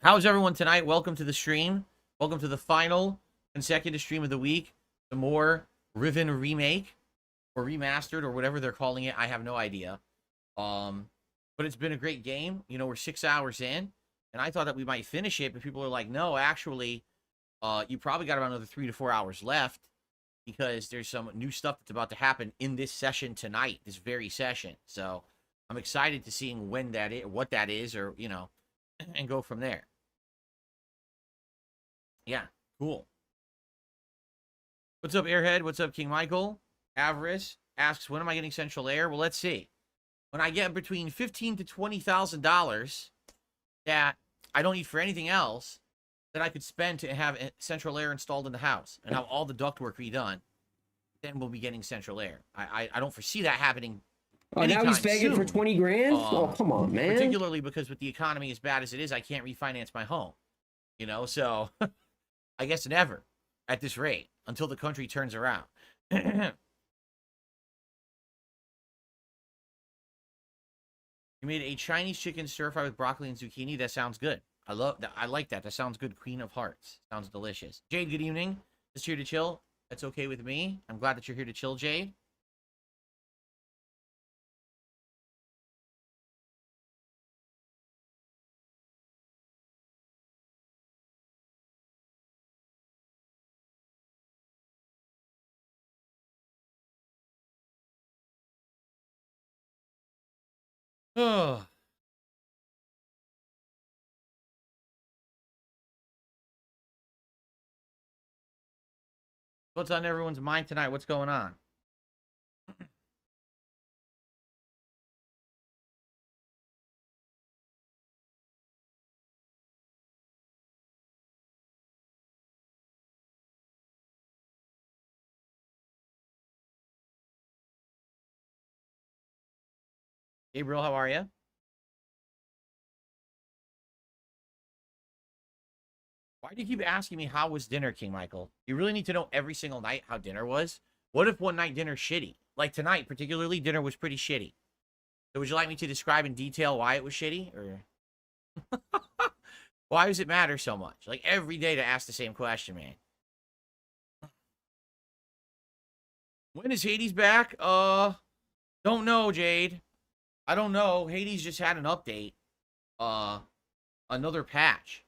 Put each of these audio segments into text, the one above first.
How's everyone tonight? Welcome to the stream. Welcome to the final consecutive stream of the week. The more Riven remake or remastered or whatever they're calling it. I have no idea. But it's been a great game. You know, we're 6 hours in, and I thought that we might finish it, but people are like, no, actually, you probably got about another 3 to 4 hours left because there's some new stuff that's about to happen in this session tonight, this very session. So I'm excited to seeing when that is, what that is, or, you know, and go from there. Yeah, cool. What's up, Airhead? What's up, King Michael? Avarice asks, when am I getting Central Air? Well, let's see. When I get between $15,000 to $20,000 that I don't need for anything else, that I could spend to have Central Air installed in the house and have all the ductwork redone, then we'll be getting Central Air. I don't foresee that happening. Oh, now he's begging for 20 grand? Oh, come on, man. Particularly because with the economy as bad as it is, I can't refinance my home. You know, so I guess never at this rate until the country turns around. You made a Chinese chicken stir fry with broccoli and zucchini. That sounds good. I love that. I like that. That sounds good. Queen of Hearts. Sounds delicious. Jade, good evening. Just here to chill. That's okay with me. I'm glad that you're here to chill, Jade. Oh. What's on everyone's mind tonight? What's going on? Gabriel, how are you? Why do you keep asking me how was dinner, King Michael? You really need to know every single night how dinner was? What if one night dinner's shitty? Like tonight, particularly, dinner was pretty shitty. So would you like me to describe in detail why it was shitty? Or why does it matter so much? Like every day to ask the same question, man. When is Hades back? Don't know, Jade. I don't know. Hades just had an update. Another patch.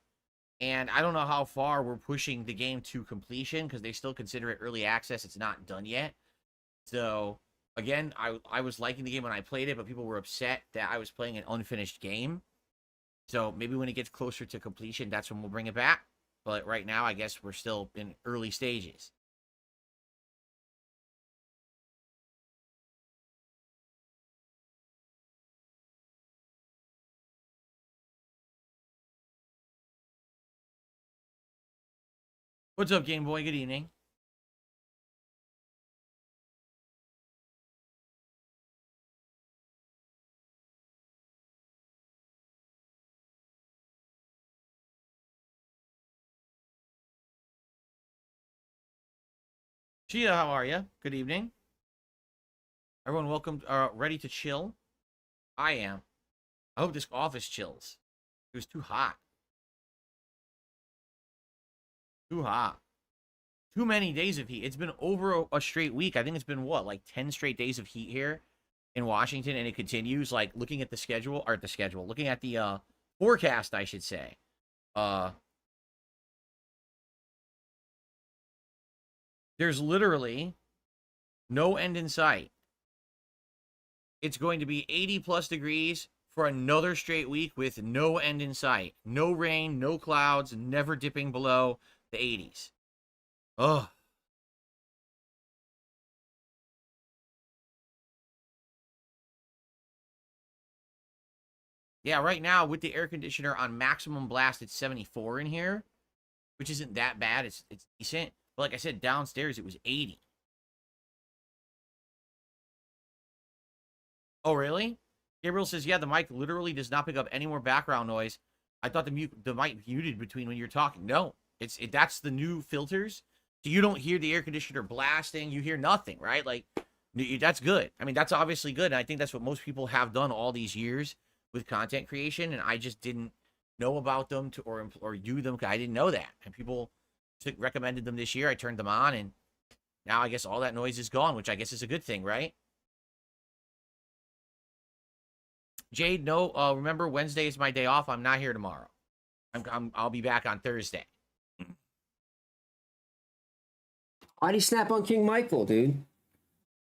And I don't know how far we're pushing the game to completion because they still consider it early access. It's not done yet. So, again, I was liking the game when I played it, but people were upset that I was playing an unfinished game. So, maybe when it gets closer to completion, that's when we'll bring it back. But right now, I guess we're still in early stages. What's up, Game Boy? Good evening. Chia, how are you? Good evening. Everyone welcome, ready to chill? I am. I hope this office chills. It was too hot. Too hot. Too many days of heat. It's been over a straight week. I think it's been, what, like 10 straight days of heat here in Washington, and it continues. Like, looking at the schedule, or the schedule, looking at the forecast, I should say. There's literally no end in sight. It's going to be 80-plus degrees for another straight week with no end in sight. No rain, no clouds, never dipping below the 80s. Ugh. Yeah, right now with the air conditioner on maximum blast, it's 74 in here, which isn't that bad. It's decent. But like I said, downstairs it was 80. Oh, really? Gabriel says, yeah, the mic literally does not pick up any more background noise. I thought the mic muted between when you're talking. No, that's the new filters. So you don't hear the air conditioner blasting. You hear nothing, right? Like, that's good. I mean, that's obviously good. And I think that's what most people have done all these years with content creation. And I just didn't know about them or do them. I didn't know that, and people recommended them this year. I turned them on, and now I guess all that noise is gone, which I guess is a good thing, right? Jade, no. Remember, Wednesday is my day off. I'm not here tomorrow. I'll be back on Thursday. Why'd he snap on King Michael, dude?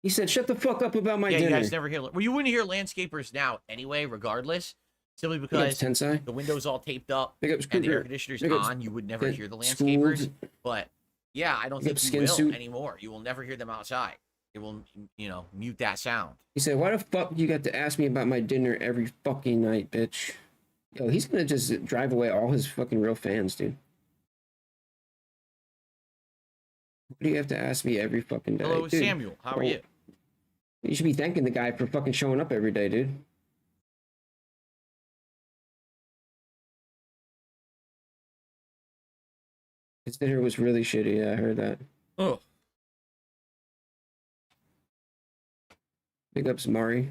He said, "Shut the fuck up about my dinner." You guys never hear. Well, you wouldn't hear landscapers now anyway, regardless. Simply because the window's all taped up and the air conditioner's on, you would never hear the landscapers. But yeah, I don't think you will anymore. You will never hear them outside. It will, mute that sound. He said, "Why the fuck you got to ask me about my dinner every fucking night, bitch?" Yo, he's gonna just drive away all his fucking real fans, dude. What do you have to ask me every fucking day? Hello, dude, Samuel. How are you? You should be thanking the guy for fucking showing up every day, dude. His dinner was really shitty. Yeah, I heard that. Oh. Big ups, Mari.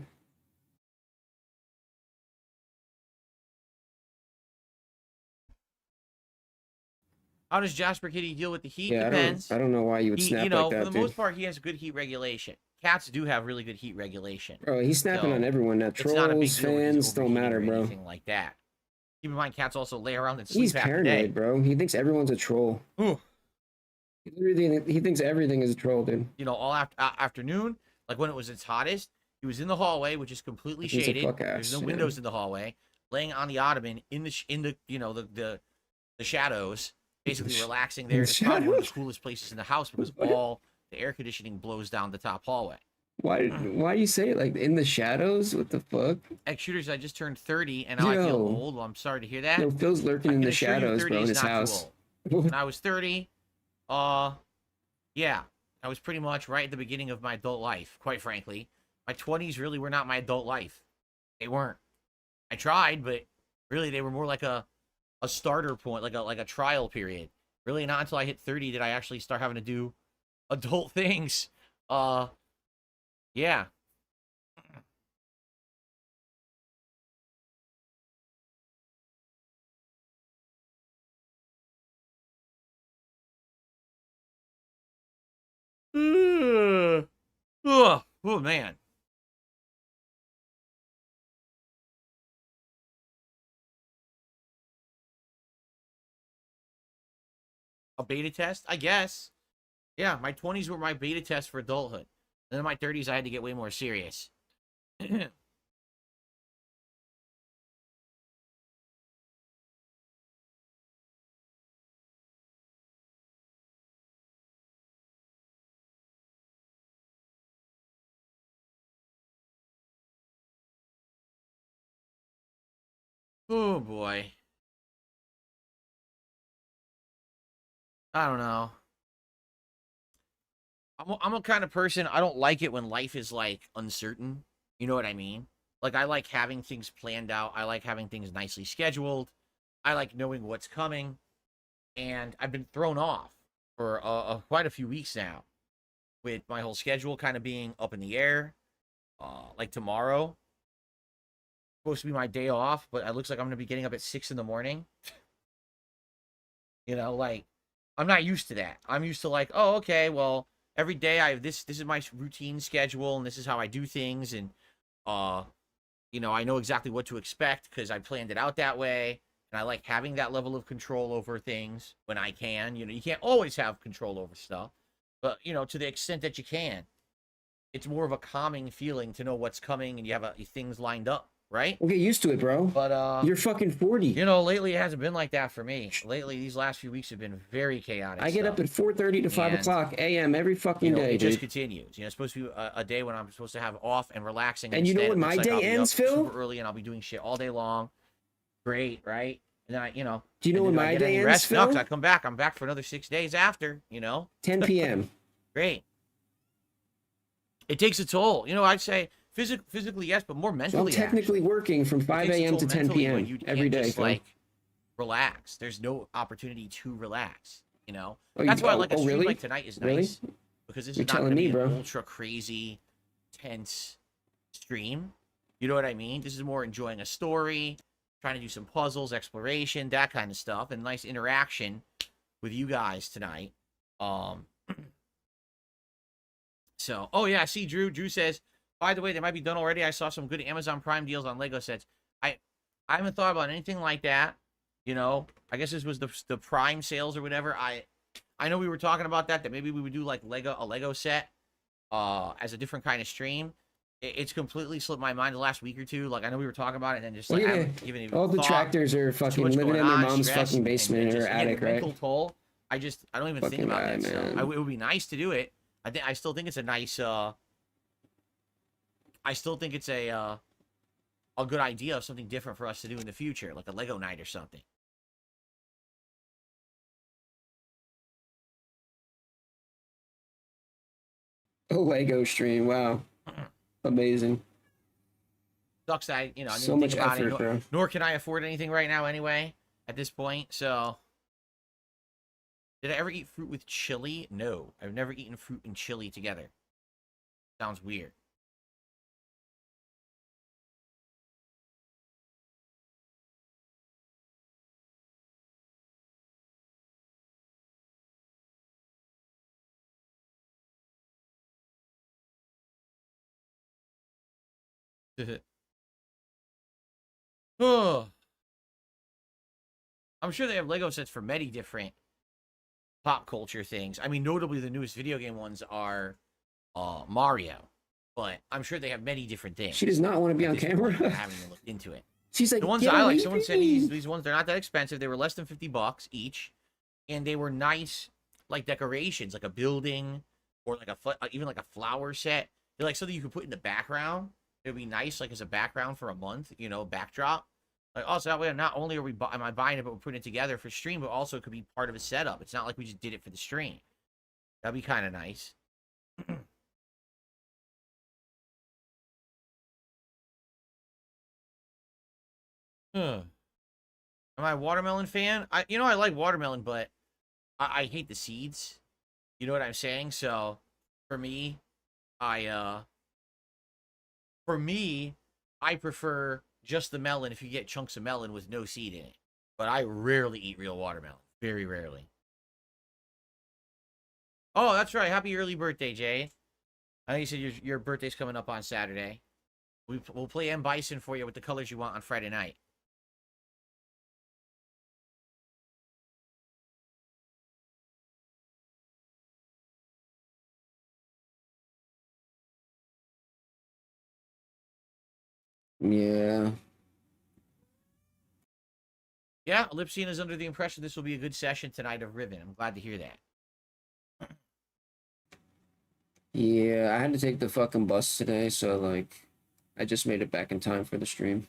How does Jasper Kitty deal with the heat? Depends. I don't know why you would snap like that, for the most part, he has good heat regulation. Cats do have really good heat regulation. Bro, he's snapping on everyone now. Trolls, fans, don't matter, bro. Anything like that. Keep in mind, cats also lay around and sleep half the day. He's paranoid, bro. He thinks everyone's a troll. Ooh. He thinks everything is a troll, dude. All afternoon, like when it was its hottest, he was in the hallway, which is completely shaded. There's no windows in the hallway, laying on the ottoman in the shadows, basically relaxing there. It's probably one of the coolest places in the house because all the air conditioning blows down the top hallway. Why do you say it like in the shadows? What the fuck? X shooters, I just turned 30 and now I feel old. Well, I'm sorry to hear that. Yo, Phil's lurking in the shadows, bro, in his house. When I was 30, yeah, I was pretty much right at the beginning of my adult life, quite frankly. My 20s really were not my adult life. They weren't. I tried, but really they were more like a starter point, like a trial period. Really not until I hit 30 did I actually start having to do adult things. Yeah. Oh, man. A beta test? I guess. Yeah, my 20s were my beta test for adulthood. Then in my 30s, I had to get way more serious. Oh, boy. I don't know. I'm a kind of person, I don't like it when life is, like, uncertain. You know what I mean? Like, I like having things planned out. I like having things nicely scheduled. I like knowing what's coming. And I've been thrown off for quite a few weeks now with my whole schedule kind of being up in the air. Like tomorrow, supposed to be my day off, but it looks like I'm going to be getting up at 6 in the morning. Like, I'm not used to that. I'm used to like, oh, okay, well, every day I have this is my routine schedule, and this is how I do things, and I know exactly what to expect because I planned it out that way, and I like having that level of control over things when I can. You can't always have control over stuff, but to the extent that you can, it's more of a calming feeling to know what's coming and you have things lined up, right? We'll get used to it, bro. But you're fucking 40. Lately it hasn't been like that for me. Lately, these last few weeks have been very chaotic. I get up at 4:30 to 5 o'clock a.m. every fucking day, it just continues. It's supposed to be a day when I'm supposed to have off and relaxing. And you know when my day ends, Phil? Super early, and I'll be doing shit all day long. Great, right? And then do you know when my day ends, Phil? No, 'cause I come back. I'm back for another 6 days after. 10 p.m. Great. It takes a toll. I'd say physically, yes, but more mentally. So I'm technically working from 5 a.m. to 10 p.m. every day. Just, like, relax. There's no opportunity to relax. That's why like a stream like tonight is nice because this is not going to be an ultra crazy, tense stream. You know what I mean? This is more enjoying a story, trying to do some puzzles, exploration, that kind of stuff, and nice interaction with you guys tonight. So, oh yeah, I see Drew. Drew says, by the way, they might be done already. I saw some good Amazon Prime deals on Lego sets. I haven't thought about anything like that. You know, I guess this was the Prime sales or whatever. I know we were talking about that maybe we would do like a Lego set as a different kind of stream. It's completely slipped my mind the last week or two. Like, I know we were talking about it, and then just like, I haven't given it all the tractors are fucking living in their mom's fucking basement or attic, right? Mental toll. I don't even think about that stuff. It would be nice to do it. I still think it's a nice. I still think it's a good idea of something different for us to do in the future, like a Lego night or something. A Lego stream, wow. Amazing. Sucks that I didn't So think much about effort, it, bro. nor can I afford anything right now anyway, at this point, so. Did I ever eat fruit with chili? No, I've never eaten fruit and chili together. Sounds weird. Oh, I'm sure they have Lego sets for many different pop culture things. I mean, notably the newest video game ones are Mario, but I'm sure they have many different things. She does not want to be on camera. I haven't even looked into it. She's like, the ones I like. Someone said these ones, they're not that expensive. They were less than $50 each, and they were nice, like decorations, like a building or like even like a flower set. They're like something you could put in the background. It would be nice, like as a background for a month, backdrop. Like, also that way, not only am I buying it, but we're putting it together for stream, but also it could be part of a setup. It's not like we just did it for the stream. That'd be kind of nice. Am I a watermelon fan? I like watermelon, but I hate the seeds. You know what I'm saying? So for me, I prefer just the melon if you get chunks of melon with no seed in it. But I rarely eat real watermelon. Very rarely. Oh, that's right. Happy early birthday, Jay. I know you said your birthday's coming up on Saturday. We'll play M. Bison for you with the colors you want on Friday night. Yeah. Yeah, Ellipsian is under the impression this will be a good session tonight of Riven. I'm glad to hear that. Yeah, I had to take the fucking bus today, so like I just made it back in time for the stream.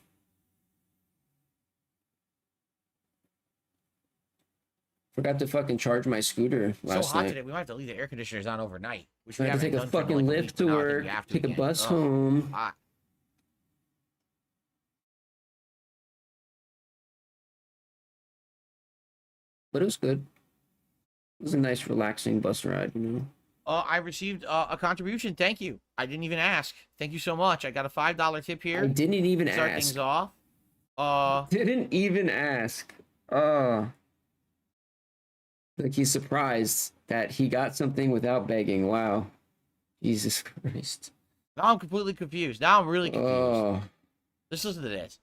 Forgot to fucking charge my scooter last so hot night. today, we might have to leave the air conditioners on overnight. Which I had to take a fucking lift to work, take a bus home. Hot. But it was good. It was a nice, relaxing bus ride, I received a contribution. Thank you. I didn't even ask. Thank you so much. I got a $5 tip here. I didn't even ask. Start things off. Didn't even ask. Like he's surprised that he got something without begging. Wow. Jesus Christ. Now I'm completely confused. Now I'm really confused. Just listen to this.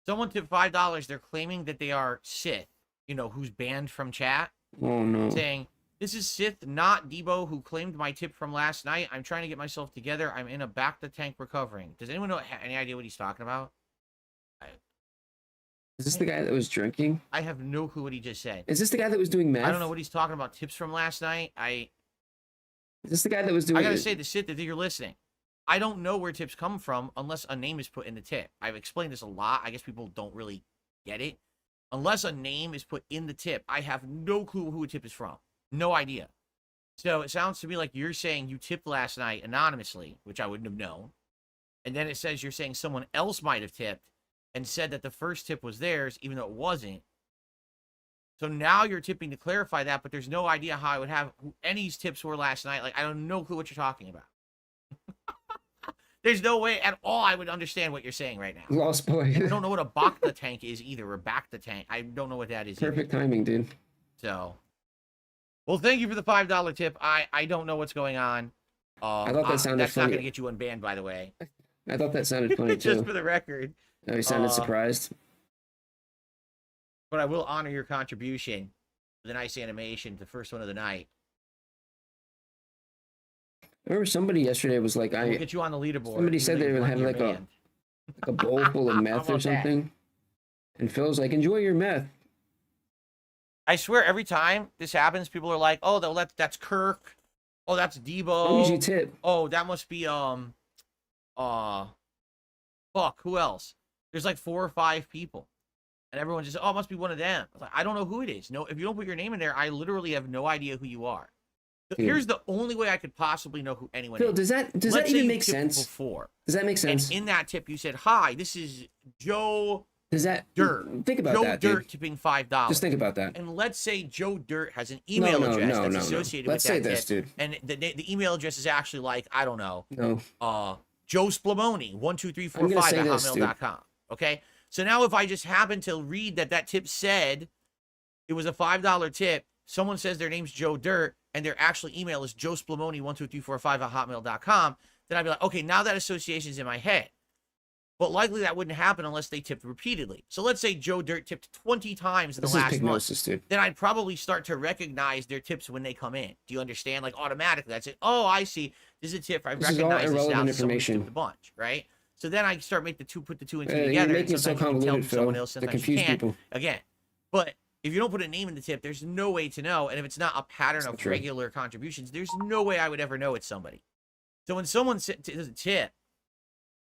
Someone tipped $5. They're claiming that they are Sith, who's banned from chat. Oh, no. Saying, this is Sith, not Debo, who claimed my tip from last night. I'm trying to get myself together. I'm in a back-to-tank recovering. Does anyone know any idea what he's talking about? Is this the guy that was drinking? I have no clue what he just said. Is this the guy that was doing meth? I don't know what he's talking about. Tips from last night. Is this the guy that was doing? I gotta say, the Sith, if you're listening, I don't know where tips come from unless a name is put in the tip. I've explained this a lot. I guess people don't really get it. Unless a name is put in the tip, I have no clue who a tip is from. No idea. So it sounds to me like you're saying you tipped last night anonymously, which I wouldn't have known. And then it says you're saying someone else might have tipped and said that the first tip was theirs, even though it wasn't. So now you're tipping to clarify that, but there's no idea how I would have who any's tips were last night. Like, I don't know clue what you're talking about. There's no way at all I would understand what you're saying right now. Lost boy. I don't know what a Bacta tank is either, or back the tank. I don't know what that is. Perfect timing, dude. So, well, thank you for the $5 tip. I don't know what's going on. I thought that sounded That's not funny. going to get you unbanned, by the way. I thought that sounded funny too. Just for the record. Oh, you sounded surprised. But I will honor your contribution with a nice animation, the first one of the night. I remember somebody yesterday was like, We'll get you on the leaderboard. Somebody said they would have like a bowl full of meth or something. And Phil's like, enjoy your meth. I swear, every time this happens, people are like, "Oh, that's Kirk. Oh, that's Debo. How much you tip? Oh, that must be fuck, who else?" There's like 4 or 5 people, and everyone just, "Oh, it must be one of them." I was like, I don't know who it is. No, if you don't put your name in there, I literally have no idea who you are. Dude. Here's the only way I could possibly know who anyone Phil, is. does that even make sense? Before. Does that make sense? And in that tip, you said, "Hi, this is Joe." Does that Dirt? Think about Joe that, Dirt dude. tipping $5. Just think about that. And let's say Joe Dirt has an email address that's associated Let's with that say this, tip, dude. and the email address is actually like, I don't know, No. Joe Splamoni 12345 at hotmail.com. Okay, so now if I just happen to read that tip said it was a $5 tip, someone says their name's Joe Dirt and their actual email is Joe Splamoni 12345 at hotmail.com, then I'd be like, okay, now that association's in my head. But likely that wouldn't happen unless they tipped repeatedly. So let's say Joe Dirt tipped 20 times in the last month. Dude. Then I'd probably start to recognize their tips when they come in. Do you understand? Like automatically, I'd say, "Oh, I see. This is a tip. I recognize this now. Information. A bunch, right?" So then I start put the 2 and 2 together. You're making and it so convoluted, Phil. To confuse people. Again, but if you don't put a name in the tip, there's no way to know. And if it's not a pattern of regular contributions, there's no way I would ever know it's somebody. So when someone does a tip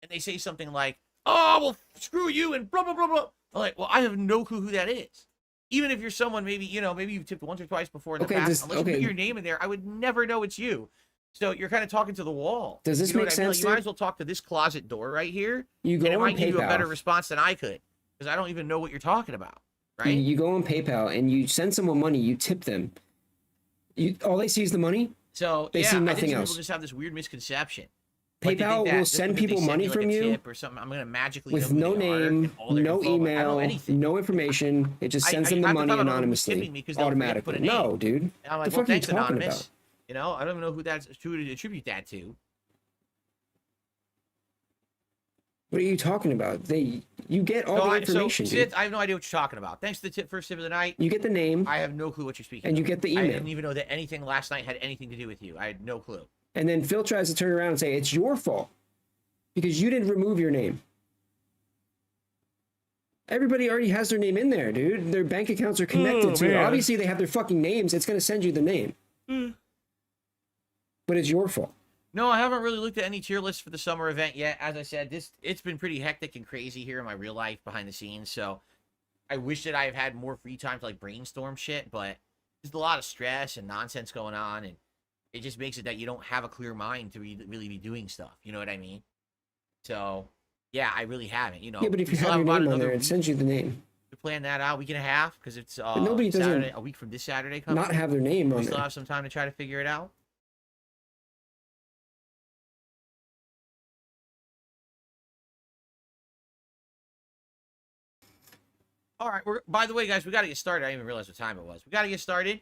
and they say something like, "Oh, well, screw you," and blah, blah, blah, blah. I'm like, well, I have no clue who that is. Even if you're someone, maybe you've tipped once or twice before in the past. Unless you put your name in there, I would never know it's you. So you're kind of talking to the wall. Does this make sense? You might as well talk to this closet door right here. You go and it on might give you a PayPal. better response than I could. Because I don't even know what you're talking about. Right? You go on PayPal and you send someone money, you tip them. All they see is the money. So they see nothing else. People just have this weird misconception. PayPal will send people money from you or something. I'm gonna magically with no name, no email, no information. It just sends them the money anonymously, automatically. No, dude. And I'm like, the fuck are you talking anonymous. about? You know, I don't even know who that's to attribute that to. What are you talking about? You get all the information. Dude. I have no idea what you're talking about. Thanks to the first tip of the night. You get the name. I have no clue what you're speaking. And you get the email. I didn't even know that anything last night had anything to do with you. I had no clue. And then Phil tries to turn around and say it's your fault because you didn't remove your name. Everybody already has their name in there, dude. Their bank accounts are connected to it. Obviously, they have their fucking names. It's going to send you the name. But it's your fault. No, I haven't really looked at any tier lists for the summer event yet. As I said, it's been pretty hectic and crazy here in my real life behind the scenes. So I wish that I have had more free time to like brainstorm shit, but there's a lot of stress and nonsense going on, and it just makes it that you don't have a clear mind to really be doing stuff. You know what I mean? So yeah, I really haven't. You know. Yeah, but if you have your name on there, it sends you the name. To plan that out, week and a half, because it's nobody Saturday, a week from this Saturday coming. Not have their name on we there. Still have some time to try to figure it out. All right. By the way, guys, we got to get started. I didn't even realize what time it was. We got to get started.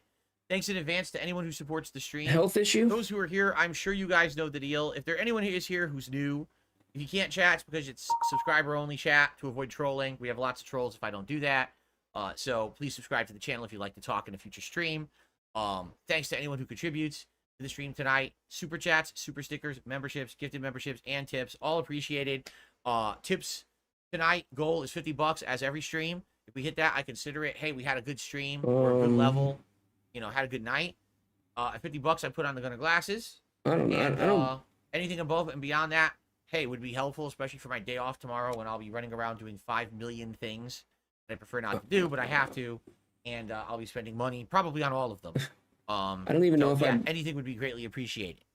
Thanks in advance to anyone who supports the stream. Health issue? Those who are here, I'm sure you guys know the deal. If there anyone who is here who's new, if you can't chat, it's because it's subscriber-only chat to avoid trolling. We have lots of trolls if I don't do that. So please subscribe to the channel if you'd like to talk in a future stream. Thanks to anyone who contributes to the stream tonight. Super chats, super stickers, memberships, gifted memberships, and tips. All appreciated. Tips tonight, goal is $50 as every stream. If we hit that, I consider it, hey, we had a good stream or a good level. You know, had a good night. At $50, I put on the Gunner glasses. I don't know. And, anything above and beyond that, hey, would be helpful, especially for my day off tomorrow when I'll be running around doing 5 million things that I prefer not to do, but I have to. And I'll be spending money probably on all of them. I don't even know if anything would be greatly appreciated.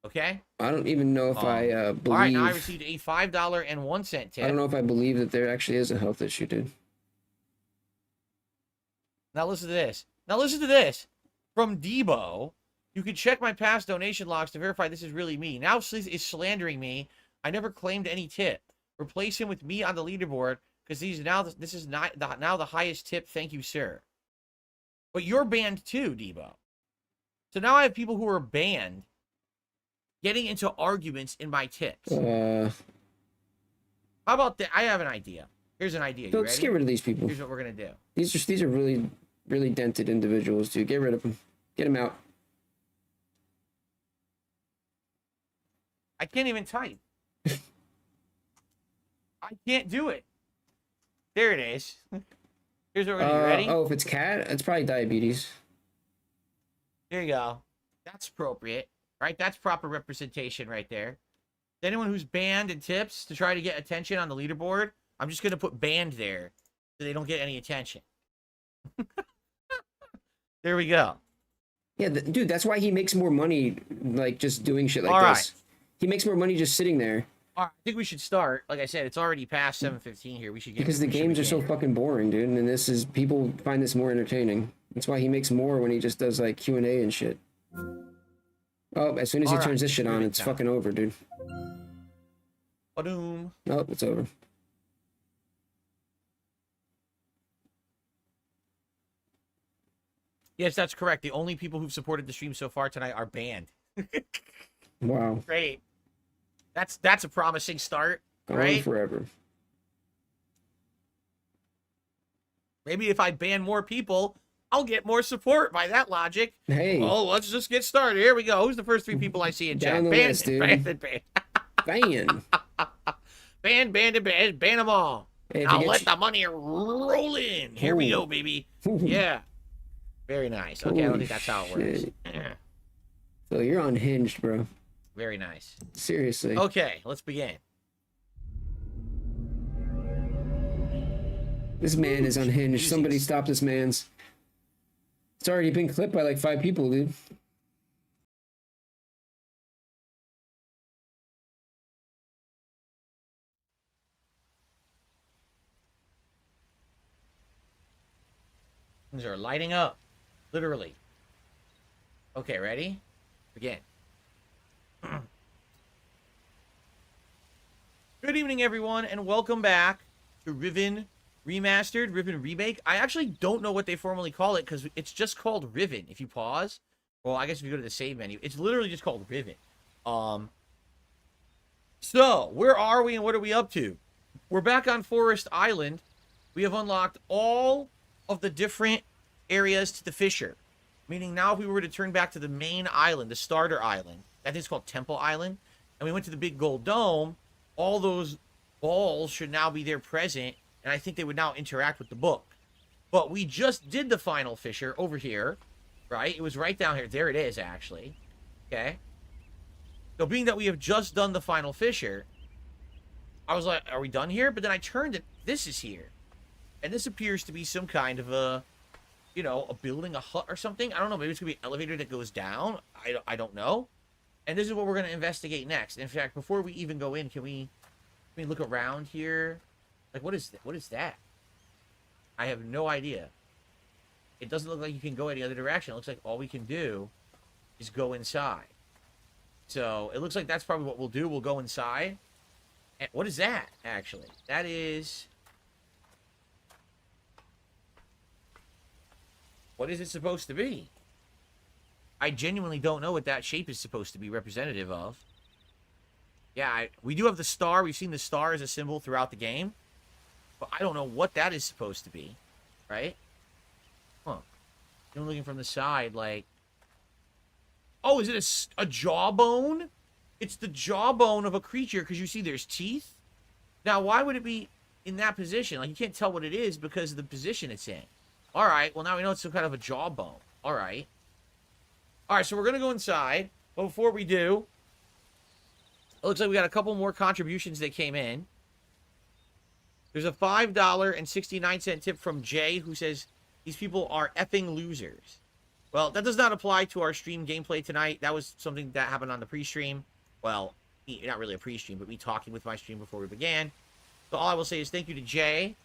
Okay? I don't even know if I believe... All right, now I received a $5.01 tip. I don't know if I believe that there actually is a health issue, dude. Now listen to this. Now listen to this. From Debo, you can check my past donation logs to verify this is really me. Now is slandering me I never claimed any tip. Replace him with me on the leaderboard because this is not now the highest tip. Thank you, sir. But you're banned too, Debo. So now I have people who are banned getting into arguments in my tips. How about that? I have an idea. Here's an idea. You Let's ready? get rid of these people. Here's what we're gonna do. These are really, really dented individuals, dude. Get rid of them. Get them out. I can't even type. I can't do it. There it is. Here's what we're gonna do. Ready? Oh, if it's cat, it's probably diabetes. There you go. That's appropriate, right? That's proper representation right there. Anyone who's banned in tips to try to get attention on the leaderboard, I'm just gonna put banned there so they don't get any attention. There we go. Yeah, dude, that's why he makes more money, like, just doing shit like All this. right. He makes more money just sitting there. All right, I think we should start. Like I said, it's already past 7:15 here. We should get Because the games are so fucking boring, dude, and this is, people find this more entertaining. That's why he makes more when he just does, like, Q&A and shit. Oh, as soon as he turns this shit on, it's fucking over, dude. Ba-doom. Nope, it's over. Yes, that's correct. The only people who've supported the stream so far tonight are banned. Wow. Great. That's a promising start, right? Gone forever. Maybe if I ban more people, I'll get more support by that logic. Hey. Oh, let's just get started. Here we go. Who's the first 3 people I see in chat? Down the list, dude. Ban. Ban them all. Hey, I'll let the money roll in. Here we go, baby. Yeah. Very nice. Okay, I don't think that's how it works. So you're unhinged, bro. Very nice. Seriously. Okay, let's begin. This man is unhinged. Somebody stop this man's. It's already been clipped by like 5 people, dude. Things are lighting up. Literally. Okay, ready? Begin. Good evening, everyone, and welcome back to Riven Remastered, Riven Remake. I actually don't know what they formally call it because it's just called Riven. If you pause, well, I guess if you go to the save menu, it's literally just called Riven. So, where are we and what are we up to? We're back on Forest Island. We have unlocked all of the different areas to the Fissure. Meaning now if we were to turn back to the main island, the starter island, that is called Temple Island, and we went to the big gold dome, all those balls should now be there present, and I think they would now interact with the book. But we just did the final Fissure over here, right? It was right down here. There it is, actually. Okay? So being that we have just done the final Fissure, I was like, are we done here? But then I turned it, this is here. And this appears to be some kind of a, you know, a building, a hut or something. I don't know. Maybe it's going to be an elevator that goes down. I don't know. And this is what we're going to investigate next. In fact, before we even go in, can we look around here? Like, what is that? I have no idea. It doesn't look like you can go any other direction. It looks like all we can do is go inside. So, it looks like that's probably what we'll do. We'll go inside. And what is that, actually? That is... What is it supposed to be? I genuinely don't know what that shape is supposed to be representative of. Yeah, we do have the star. We've seen the star as a symbol throughout the game. But I don't know what that is supposed to be. Right? Huh. I'm looking from the side, like... Oh, is it a jawbone? It's the jawbone of a creature, because you see there's teeth. Now, why would it be in that position? Like, you can't tell what it is because of the position it's in. Alright, well, now we know it's some kind of a jawbone. Alright. Alright, so we're going to go inside. But before we do, it looks like we got a couple more contributions that came in. There's a $5.69 tip from Jay, who says, these people are effing losers. Well, that does not apply to our stream gameplay tonight. That was something that happened on the pre-stream. Well, not really a pre-stream, but me talking with my stream before we began. So all I will say is thank you to Jay.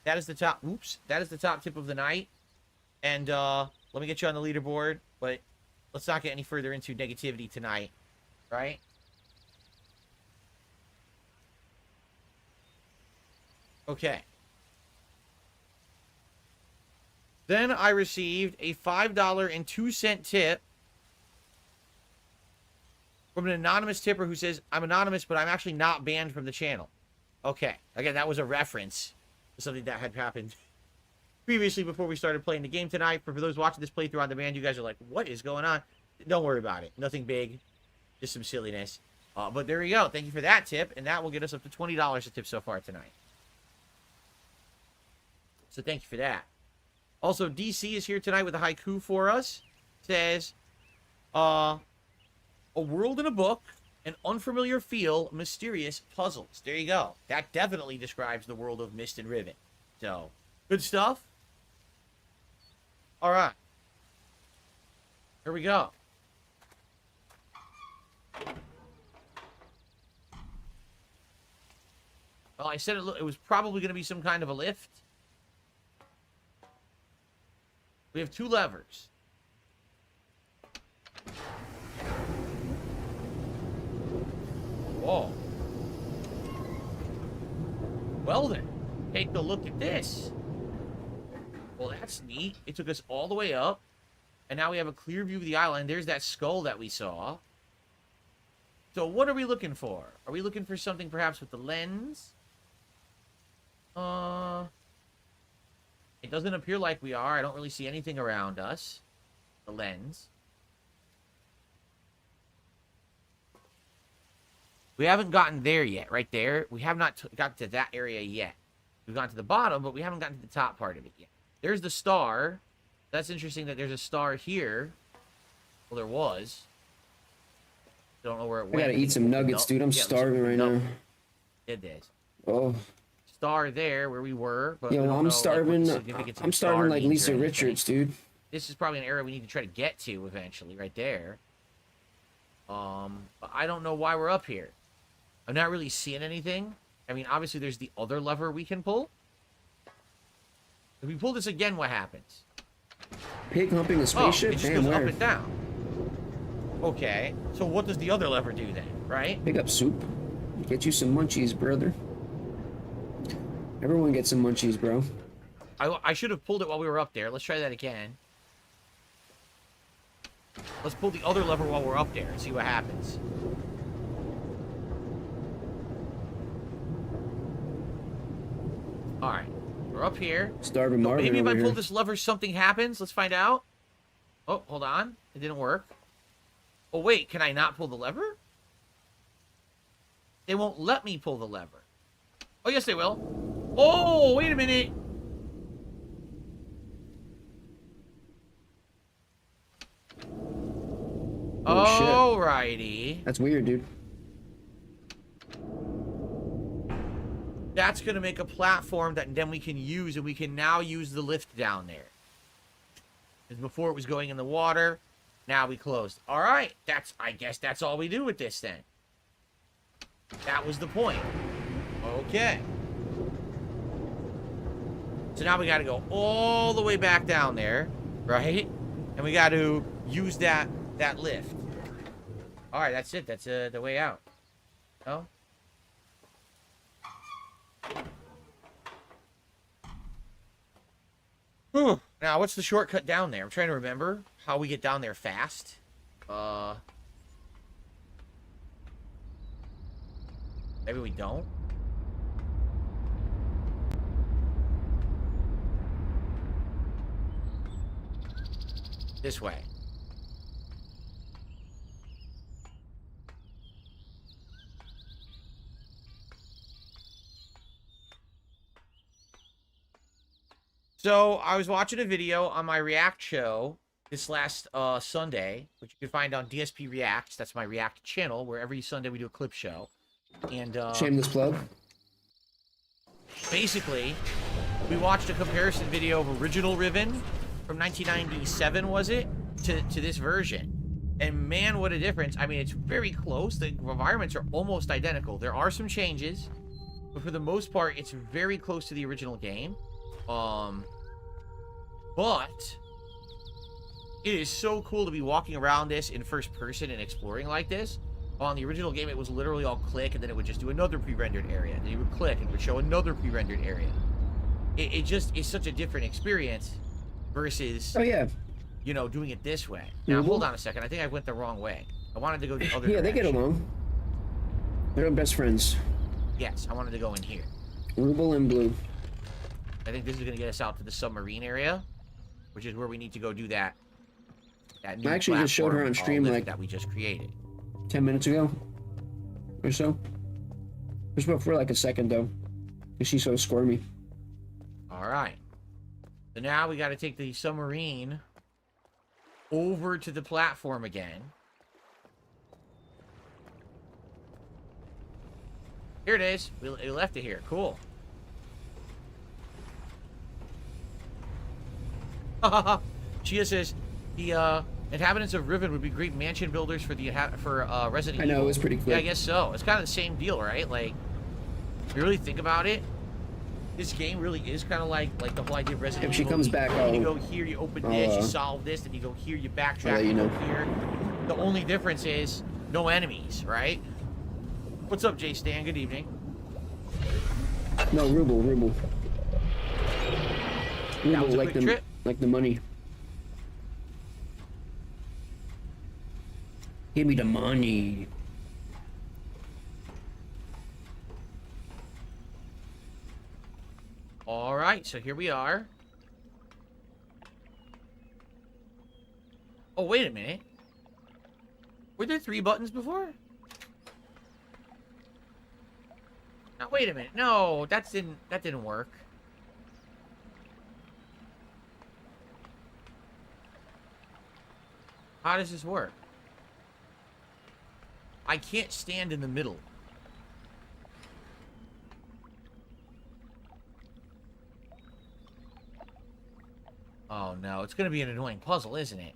That is the top, that is the top tip of the night. And let me get you on the leaderboard, but let's not get any further into negativity tonight, right? Okay. Then I received a $5.02 tip from an anonymous tipper who says, I'm anonymous, but I'm actually not banned from the channel. Okay. Again, that was a reference to something that had happened previously before we started playing the game tonight. For those watching this playthrough on demand, you guys are like, what is going on? Don't worry about it. Nothing big. Just some silliness. But there you go. Thank you for that tip. And that will get us up to $20 a tip so far tonight. So thank you for that. Also, DC is here tonight with a haiku for us. It says, a world in a book, an unfamiliar feel, mysterious puzzles. There you go. That definitely describes the world of Mist and Riven. So, good stuff. All right. Here we go. Well, I said it was probably going to be some kind of a lift. We have 2 levers. Whoa. Well then, take a look at this. Well, that's neat. It took us all the way up. And now we have a clear view of the island. There's that skull that we saw. So what are we looking for? Are we looking for something perhaps with the lens? It doesn't appear like we are. I don't really see anything around us. The lens. We haven't gotten there yet. Right there. We have not got to that area yet. We've gotten to the bottom, but we haven't gotten to the top part of it yet. There's the star. That's interesting that there's a star here. Well, there was. Don't know where it went. I gotta eat some nuggets, dude. I'm starving right now. Did this. Oh. Star there where we were. But yo, I'm starving. I'm starving like Lisa Richards, dude. This is probably an area we need to try to get to eventually, right there. But I don't know why we're up here. I'm not really seeing anything. I mean, obviously there's the other lever we can pull. If we pull this again, what happens? Pig humping a spaceship? Oh, it just Damn, goes where? up and down. Okay, so what does the other lever do then, right? Pick up soup. Get you some munchies, brother. Everyone gets some munchies, bro. I should have pulled it while we were up there. Let's try that again. Let's pull the other lever while we're up there and see what happens. Alright, we're up here. Starving Marvin maybe if I over pull here. this lever, something happens. Let's find out. Oh, hold on. It didn't work. Oh, wait. Can I not pull the lever? They won't let me pull the lever. Oh, yes, they will. Oh, wait a minute. Oh, alrighty. Shit. That's weird, dude. That's going to make a platform that then we can use, and we can now use the lift down there. Because before it was going in the water, now we closed. All right, I guess that's all we do with this then. That was the point. Okay. So now we got to go all the way back down there, right? And we got to use that lift. All right, that's it. That's the way out. Oh. Whew. Now, what's the shortcut down there? I'm trying to remember how we get down there fast. Maybe we don't. This way. So, I was watching a video on my React show this last Sunday, which you can find on DSP Reacts. That's my React channel, where every Sunday we do a clip show. And shameless plug. Basically, we watched a comparison video of original Riven from 1997, was it, to this version. And man, what a difference. I mean, it's very close. The environments are almost identical. There are some changes, but for the most part, it's very close to the original game. But it is so cool to be walking around this in first person and exploring like this. On the original game, it was literally all click, and then it would just do another pre-rendered area. And then you would click, and it would show another pre-rendered area. It just is such a different experience versus, Oh, yeah. you know, doing it this way. Now, hold on a second. I think I went the wrong way. I wanted to go the other direction. Yeah, they get along. They're best friends. Yes, I wanted to go in here. Ruble and Blue. I think this is going to get us out to the submarine area, which is where we need to go do that. New I actually just showed her on stream like that we just created 10 minutes ago or so. Just for like a second though, because she's so squirmy. All right. So now we got to take the submarine over to the platform again. Here it is. We left it here. Cool. Chia says the inhabitants of Riven would be great mansion builders for the Resident Evil. I know, it was pretty cool. Yeah, I guess so. It's kind of the same deal, right? Like, if you really think about it, this game really is kind of like the whole idea of Resident Evil. If she comes back, you go here, you open this, you solve this, then you go here, you backtrack, you go here. The only difference is no enemies, right? What's up, Jay Stan? Good evening. No, Ruble. Ruble, was a like quick trip. Like the money. Give me the money. All right, so here we are. Oh, wait a minute. Were there 3 buttons before? Now, wait a minute. No, that didn't work. How does this work? I can't stand in the middle. Oh no, it's gonna be an annoying puzzle, isn't it?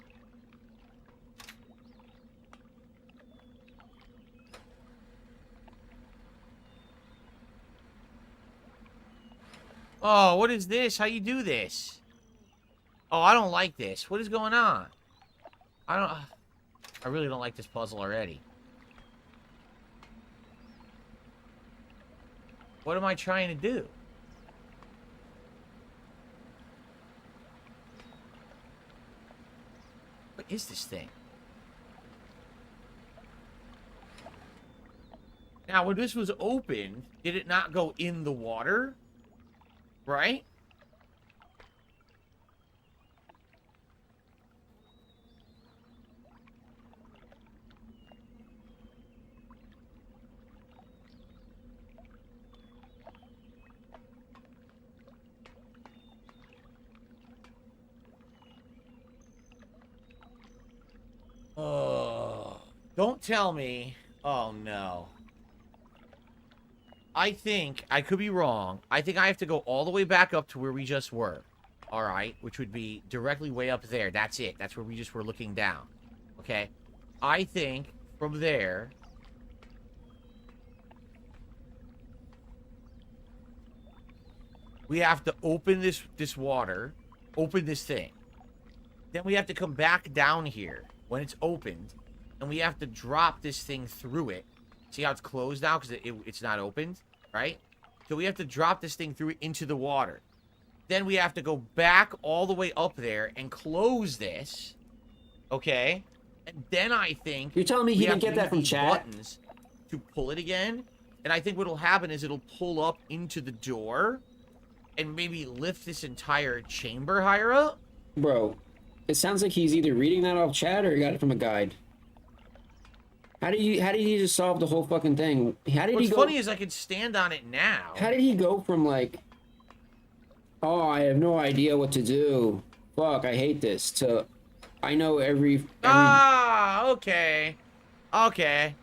Oh, what is this? How you do this? Oh, I don't like this. What is going on? I really don't like this puzzle already. What am I trying to do? What is this thing? Now, when this was opened, did it not go in the water? Right? Oh, don't tell me. Oh, no. I think, I could be wrong. I think I have to go all the way back up to where we just were. Alright, which would be directly way up there. That's it. That's where we just were looking down. Okay? I think from there... we have to open this water. Open this thing. Then we have to come back down here when it's opened. And we have to drop this thing through it. See how it's closed now because it's not opened, right? So we have to drop this thing through it into the water. Then we have to go back all the way up there and close this. Okay? And then I think... You're telling me he didn't get that from chat? Buttons to pull it again. And I think what'll happen is it'll pull up into the door and maybe lift this entire chamber higher up. Bro, it sounds like he's either reading that off chat or he got it from a guide. How did he just solve the whole fucking thing? How did What's he go? funny is I can stand on it now. How did he go from like, oh, I have no idea what to do, fuck, I hate this, to I know every Ah, okay. Okay.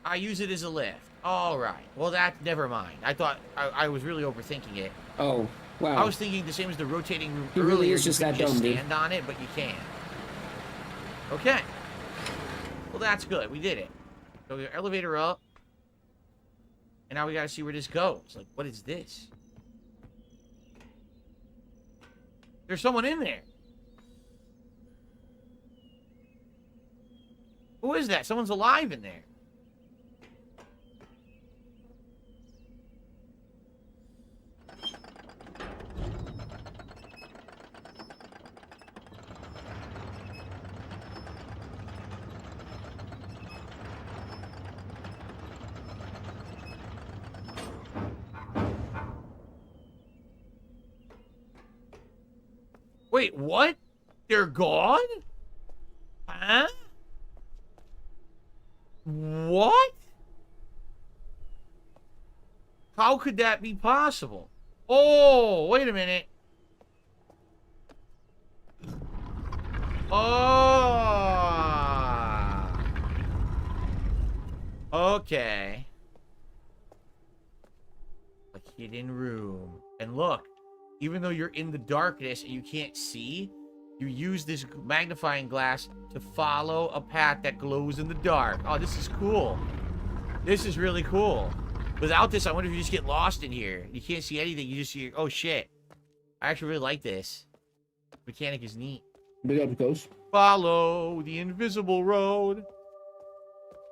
I use it as a lift. All right. Well, never mind. I thought I was really overthinking it. Oh, wow. I was thinking the same as the rotating room He earlier. really is just you that can dumb, dude. stand on it, but you can't. Okay. Well, that's good. We did it. So we got elevator up. And now we gotta see where this goes. Like, what is this? There's someone in there. Who is that? Someone's alive in there. Wait, what? They're gone? Huh? What? How could that be possible? Oh, wait a minute. Oh. Okay. A hidden room. And look, even though you're in the darkness and you can't see, you use this magnifying glass to follow a path that glows in the dark. Oh, this is cool. This is really cool. Without this, I wonder if you just get lost in here. You can't see anything. You just see, oh shit. I actually really like this. Mechanic is neat. Big up close. Follow the invisible road.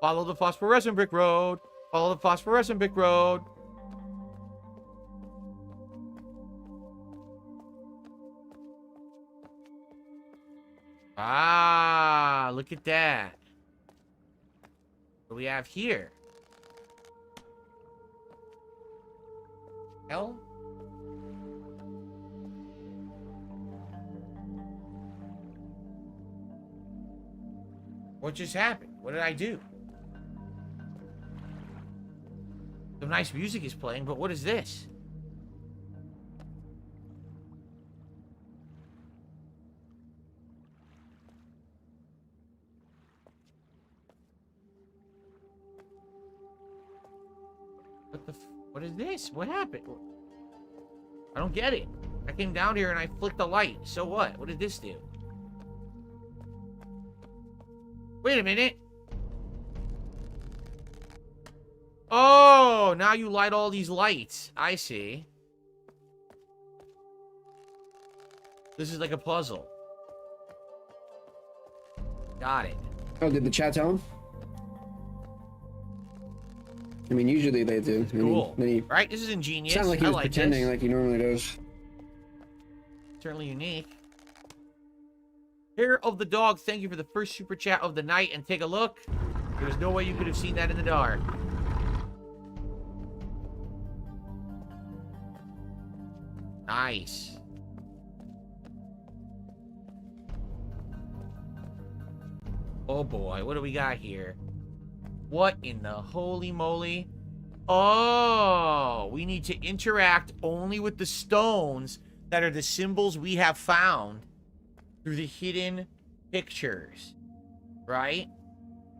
Follow the phosphorescent brick road. Follow the phosphorescent brick road. Ah, look at that. What do we have here? Hell? What just happened? What did I do? Some nice music is playing, but what is this? What is this? What happened? I don't get it. I came down here and I flicked the light. So what? What did this do? Wait a minute. Oh, now you light all these lights. I see. This is like a puzzle. Got it. Oh, did the chat tell him? I mean, usually they do. Cool. Then he right? This is ingenious. sounded like he was pretending like he normally does. Certainly unique. Hair of the Dog, thank you for the first super chat of the night. And take a look. There's no way you could have seen that in the dark. Nice. Oh boy, what do we got here? What in the holy moly? Oh, we need to interact only with the stones that are the symbols we have found through the hidden pictures, right?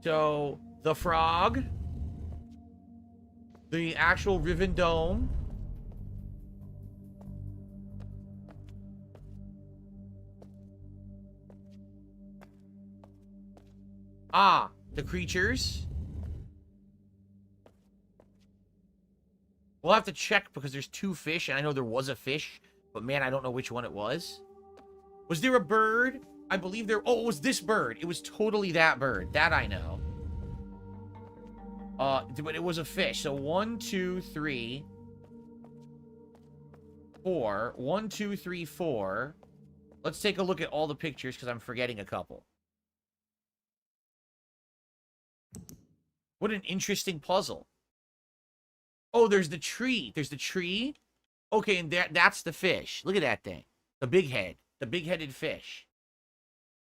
So, the frog, the actual riven dome, the creatures. We'll have to check because there's two fish, and I know there was a fish, but man, I don't know which one it was. Was there a bird? I believe there... Oh, it was this bird. It was totally that bird. That I know. But it was a fish. So 1, 2, 3, 4. 1, 2, 3, 4. Let's take a look at all the pictures because I'm forgetting a couple. What an interesting puzzle. Oh, there's the tree. There's the tree. Okay, and that's the fish. Look at that thing. The big head. The big-headed fish.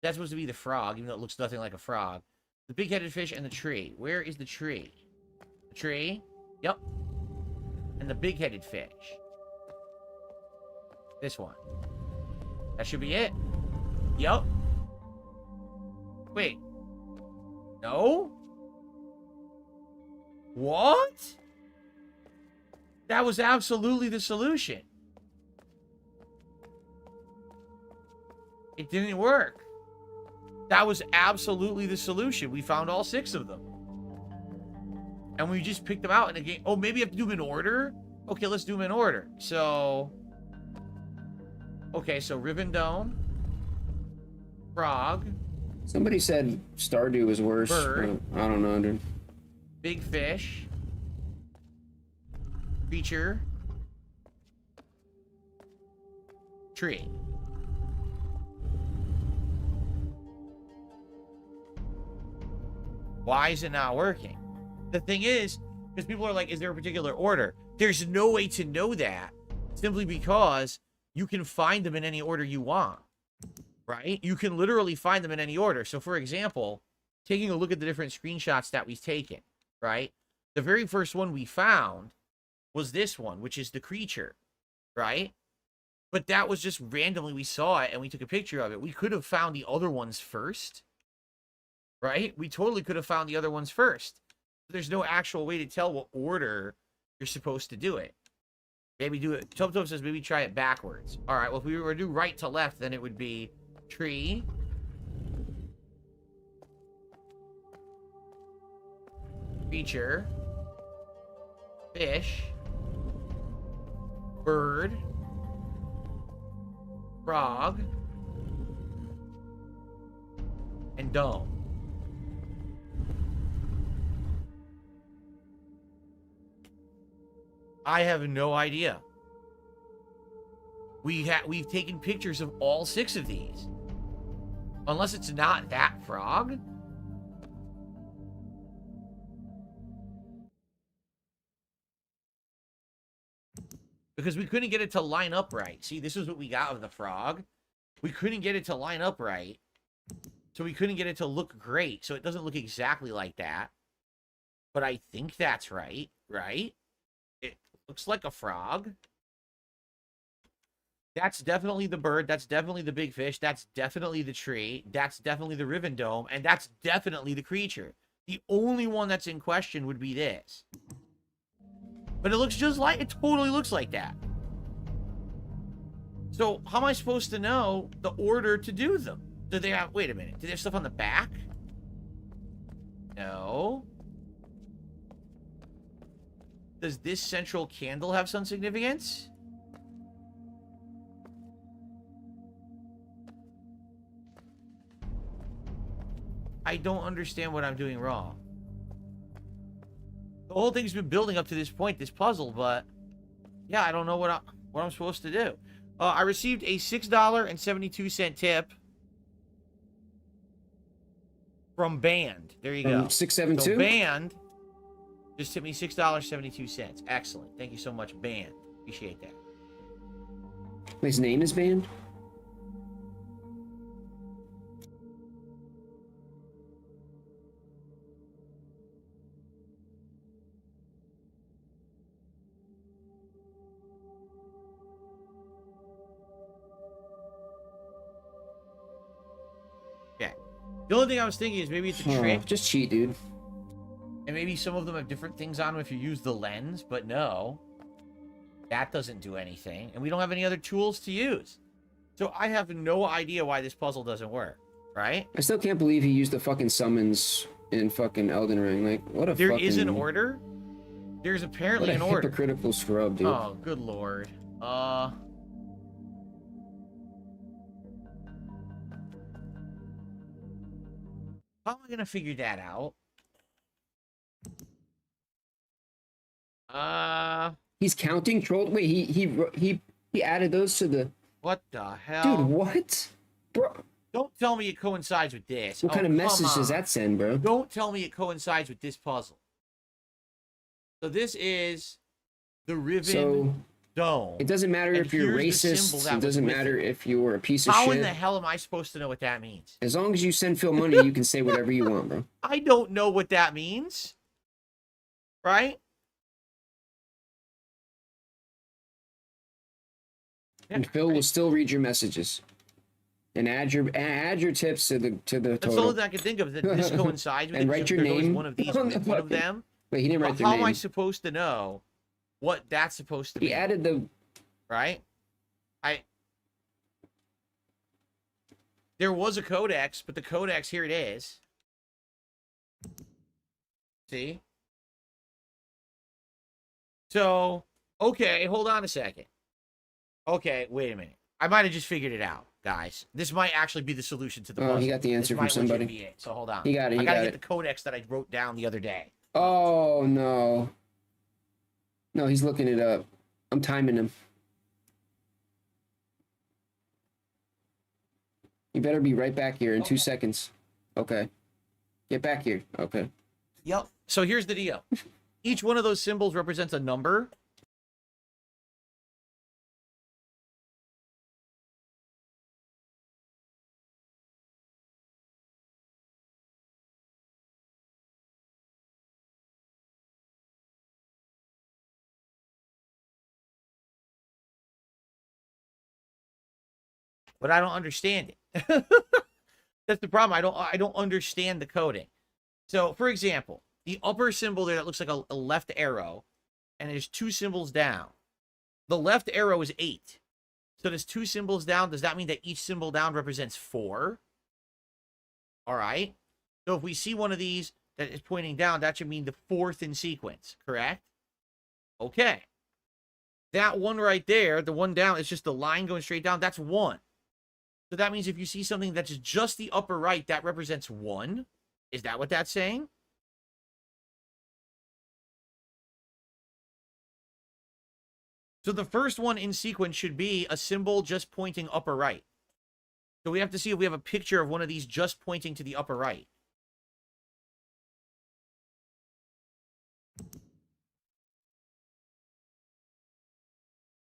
That's supposed to be the frog, even though it looks nothing like a frog. The big-headed fish and the tree. Where is the tree? The tree? Yep. And the big-headed fish. This one. That should be it. Yep. Wait. No? What? That was absolutely the solution. It didn't work. That was absolutely the solution. We found all 6 of them. And we just picked them out in a game. Oh, maybe I have to do them in order? Okay, let's do them in order. So... Okay, so Riven Dome. Frog. Somebody said Stardew was worse. Bird. I don't know, dude. Big fish. Creature. Tree. Why is it not working? The thing is, because people are like, is there a particular order? There's no way to know that simply because you can find them in any order you want. right? You can literally find them in any order. So, for example, taking a look at the different screenshots that we've taken, right? The very first one we found was this one, which is the creature, right? But that was just randomly, we saw it and we took a picture of it. We could have found the other ones first, right? We totally could have found the other ones first. There's no actual way to tell what order you're supposed to do it. Maybe do it. Toptop says maybe try it backwards. All right, well, if we were to do right to left, then it would be tree, creature, fish, bird, frog, and dome. I have no idea. We've taken pictures of all 6 of these. Unless it's not that frog. Because we couldn't get it to line up right. See, this is what we got of the frog. We couldn't get it to line up right. So we couldn't get it to look great. So it doesn't look exactly like that. But I think that's right, right? It looks like a frog. That's definitely the bird. That's definitely the big fish. That's definitely the tree. That's definitely the riven dome. And that's definitely the creature. The only one that's in question would be this. But it looks just like, it totally looks like that. So how am I supposed to know the order to do them? Do they have, wait a minute, do they have stuff on the back? No. Does this central candle have some significance? I don't understand what I'm doing wrong. The whole thing's been building up to this point, this puzzle, but yeah, I don't know what I'm supposed to do. I received a $6.72 tip from Band. There you go. 672. So Band just tipped me $6.72. Excellent. Thank you so much, Band. Appreciate that. His name is Band? The only thing I was thinking is maybe it's a trick. Just cheat, dude. And maybe some of them have different things on them if you use the lens, but no. That doesn't do anything. And we don't have any other tools to use. So I have no idea why this puzzle doesn't work, right? I still can't believe he used the fucking summons in fucking Elden Ring. Like, what a There fucking... is an order? There's apparently an order. What a hypocritical scrub, dude. Oh, good lord. How am I gonna figure that out? He's counting troll. Wait, he added those to the... What the hell? Dude, what? Bro. Don't tell me it coincides with this. What kind of message does that send, bro? Don't tell me it coincides with this puzzle. So this is the riven dome. It doesn't matter if you're racist. It doesn't matter if you're a piece of shit. How in the hell am I supposed to know what that means? As long as you send Phil money, you can say whatever you want, bro. I don't know what that means. Right? And Phil will still read your messages. And add your tips to the total. That's all that I can think of. That this coincides with and write your name. One of these, one of them. Wait, he didn't write their name. name. How am I supposed to know what that's supposed to be? He added the... Right? There was a codex, but the codex, here it is. See? So, okay, hold on a second. Okay, wait a minute. I might have just figured it out, guys. This might actually be the solution to the puzzle. Oh, he got the answer from somebody. Be it. So hold on. He got it. I gotta get the codex that I wrote down the other day. Oh, no. No, he's looking it up. I'm timing him. You better be right back here in 2 seconds. Okay. Get back here. Okay. Yep. So here's the deal. Each one of those symbols represents a number. but I don't understand it. That's the problem. I don't understand the coding. So, for example, the upper symbol there that looks like a left arrow, and there's 2 symbols down. The left arrow is 8. So there's 2 symbols down. Does that mean that each symbol down represents 4? All right. So if we see one of these that is pointing down, that should mean the 4th in sequence, correct? Okay. That one right there, the one down, is just the line going straight down. That's 1. So that means if you see something that's just the upper right, that represents 1. Is that what that's saying? So the first one in sequence should be a symbol just pointing upper right. So we have to see if we have a picture of one of these just pointing to the upper right.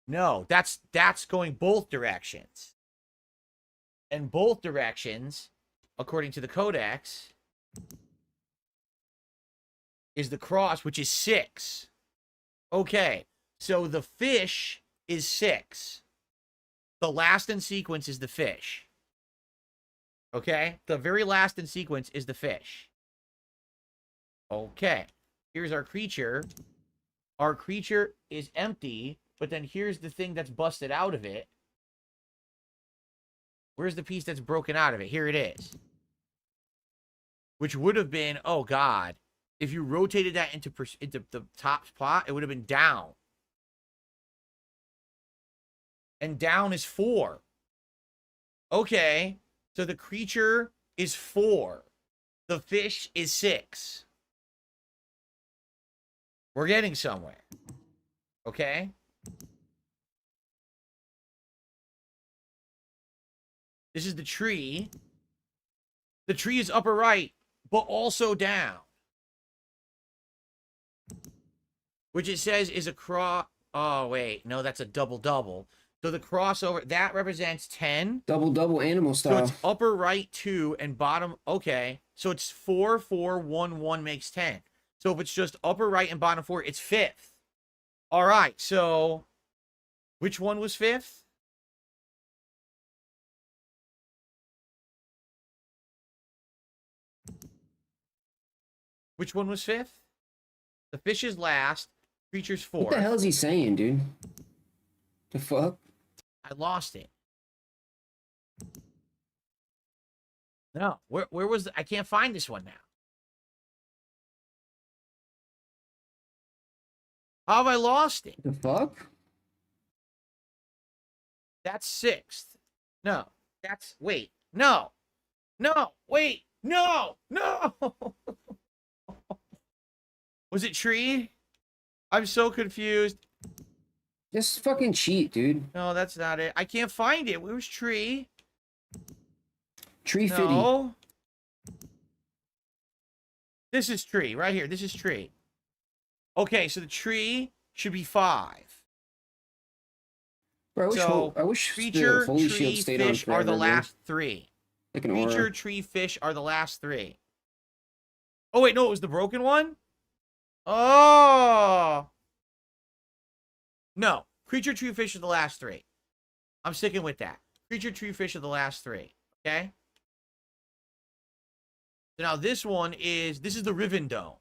No, that's going both directions. And both directions, according to the codex, is the cross, which is 6. Okay, so the fish is 6. The last in sequence is the fish. Okay, the very last in sequence is the fish. Okay, here's our creature. Our creature is empty, but then here's the thing that's busted out of it. Where's the piece that's broken out of it? Here it is. Which would have been, oh God, if you rotated that into the top spot, it would have been down. And down is 4. Okay, so the creature is 4. The fish is 6. We're getting somewhere. Okay? This is the tree. The tree is upper right, but also down. Which it says is a cross. Oh, wait. No, that's a double-double. So the crossover, that represents 10. Double animal style. So it's upper right 2 and bottom. Okay. So it's 4, 4, 1, 1 makes 10. So if it's just upper right and bottom 4, it's 5th. All right. So which one was 5th? Which one was 5th? The fish is last. Creature's 4th. What the hell is he saying, dude? The fuck? I lost it. No. Where was I can't find this one now. How have I lost it? The fuck? That's 6th. No. That's wait. No. No. Wait. No. No. Was it tree? I'm so confused. Just fucking cheat, dude. No, that's not it. I can't find it. Where's tree? Tree fitty. No. This is tree. Right here. This is tree. Okay, so the tree should be 5. Bro, I wish creature, Holy tree, Shield stayed on fish forever, are the man. last 3. Like an Creature, aura. tree, fish are the last 3. Oh, wait, no, it was the broken one? Oh! No. Creature, tree, fish are the last 3. I'm sticking with that. Creature, tree, fish are the last 3. Okay? So now this is the Riven Dome.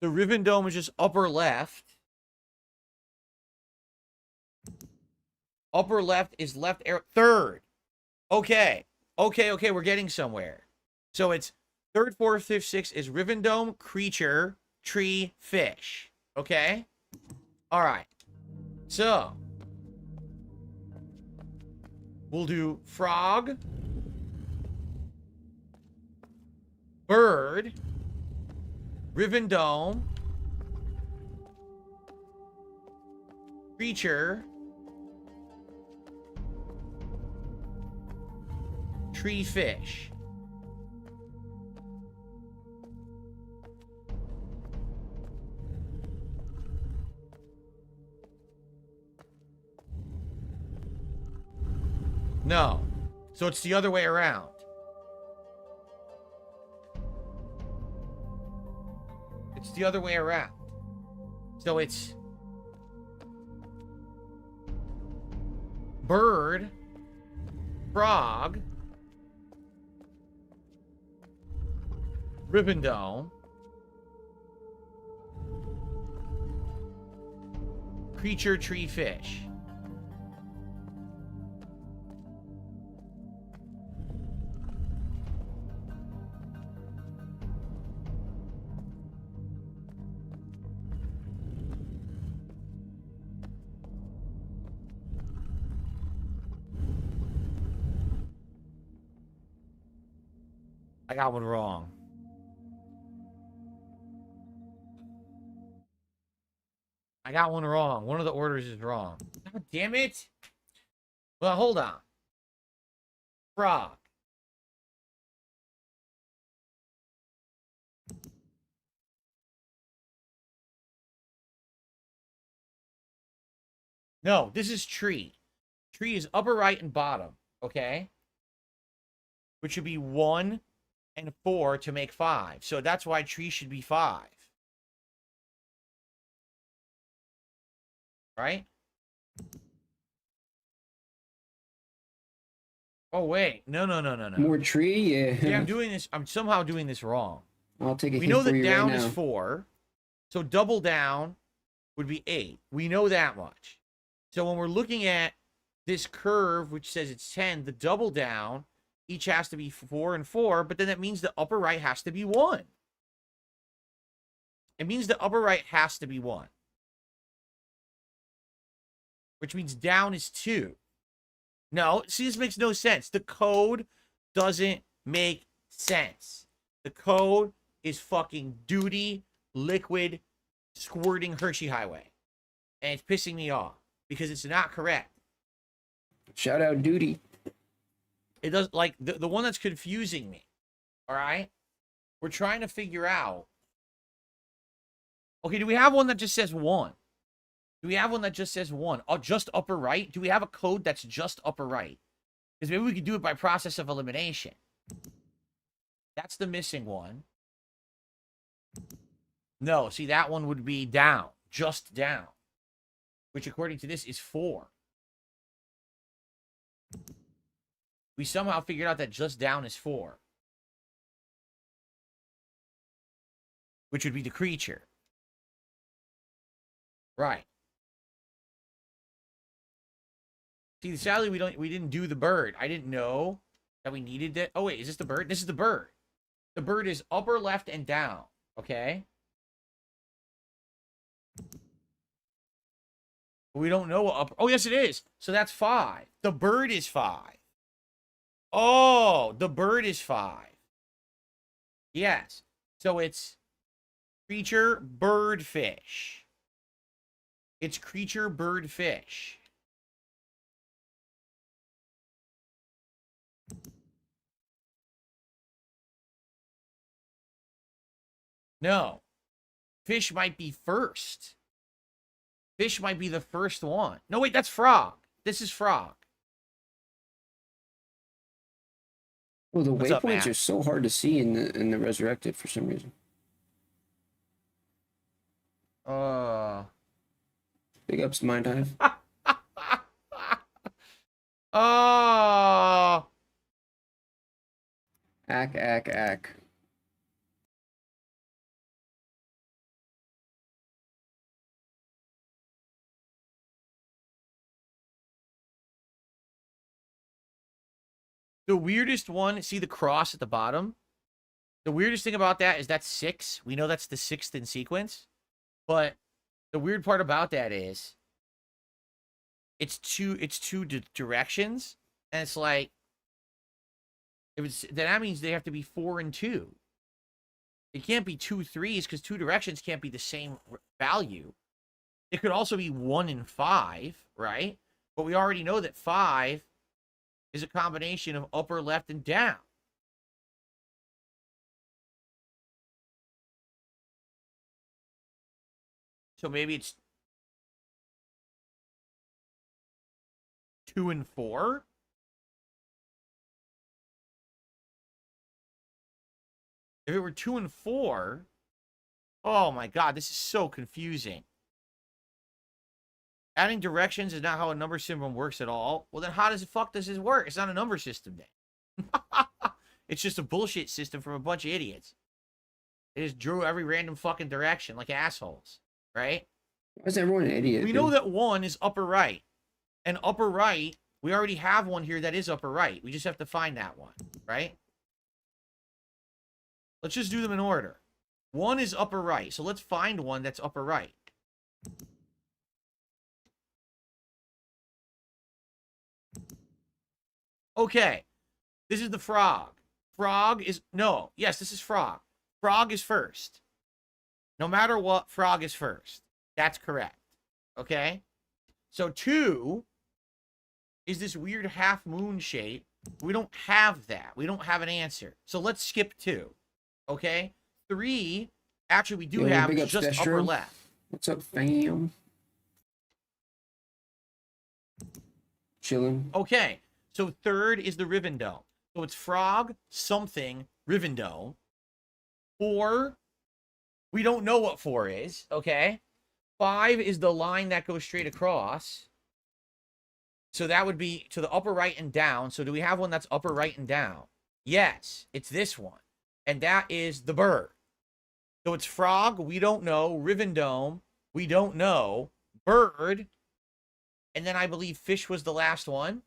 The Riven Dome is just upper left. Upper left is left arrow. 3rd. Okay. Okay, we're getting somewhere. So it's 3rd, 4th, 5th, 6th is Riven Dome, creature, tree, fish. Okay? All right. So we'll do frog, bird, Riven Dome, creature, tree, fish. No. So it's the other way around. It's the other way around. So it's bird, frog, ribbon dome, creature, tree, fish. I got one wrong. I got one wrong. One of the orders is wrong. God damn it. Well, hold on. Frog. No, this is tree. Tree is upper right and bottom, okay? Which should be 1 and 4 to make 5. So that's why tree should be 5. Right? Oh, wait. No. More tree? Yeah. Yeah, I'm somehow doing this wrong. I'll take a We hit know for that you down right is now. 4. So double down would be 8. We know that much. So when we're looking at this curve, which says it's 10, the double down, each has to be 4 and 4, but then that means the upper right has to be 1. It means the upper right has to be 1. Which means down is 2. No, see, this makes no sense. The code doesn't make sense. The code is fucking duty, liquid, squirting Hershey Highway. And it's pissing me off because it's not correct. Shout out Duty. It does, like, the one that's confusing me, all right? We're trying to figure out. Okay, do we have one that just says 1? Do we have one that just says 1? Oh, just upper right? Do we have a code that's just upper right? Because maybe we could do it by process of elimination. That's the missing one. No, see, that one would be down. Just down. Which, according to this, is 4. We somehow figured out that just down is 4. Which would be the creature. Right. See, sadly, we didn't do the bird. I didn't know that we needed it. Oh, wait, is this the bird? This is the bird. The bird is upper left and down. Okay? We don't know what upper... Oh, yes, it is. So that's 5. The bird is 5. Oh, the bird is 5. Yes. So it's creature, bird, fish. It's creature, bird, fish. No. Fish might be first. Fish might be the first one. No, wait, that's frog. This is frog. Well, the What's up, waypoints Matt? are so hard to see in the Resurrected for some reason. Big ups, Mind Hive. Oh. Ack. The weirdest one, see the cross at the bottom? The weirdest thing about that is that's 6. We know that's the 6th in sequence. But the weird part about that is it's two directions. And it's like, then that means they have to be 4 and 2. It can't be 2 3s because 2 directions can't be the same value. It could also be 1 and 5, right? But we already know that 5 is a combination of upper, left, and down. So maybe it's 2 and 4. If it were 2 and 4, oh my God, this is so confusing. Adding directions is not how a number system works at all. Well, then how does the fuck does this work? It's not a number system then. It's just a bullshit system from a bunch of idiots. They just drew every random fucking direction like assholes, right? Why is everyone an idiot? We know that 1 is upper right. And upper right, we already have one here that is upper right. We just have to find that one, right? Let's just do them in order. 1 is upper right. So let's find one that's upper right. Okay. This is the frog. Frog is... No. Yes, this is frog. Frog is first. No matter what, frog is first. That's correct. Okay? So 2 is this weird half moon shape. We don't have that. We don't have an answer. So let's skip 2. Okay? 3, actually we do have just upper left. What's up, fam? Chilling. Okay. So 3rd is the riven dome. So it's frog, something, riven dome. 4, we don't know what 4 is, okay? 5 is the line that goes straight across. So that would be to the upper right and down. So do we have one that's upper right and down? Yes, it's this one. And that is the bird. So it's frog, we don't know. Riven dome, we don't know. Bird. And then I believe fish was the last one.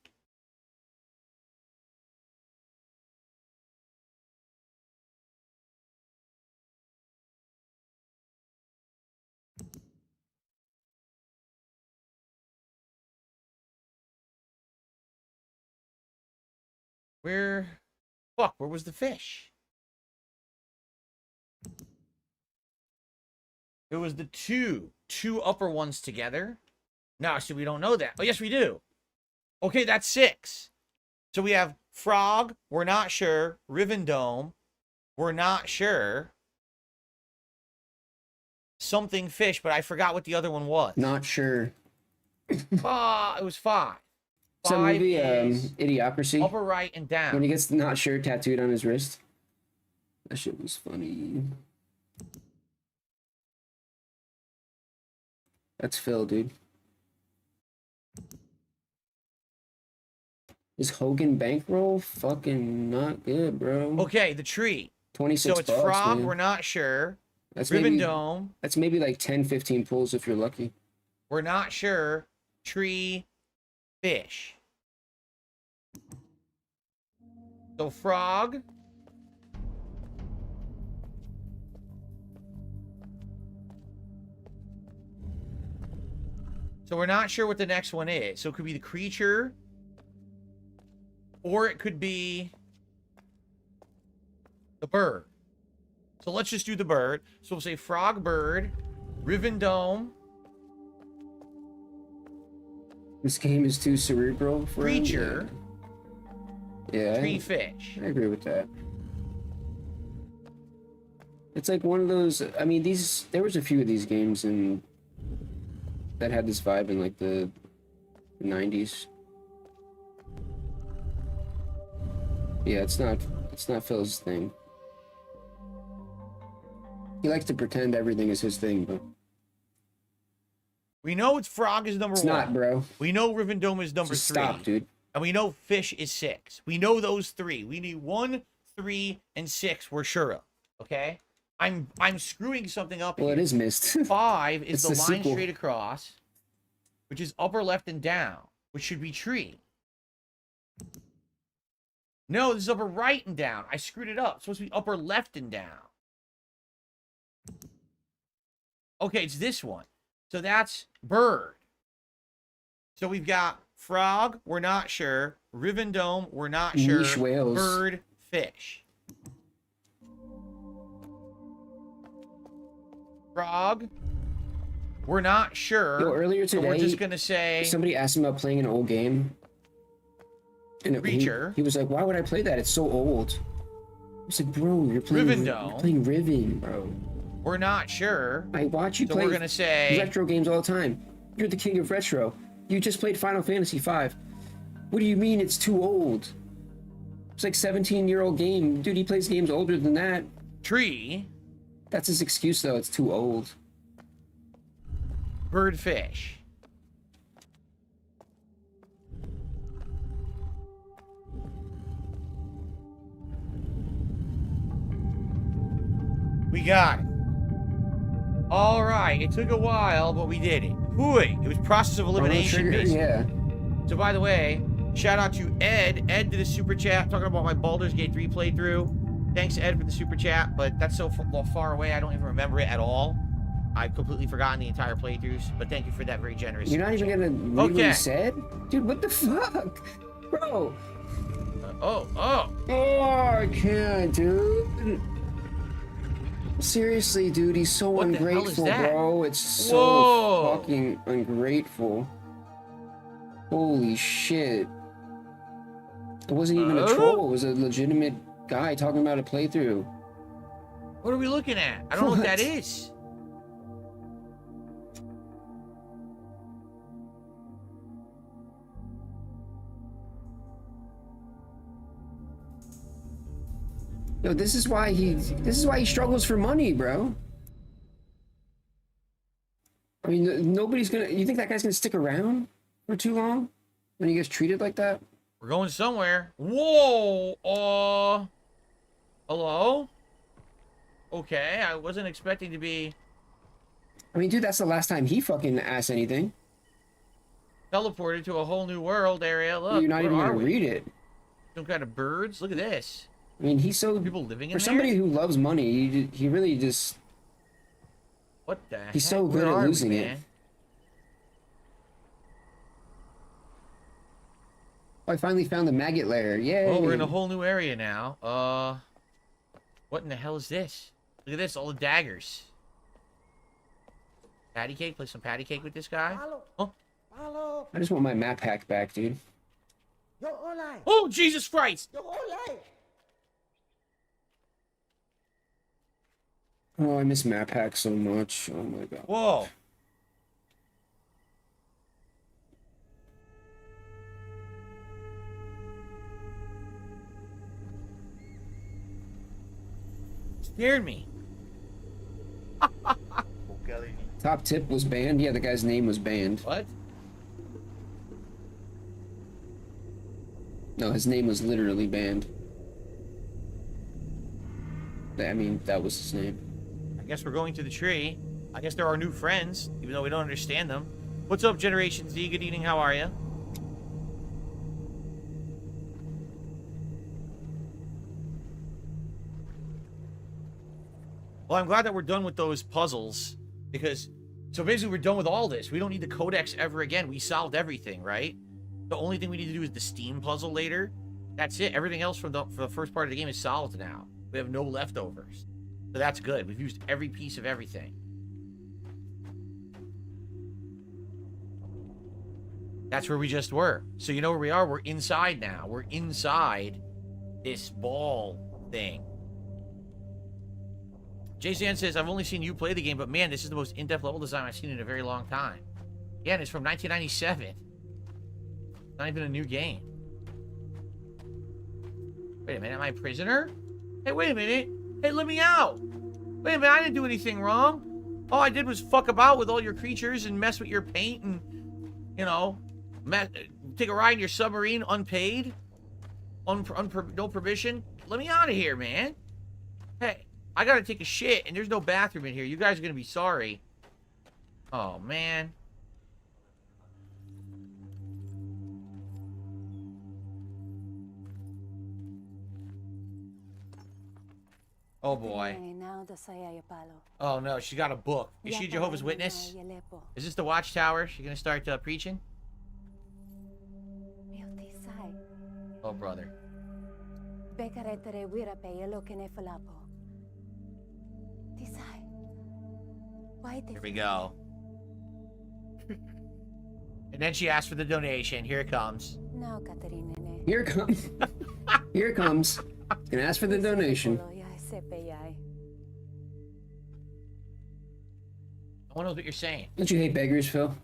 Where was the fish? It was the two upper ones together. No, so we don't know that. Oh, yes, we do. Okay, that's 6. So we have frog, we're not sure. Riven dome, we're not sure. Something fish, but I forgot what the other one was. Not sure. It was 5. So maybe Idiocracy. Upper right and down. When he gets not sure tattooed on his wrist. That shit was funny. That's Phil, dude. Is Hogan bankroll fucking not good, bro? Okay, the tree. 26 So it's bucks, frog, man. we're not sure. That's Riven maybe, dome. That's maybe like 10, 15 pulls if you're lucky. We're not sure. Tree, fish. So frog. So we're not sure what the next one is. So it could be the creature. Or it could be the bird. So let's just do the bird. So we'll say frog, bird, riven dome. This game is too cerebral for Creature. Yeah. Tree, fish. I agree with that. It's like one of those. I mean, there was a few of these games that had this vibe in like the 90s. Yeah, it's not Phil's thing. He likes to pretend everything is his thing, but we know it's frog is number 1. it's not, bro. We know riven dome is number Just 3. stop, dude. And we know fish is 6. We know those 3. We need 1, 3, and 6. We're sure of. Okay. I'm screwing something up. Well, here. it is missed. 5 is It's the the line sequel. straight across, which is upper left and down, which should be tree. No, this is upper right and down. I screwed it up. It's supposed to be upper left and down. Okay, it's this one. So that's bird. So we've got frog, we're not sure. Riven dome, we're not sure. Niche whales. Bird, fish. Frog, we're not sure. Yo, earlier so we're today, just gonna say somebody asked him about playing an old game. And Creature. he was like, "Why would I play that? It's so old." I was like, "Bro, you're Riven dome. playing Riven, bro." we're not sure. I watch you So play we're gonna say retro games all the time. You're the king of retro. You just played Final Fantasy V. What do you mean it's too old? It's like 17-year-old game. Dude, he plays games older than that. tree, That's his excuse, though. It's too old. bird, fish. We got it. All right. It took a while, but we did it. Hooey. It was process of elimination. Basically. Yeah. So, by the way, shout out to Ed. Ed did a super chat talking about my Baldur's Gate 3 playthrough. Thanks, Ed, for the super chat, but that's so far away, I don't even remember it at all. I've completely forgotten the entire playthroughs, but thank you for that very generous. You're not even gonna read what you said? Dude, what the fuck? Bro. Oh, I can't, dude. Seriously, dude, he's so what ungrateful, the hell is that? bro. It's so fucking ungrateful. Holy shit. It wasn't even a troll, it was a legitimate guy talking about a playthrough. What are we looking at? I don't know what that is. Yo, this is why he struggles for money, bro. I mean, nobody's gonna. You think that guy's gonna stick around for too long when he gets treated like that? We're going somewhere. Whoa. Hello. Okay, I wasn't expecting to be. I mean, dude, that's the last time he fucking asked anything. Teleported to a whole new world area. Look, you're not even gonna read it. Some kind of birds. Look at this. I mean, he's so people living in for somebody who loves money. He really just. What the heck? He's so good at losing it. Oh, I finally found the maggot lair. Yay! Oh, we're in a whole new area now. What in the hell is this? Look at this, all the daggers. Patty cake? Play some patty cake with this guy? Oh. I just want my map hack back, dude. Oh, Jesus Christ! Oh, I miss map hack so much. Oh my god. Whoa. Scared me. Top tip was banned? Yeah, the guy's name was banned. What? No, his name was literally banned. I mean, that was his name. I guess we're going to the tree. I guess they're our new friends, even though we don't understand them. What's up, Generation Z? Good evening, how are you? Well, I'm glad that we're done with those puzzles, because, so basically we're done with all this. We don't need the codex ever again. We solved everything, right? The only thing we need to do is the Steam puzzle later. That's it. Everything else for the first part of the game is solved now. We have no leftovers. So that's good. We've used every piece of everything. That's where we just were. So you know where we are? We're inside now. We're inside this ball thing. Jason says, I've only seen you play the game, but man, this is the most in-depth level design I've seen in a very long time. Yeah, and it's from 1997. Not even a new game. Wait a minute, am I a prisoner? Hey, wait a minute. Hey, let me out. Wait a minute, I didn't do anything wrong. All I did was fuck about with all your creatures and mess with your paint and, you know, take a ride in your submarine unpaid. No permission. Let me out of here, man. Hey, I gotta take a shit and there's no bathroom in here. You guys are gonna be sorry. Oh, man. Oh boy. Oh no, she got a book. Is she a Jehovah's Witness? Is this the Watchtower? She gonna start preaching? Oh brother. Here we go. And then she asked for the donation. Here it comes. Here it comes. Here it comes. Gonna ask for the donation. I want to know what you're saying. Don't you hate beggars, Phil?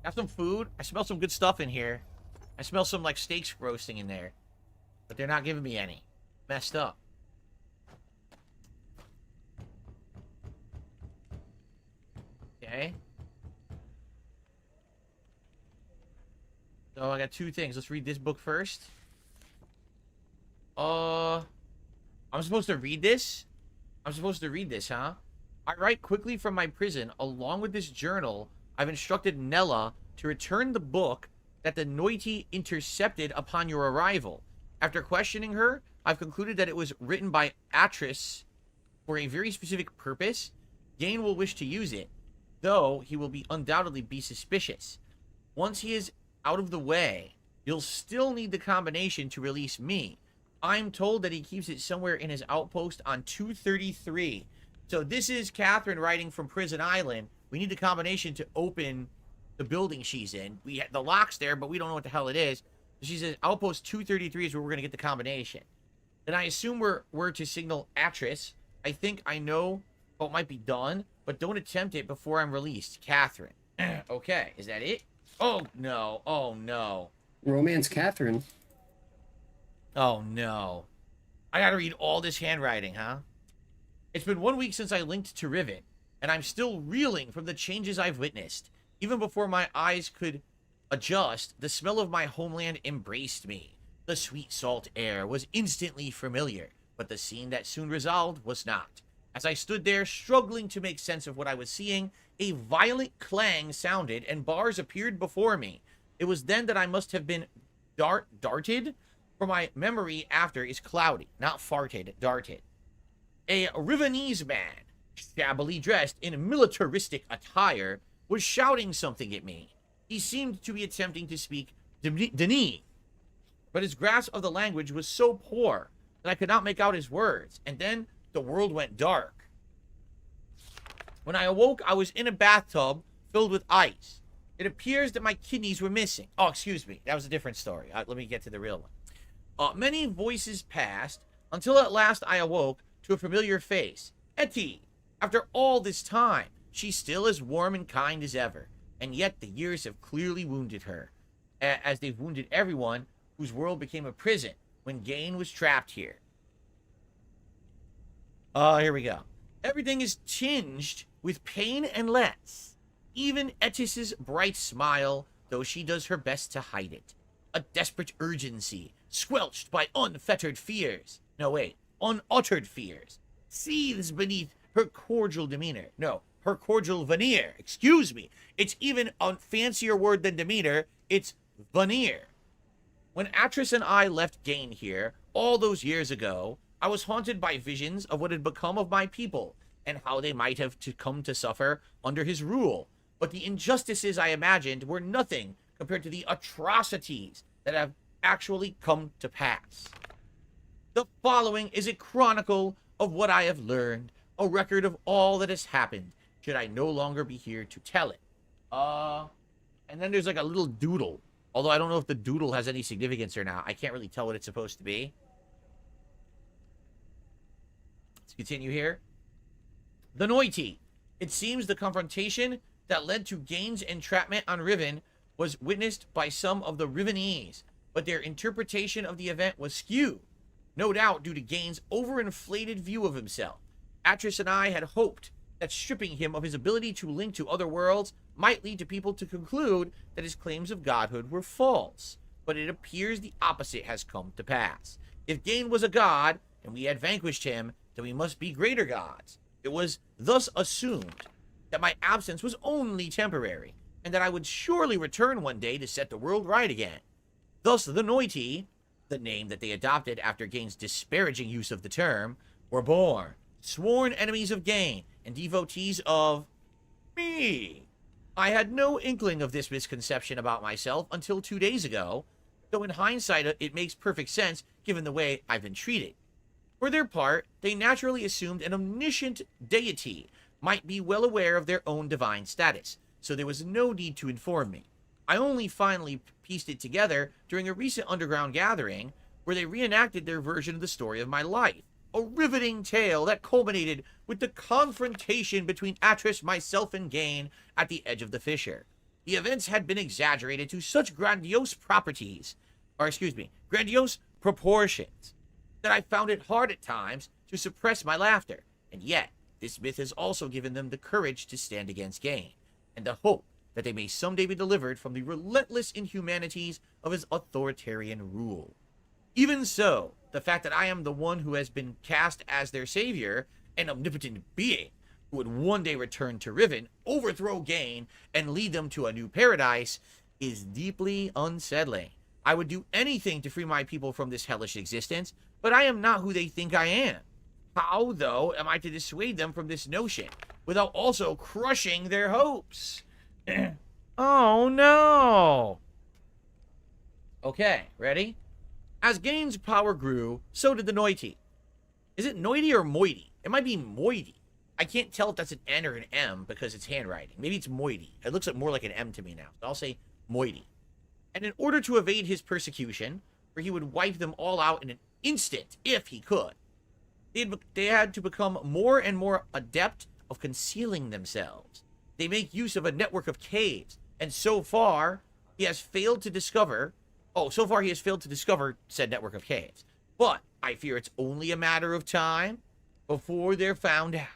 Got some food. I smell some good stuff in here. I smell some like steaks roasting in there. But they're not giving me any. Messed up. Okay. So I got two things. Let's read this book first. I'm supposed to read this? I'm supposed to read this, huh? I write quickly from my prison. Along with this journal, I've instructed Nella to return the book that the Noiti intercepted upon your arrival. After questioning her, I've concluded that it was written by Atris for a very specific purpose. Gain will wish to use it, though he will undoubtedly be suspicious. Once he is out of the way, you'll still need the combination to release me. I'm told that he keeps it somewhere in his outpost on 233. So this is Catherine writing from Prison Island. We need the combination to open the building she's in. The lock's there, but we don't know what the hell it is. She says outpost 233 is where we're going to get the combination. Then I assume we're to signal Atris. I think I know what might be done, but don't attempt it before I'm released. Catherine. Okay, is that it? Oh, no. Oh, no. Romance Catherine. Oh, no. I gotta read all this handwriting, huh? It's been 1 week since I linked to Riven, and I'm still reeling from the changes I've witnessed. Even before my eyes could adjust, the smell of my homeland embraced me. The sweet salt air was instantly familiar, but the scene that soon resolved was not. As I stood there, struggling to make sense of what I was seeing, a violent clang sounded, and bars appeared before me. It was then that I must have been darted, for my memory after is cloudy, not farted, darted. A Rivenese man, shabbily dressed in militaristic attire, was shouting something at me. He seemed to be attempting to speak Denis, but his grasp of the language was so poor that I could not make out his words, and then the world went dark. When I awoke, I was in a bathtub filled with ice. It appears that my kidneys were missing. Oh, excuse me. That was a different story. Let me get to the real one. Many voices passed until at last I awoke to a familiar face. Etty! After all this time, she's still as warm and kind as ever. And yet the years have clearly wounded her, as they've wounded everyone whose world became a prison when Gain was trapped here. Here we go. Everything is tinged with pain and less. Even Ettis's bright smile, though she does her best to hide it. A desperate urgency, squelched by unfettered fears. No, wait, unuttered fears. Seethes beneath her cordial demeanor. No, her cordial veneer. Excuse me. It's even a fancier word than demeanor. It's veneer. When Atris and I left Gain here, all those years ago, I was haunted by visions of what had become of my people, and how they might have come to suffer under his rule. But the injustices I imagined were nothing compared to the atrocities that have actually come to pass. The following is a chronicle of what I have learned, a record of all that has happened, should I no longer be here to tell it. And then there's like a little doodle. Although I don't know if the doodle has any significance or not. I can't really tell what it's supposed to be. Let's continue here. The Noiti. It seems the confrontation that led to Gain's entrapment on Riven was witnessed by some of the Rivenese, but their interpretation of the event was skewed, no doubt due to Gain's overinflated view of himself. Atris and I had hoped that stripping him of his ability to link to other worlds might lead to people to conclude that his claims of godhood were false, but it appears the opposite has come to pass. If Gain was a god, and we had vanquished him, then we must be greater gods. It was thus assumed that my absence was only temporary, and that I would surely return one day to set the world right again. Thus the Noiti, the name that they adopted after Gain's disparaging use of the term, were born, sworn enemies of Gain, and devotees of me. I had no inkling of this misconception about myself until 2 days ago, though in hindsight it makes perfect sense given the way I've been treated. For their part, they naturally assumed an omniscient deity might be well aware of their own divine status, so there was no need to inform me. I only finally pieced it together during a recent underground gathering where they reenacted their version of the story of my life. A riveting tale that culminated with the confrontation between Atris, myself, and Gain at the edge of the fissure. The events had been exaggerated to such grandiose proportions, that I found it hard at times to suppress my laughter. And yet, this myth has also given them the courage to stand against Gain, and the hope that they may someday be delivered from the relentless inhumanities of his authoritarian rule. Even so, the fact that I am the one who has been cast as their savior an omnipotent being who would one day return to Riven, overthrow Gain, and lead them to a new paradise is deeply unsettling. I would do anything to free my people from this hellish existence, but I am not who they think I am. How, though, am I to dissuade them from this notion without also crushing their hopes? Oh, no. Okay, ready? As Gain's power grew, so did the Noity. Is it Noity or Moity? It might be Moity. I can't tell if that's an N or an M because it's handwriting. Maybe it's Moity. It looks like more like an M to me now. So I'll say Moity. And in order to evade his persecution, where he would wipe them all out in an instant if he could, they had to become more and more adept of concealing themselves. They make use of a network of caves, and so far he has failed to discover said network of caves. But I fear it's only a matter of time before they're found out.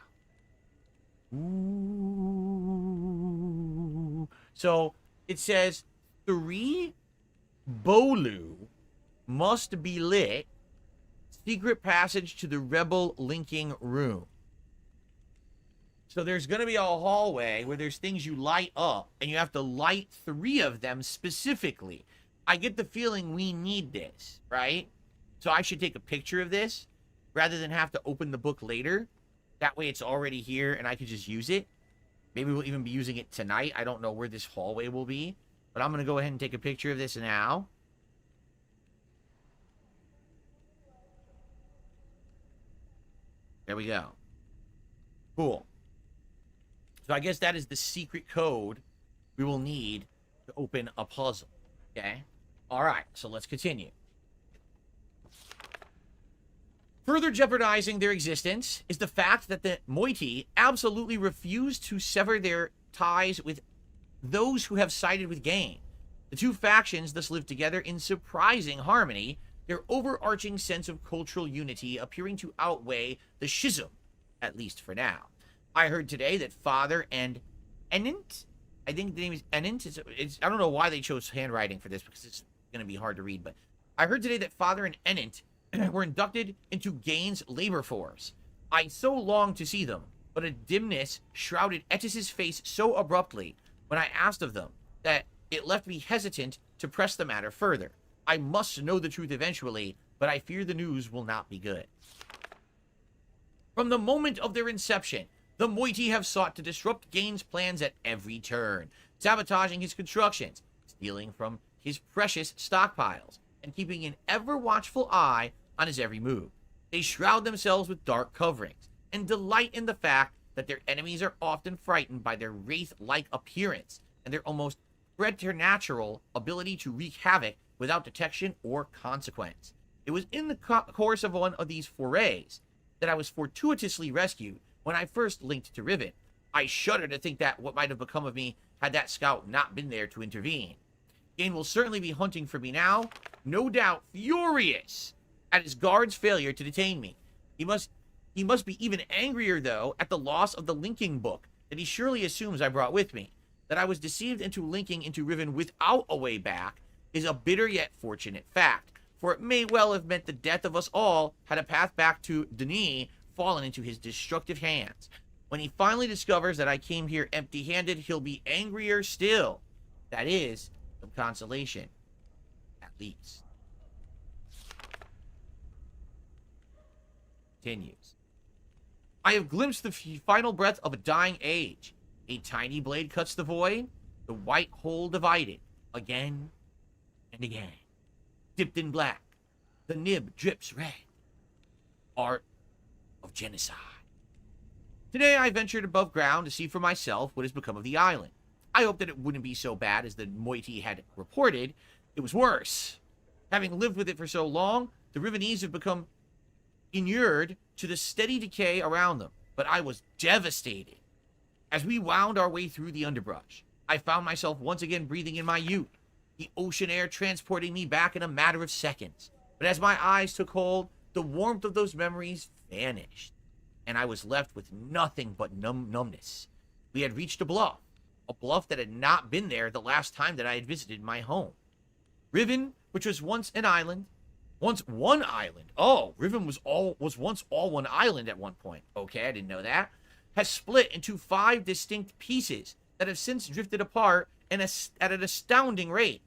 Ooh. So it says 3 Bolu must be lit. Secret passage to the rebel linking room. So there's going to be a hallway where there's things you light up, and you have to light 3 of them specifically. I get the feeling we need this, right? So I should take a picture of this rather than have to open the book later. That way it's already here and I could just use it. Maybe we'll even be using it tonight. I don't know where this hallway will be, but I'm going to go ahead and take a picture of this now. There we go. Cool. So I guess that is the secret code we will need to open a puzzle. Okay? All right, so let's continue. Further jeopardizing their existence is the fact that the Moity absolutely refuse to sever their ties with those who have sided with Gain. The two factions thus live together in surprising harmony, their overarching sense of cultural unity appearing to outweigh the schism, at least for now. I heard today that Father and Enint, I think the name is Enint. I don't know why they chose handwriting for this because it's going to be hard to read, but I heard today that Father and Enint were inducted into Gain's labor force. I so longed to see them, but a dimness shrouded Etis's face so abruptly when I asked of them that it left me hesitant to press the matter further. I must know the truth eventually, but I fear the news will not be good. From the moment of their inception, the Moity have sought to disrupt Gain's plans at every turn, sabotaging his constructions, stealing from his precious stockpiles, and keeping an ever-watchful eye on his every move. They shroud themselves with dark coverings, and delight in the fact that their enemies are often frightened by their wraith-like appearance, and their almost preternatural ability to wreak havoc without detection or consequence. It was in the course of one of these forays that I was fortuitously rescued when I first linked to Riven. I shudder to think that what might have become of me had that scout not been there to intervene. Gain will certainly be hunting for me now, no doubt furious at his guard's failure to detain me. He must be even angrier, though, at the loss of the linking book that he surely assumes I brought with me. That I was deceived into linking into Riven without a way back is a bitter yet fortunate fact, for it may well have meant the death of us all had a path back to Denis fallen into his destructive hands. When he finally discovers that I came here empty-handed, he'll be angrier still. That is some consolation, at least. Continues. I have glimpsed the final breath of a dying age. A tiny blade cuts the void, the white hole divided, again and again. Dipped in black, the nib drips red. Art of genocide. Today I ventured above ground to see for myself what has become of the island. I hoped that it wouldn't be so bad as the Moity had reported. It was worse. Having lived with it for so long, the Rivenese have become inured to the steady decay around them, but I was devastated. As we wound our way through the underbrush, I found myself once again breathing in my ute, the ocean air transporting me back in a matter of seconds. But as my eyes took hold, the warmth of those memories vanished, and I was left with nothing but numbness. We had reached a bluff that had not been there the last time that I had visited my home. Riven, which was once an island, once one island. Oh, Riven was once all one island at one point. Okay, I didn't know that. Has split into 5 distinct pieces that have since drifted apart and at an astounding rate.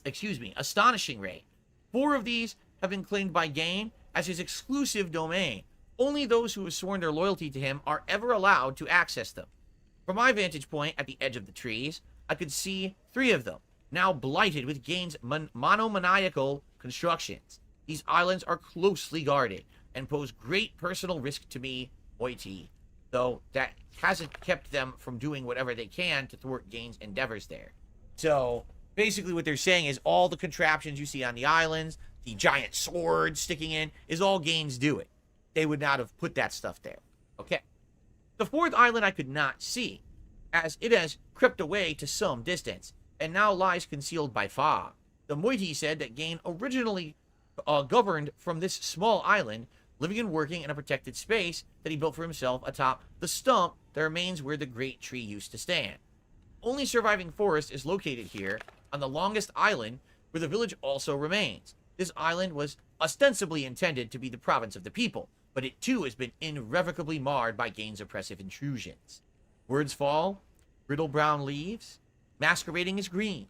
Excuse me, astonishing rate. 4 of these have been claimed by Gain as his exclusive domain. Only those who have sworn their loyalty to him are ever allowed to access them. From my vantage point at the edge of the trees, I could see 3 of them, now blighted with Gain's monomaniacal constructions. These islands are closely guarded and pose great personal risk to me, Moiti, though that hasn't kept them from doing whatever they can to thwart Gain's endeavors there. So, basically what they're saying is all the contraptions you see on the islands, the giant sword sticking in, is all Gain's doing. They would not have put that stuff there. Okay. The 4th island I could not see, as it has crept away to some distance, and now lies concealed by fog. The Moiti said that Gain originally governed from this small island, living and working in a protected space that he built for himself atop the stump that remains where the great tree used to stand. Only surviving forest is located here, on the longest island, where the village also remains. This island was ostensibly intended to be the province of the people, but it too has been irrevocably marred by Gain's oppressive intrusions. Words fall, brittle brown leaves, masquerading as green,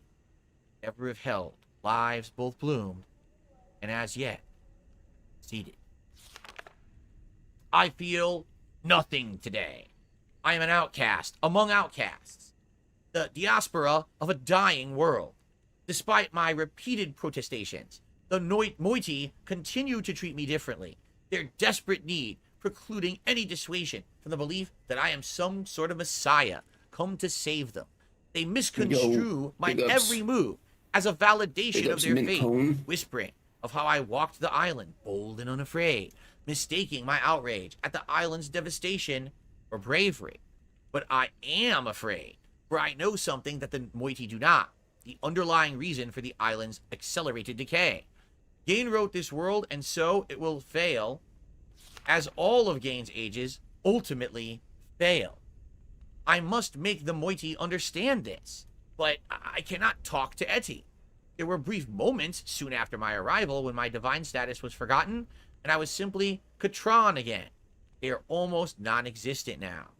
ever have held, lives both bloomed, and as yet, seeded. I feel nothing today. I am an outcast among outcasts, the diaspora of a dying world. Despite my repeated protestations, the Moiti continue to treat me differently, their desperate need precluding any dissuasion from the belief that I am some sort of messiah come to save them. They misconstrue my every move as a validation of their faith, whispering of how I walked the island, bold and unafraid, mistaking my outrage at the island's devastation for bravery. But I am afraid, for I know something that the Moiti do not, the underlying reason for the island's accelerated decay. Gain wrote this world, and so it will fail, as all of Gain's ages ultimately fail. I must make the Moiti understand this, but I cannot talk to Eti. There were brief moments soon after my arrival when my divine status was forgotten, and I was simply Katran again. They are almost non-existent now.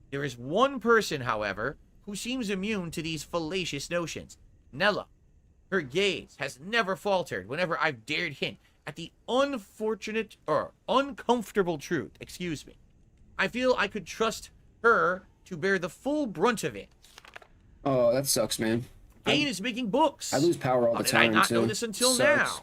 There is one person, however, who seems immune to these fallacious notions, Nella. Her gaze has never faltered whenever I've dared hint at the unfortunate or uncomfortable truth. Excuse me. I feel I could trust her to bear the full brunt of it. Oh, that sucks, man. Gain is making books. I lose power all the time. How did I not know this until now? Sucks.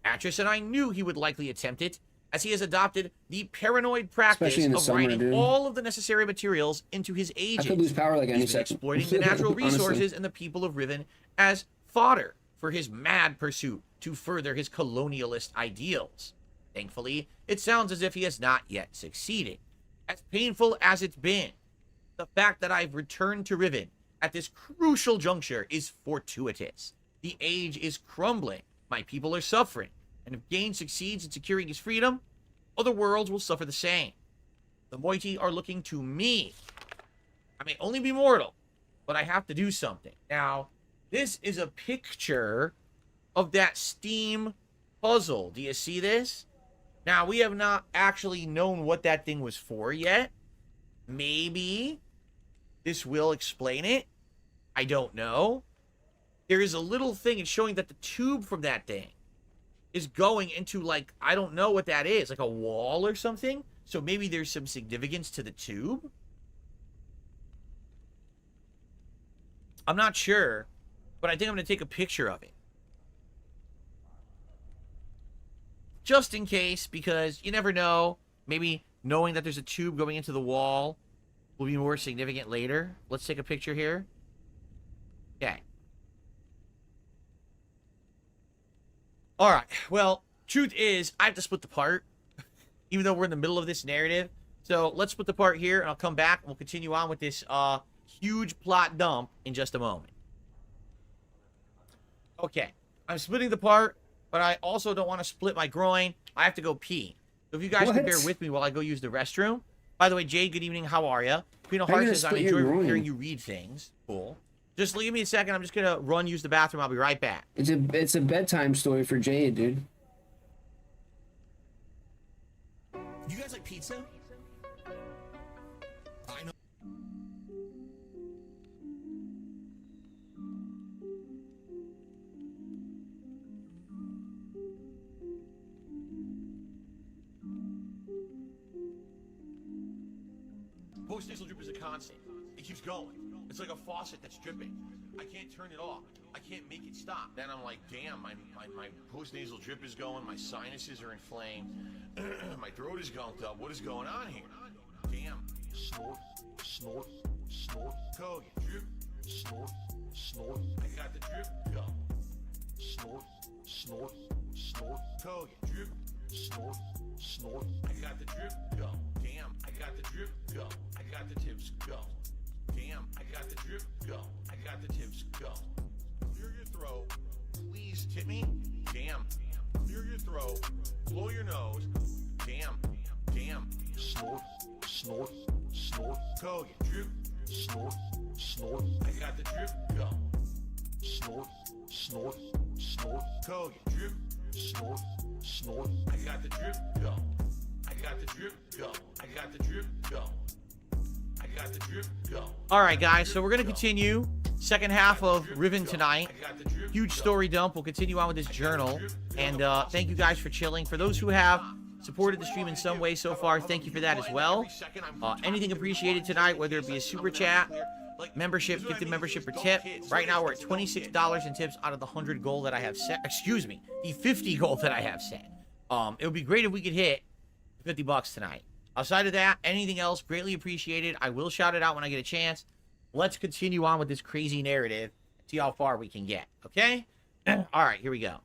Atris and I knew he would likely attempt it, as he has adopted the paranoid practice of summer, writing dude. all of the necessary materials into his agents. I could lose power like any He's been second. exploiting the natural resources Honestly. and the people of Riven as fodder for his mad pursuit to further his colonialist ideals. Thankfully, it sounds as if he has not yet succeeded. As painful as it's been, the fact that I've returned to Riven at this crucial juncture is fortuitous. The age is crumbling. My people are suffering. And if Gain succeeds in securing his freedom, other worlds will suffer the same. The Moiti are looking to me. I may only be mortal, but I have to do something. Now, this is a picture of that Steam puzzle. Do you see this? Now, we have not actually known what that thing was for yet. Maybe this will explain it. I don't know. There is a little thing, it's showing that the tube from that thing is going into, like, I don't know what that is, like a wall or something. So maybe there's some significance to the tube. I'm not sure, but I think I'm going to take a picture of it. Just in case, because you never know. Maybe knowing that there's a tube going into the wall will be more significant later. Let's take a picture here. Okay. Alright, well, truth is, I have to split the part, even though we're in the middle of this narrative. So, let's split the part here, and I'll come back, and we'll continue on with this huge plot dump in just a moment. Okay, I'm splitting the part, but I also don't want to split my groin. I have to go pee. So if you guys can bear with me while I go use the restroom. By the way, Jade, good evening. How are you? Pino Hart says, I enjoy hearing you read things. Cool. Just give me a second. I'm just going to use the bathroom. I'll be right back. It's a bedtime story for Jade, dude. pizza? I know. Post-nasal drip is a constant. It keeps going. It's like a faucet that's dripping. I can't turn it off. I can't make it stop. Then I'm like, damn, my post-nasal drip is going. My sinuses are inflamed. My throat is gunked up. What is going on here? Damn. Snort, snort, snort. Code, drip, snort, snort. I got the drip, go. Snort, snort, snort. Code, drip, snort, snort. I got the drip, go. Damn, I got the drip, go. I got the tips, go. Damn, I got the drip, go. I got the tips, go. Clear your throat. Please tip me. Damn. Clear your throat. Blow your nose. Damn. Damn. Snort, snort, snort. Go, you drip. Snort, snort. I got the drip, go. Snort, snort, snort. Go, you drip. Snort, snort. I got the drip, go. I got the drip, go. I got the drip, go. I got the drip, go. All right, guys, so we're going to continue second half of Riven tonight. Huge story dump. We'll continue on with this journal. And thank you guys for chilling. For those who have supported the stream in some way so far, thank you for that as well. Anything appreciated tonight, whether it be a super chat, membership, gifted membership, or tip. Right now, we're at $26 in tips out of the 100 goal that I have set. Excuse me, the 50 goal that I have set. It would be great if we could hit 50 bucks tonight. Outside of that, anything else, greatly appreciated. I will shout it out when I get a chance. Let's continue on with this crazy narrative. See how far we can get, okay? All right, here we go.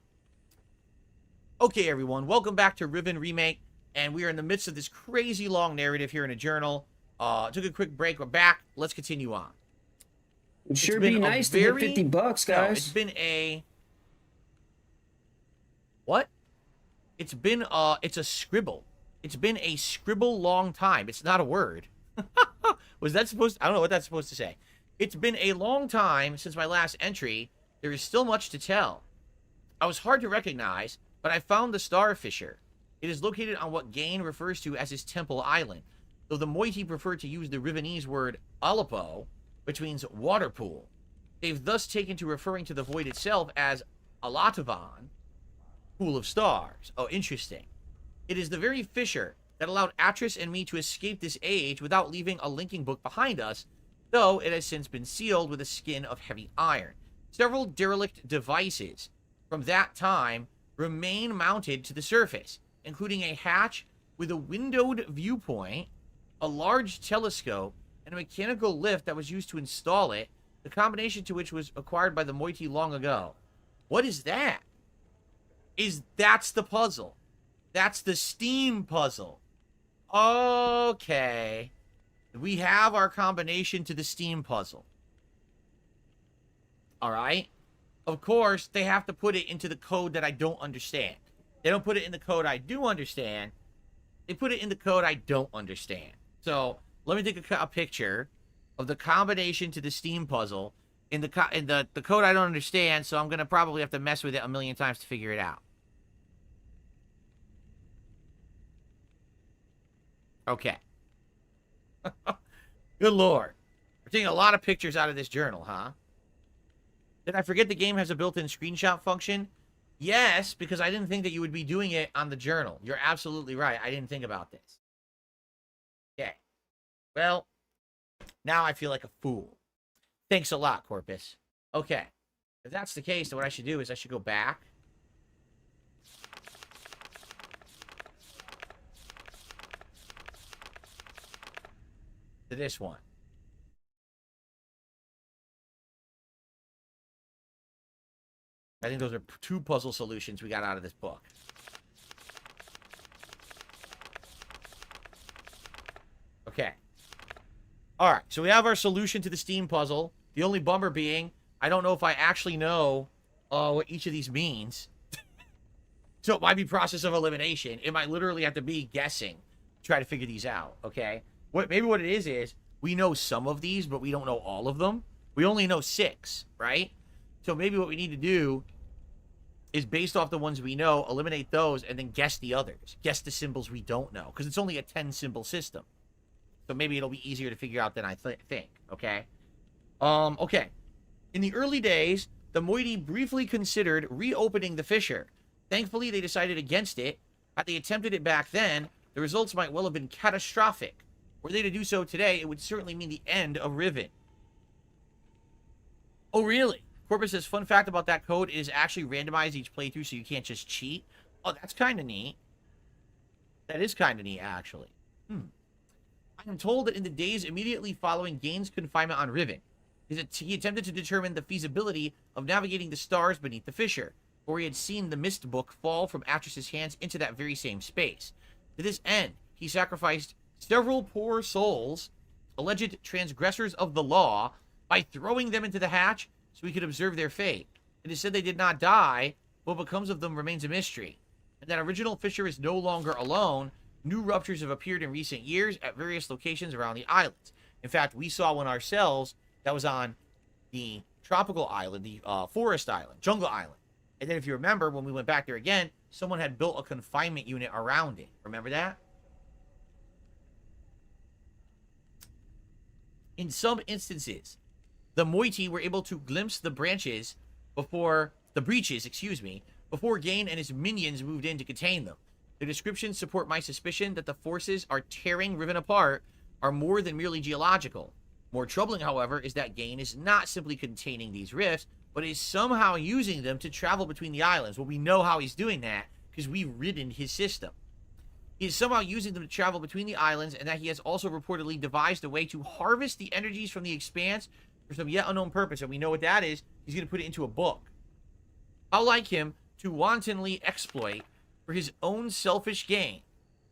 Okay, everyone, welcome back to Riven Remake, and we are in the midst of this crazy long narrative here in a journal. Took a quick break. We're back. Let's continue on. It'd sure be nice to hit 50 bucks, guys. No, it's been a... What? It's been, it's a scribble. It's been a scribble long time. It's not a word. Was that supposed to... I don't know what that's supposed to say. It's been a long time since my last entry. There is still much to tell. I was hard to recognize, but I found the Star Fisher. It is located on what Gain refers to as his Temple Island, though the Moiety prefer to use the Rivenese word Alapo, which means water pool. They've thus taken to referring to the void itself as Alatavan, Pool of Stars. Oh, interesting. It is the very fissure that allowed Atris and me to escape this age without leaving a linking book behind us, though it has since been sealed with a skin of heavy iron. Several derelict devices from that time remain mounted to the surface, including a hatch with a windowed viewpoint, a large telescope, and a mechanical lift that was used to install it, the combination to which was acquired by the Moiety long ago. What is that? That's the puzzle. That's the Steam puzzle. Okay. We have our combination to the Steam puzzle. Alright? Of course, they have to put it into the code that I don't understand. They don't put it in the code I do understand. They put it in the code I don't understand. So, let me take a picture of the combination to the Steam puzzle in the code I don't understand, so I'm going to probably have to mess with it a million times to figure it out. Okay. Good lord. We're taking a lot of pictures out of this journal, huh? Did I forget the game has a built-in screenshot function? Yes, because I didn't think that you would be doing it on the journal. You're absolutely right. I didn't think about this. Okay. Well, now I feel like a fool. Thanks a lot, Corpus. Okay. If that's the case, then what I should do is I should go back. To this one. I think those are two puzzle solutions we got out of this book. Okay. Alright, so we have our solution to the Steam puzzle. The only bummer being, I don't know if I actually know what each of these means. So it might be process of elimination. It might literally have to be guessing to try to figure these out, okay? Maybe what it is we know some of these, but we don't know all of them. We only know 6, right? So maybe what we need to do is based off the ones we know, eliminate those, and then guess the others. Guess the symbols we don't know, because it's only a 10-symbol system. So maybe it'll be easier to figure out than I think, okay? Okay. In the early days, the moiety briefly considered reopening the fissure. Thankfully, they decided against it. Had they attempted it back then, the results might well have been catastrophic. Were they to do so today, it would certainly mean the end of Riven. Oh, really? Corpus says, fun fact about that code is actually randomized each playthrough, so you can't just cheat. Oh, that's kind of neat. That is kind of neat, actually. I am told that in the days immediately following Gain's confinement on Riven, he attempted to determine the feasibility of navigating the stars beneath the fissure, for he had seen the mist book fall from Atris's hands into that very same space. To this end, he sacrificed several poor souls, alleged transgressors of the law, by throwing them into the hatch so he could observe their fate. It is said they did not die, but what becomes of them remains a mystery. And that original fissure is no longer alone. New ruptures have appeared in recent years at various locations around the islands. In fact, we saw one ourselves that was on the tropical island, the forest island, jungle island. And then if you remember, when we went back there again, someone had built a confinement unit around it. Remember that? In some instances, the moiety were able to glimpse the breaches before Gain and his minions moved in to contain them. The descriptions support my suspicion that the forces are tearing Riven apart are more than merely geological. More troubling, however, is that Gain is not simply containing these rifts, but is somehow using them to travel between the islands. Well, we know how he's doing that because we've ridden his system. He is somehow using them to travel between the islands, and that he has also reportedly devised a way to harvest the energies from the expanse for some yet unknown purpose. And we know what that is. He's going to put it into a book. How like him to wantonly exploit for his own selfish gain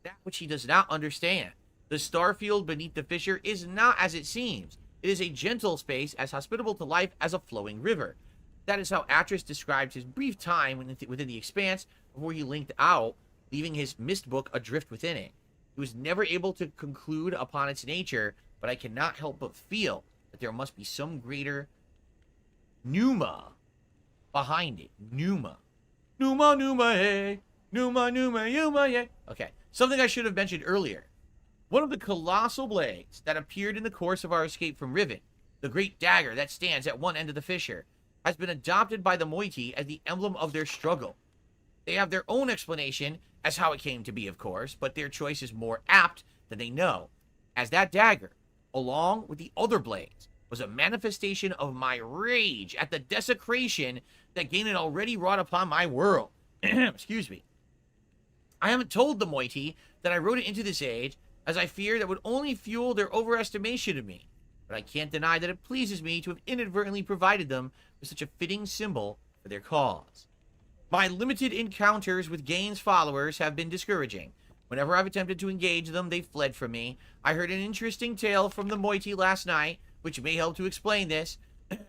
that which he does not understand. The starfield beneath the fissure is not as it seems. It is a gentle space as hospitable to life as a flowing river. That is how Atris described his brief time within the expanse before he linked out, leaving his mist book adrift within it. He was never able to conclude upon its nature, but I cannot help but feel that there must be some greater pneuma behind it. Pneuma. Pneuma, pneuma, hey. Pneuma, pneuma, pneuma, yeah. Okay. Something I should have mentioned earlier. One of the colossal blades that appeared in the course of our escape from Riven, the great dagger that stands at one end of the fissure, has been adopted by the moiety as the emblem of their struggle. They have their own explanation as how it came to be, of course, but their choice is more apt than they know, as that dagger, along with the other blades, was a manifestation of my rage at the desecration that Gain had already wrought upon my world. Excuse me. I haven't told the moiety that I wrote it into this age, as I fear that would only fuel their overestimation of me. But I can't deny that it pleases me to have inadvertently provided them with such a fitting symbol for their cause. My limited encounters with Gain's followers have been discouraging. Whenever I've attempted to engage them, they've fled from me. I heard an interesting tale from the moiety last night, which may help to explain this.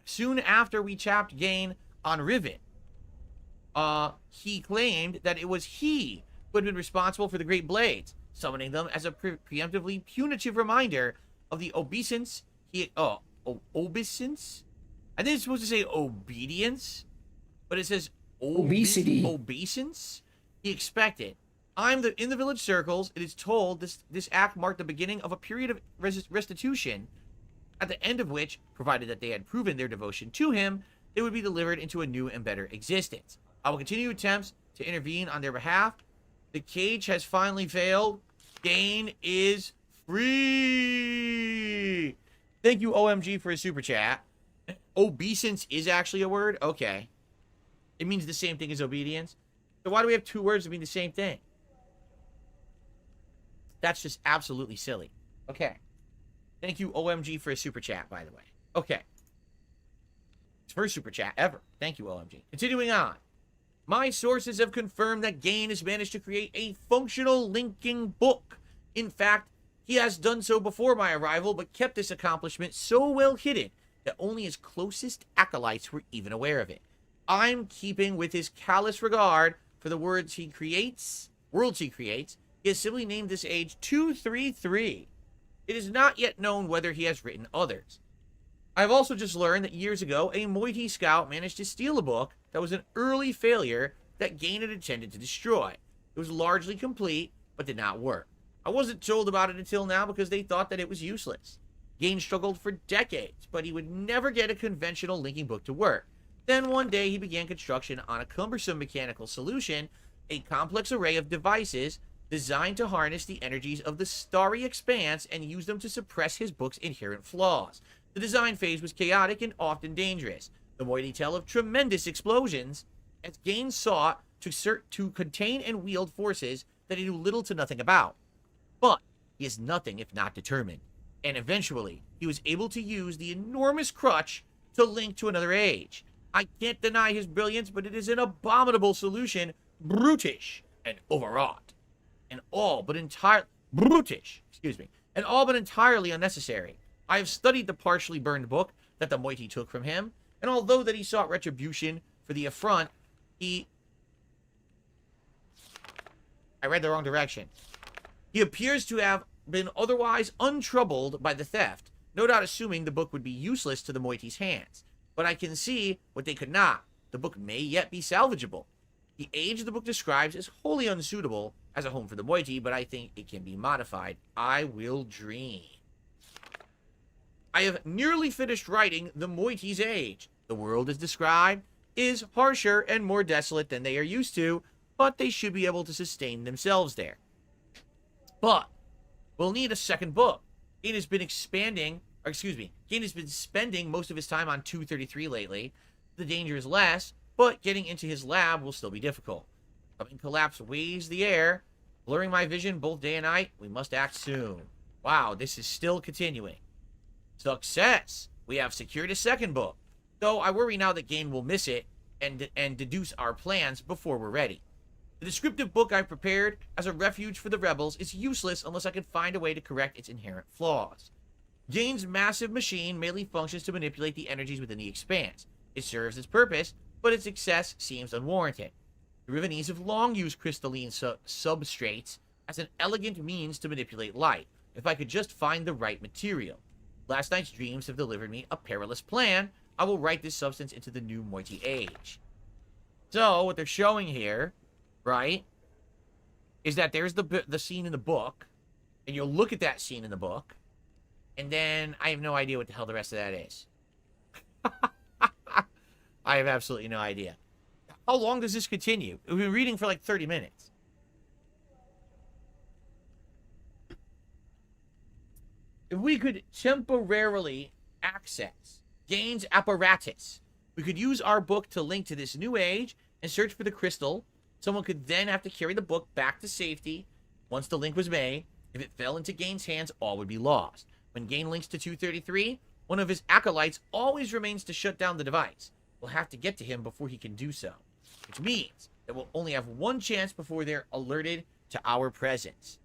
Soon after we chapped Gain on Riven, he claimed that it was he who had been responsible for the Great Blades, summoning them as a preemptively punitive reminder of the obeisance obeisance? I think it's supposed to say obedience, but it says obesity. Obeisance? He expected. In the village circles, it is told this act marked the beginning of a period of restitution, at the end of which, provided that they had proven their devotion to him, they would be delivered into a new and better existence. I will continue attempts to intervene on their behalf. The cage has finally failed. Gain is free. Thank you, OMG, for a super chat. Obeisance is actually a word? Okay. It means the same thing as obedience. So why do we have two words that mean the same thing? That's just absolutely silly. Okay. Thank you, OMG, for a super chat, by the way. Okay. It's first super chat ever. Thank you, OMG. Continuing on. My sources have confirmed that Gain has managed to create a functional linking book. In fact, he has done so before my arrival, but kept this accomplishment so well hidden that only his closest acolytes were even aware of it. I'm keeping with his callous regard for the worlds he creates. He has simply named this age 233. It is not yet known whether he has written others. I've also just learned that years ago, a moiety scout managed to steal a book that was an early failure that Gain had intended to destroy. It was largely complete, but did not work. I wasn't told about it until now because they thought that it was useless. Gain struggled for decades, but he would never get a conventional linking book to work. Then one day he began construction on a cumbersome mechanical solution, a complex array of devices designed to harness the energies of the starry expanse and use them to suppress his book's inherent flaws. The design phase was chaotic and often dangerous, the moiety tell of tremendous explosions, as Gain sought to contain and wield forces that he knew little to nothing about. But he is nothing if not determined, and eventually he was able to use the enormous crutch to link to another age. I can't deny his brilliance, but it is an abominable solution, brutish and overwrought, and all but entirely unnecessary. I have studied the partially burned book that the moiety took from him, and although that he sought retribution for the affront, I read the wrong direction. He appears to have been otherwise untroubled by the theft, no doubt assuming the book would be useless to the moiety's hands. But I can see what they could not. The book may yet be salvageable. The age the book describes is wholly unsuitable as a home for the moiety, but I think it can be modified. I will dream. I have nearly finished writing the moiety's age. The world as described is harsher and more desolate than they are used to, but they should be able to sustain themselves there. But we'll need a second book. Gain has been spending most of his time on 233 lately. The danger is less, but getting into his lab will still be difficult. Coming collapse weighs the air, blurring my vision both day and night. We must act soon. Wow, this is still continuing. Success! We have secured a second book, though I worry now that Gain will miss it and deduce our plans before we're ready. The descriptive book I've prepared as a refuge for the rebels is useless unless I can find a way to correct its inherent flaws. Gain's massive machine merely functions to manipulate the energies within the expanse. It serves its purpose, but its success seems unwarranted. The Rivenese have long used crystalline substrates as an elegant means to manipulate light, if I could just find the right material. Last night's dreams have delivered me a perilous plan. I will write this substance into the new moiety age. So, what they're showing here, right, is that there's the scene in the book, and you'll look at that scene in the book, and then I have no idea what the hell the rest of that is. I have absolutely no idea. How long does this continue? We've been reading for like 30 minutes. If we could temporarily access Gain's apparatus, we could use our book to link to this new age and search for the crystal. Someone could then have to carry the book back to safety. Once the link was made, if it fell into Gain's hands, all would be lost. When Gain links to 233, one of his acolytes always remains to shut down the device. We'll have to get to him before he can do so, which means that we'll only have one chance before they're alerted to our presence.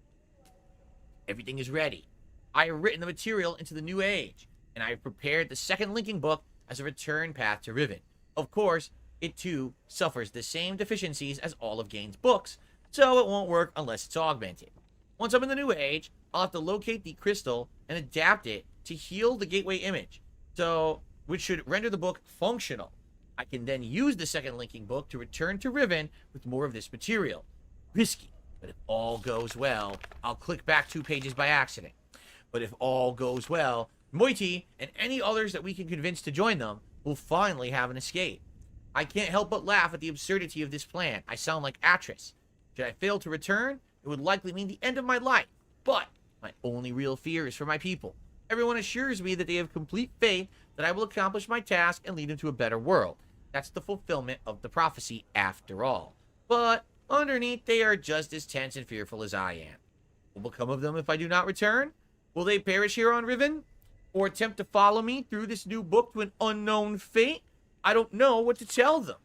Everything is ready. I have written the material into the new age, and I have prepared the second linking book as a return path to Riven. Of course, it too suffers the same deficiencies as all of Gain's books, so it won't work unless it's augmented. Once I'm in the new age, I'll have to locate the crystal and adapt it to heal the gateway image, which should render the book functional. I can then use the second linking book to return to Riven with more of this material. Risky, but if all goes well, I'll click back 2 pages by accident. But if all goes well, moiety and any others that we can convince to join them will finally have an escape. I can't help but laugh at the absurdity of this plan. I sound like Atris. Should I fail to return, it would likely mean the end of my life. But my only real fear is for my people. Everyone assures me that they have complete faith that I will accomplish my task and lead them to a better world. That's the fulfillment of the prophecy after all. But underneath, they are just as tense and fearful as I am. What will become of them if I do not return? Will they perish here on Riven? Or attempt to follow me through this new book to an unknown fate? I don't know what to tell them.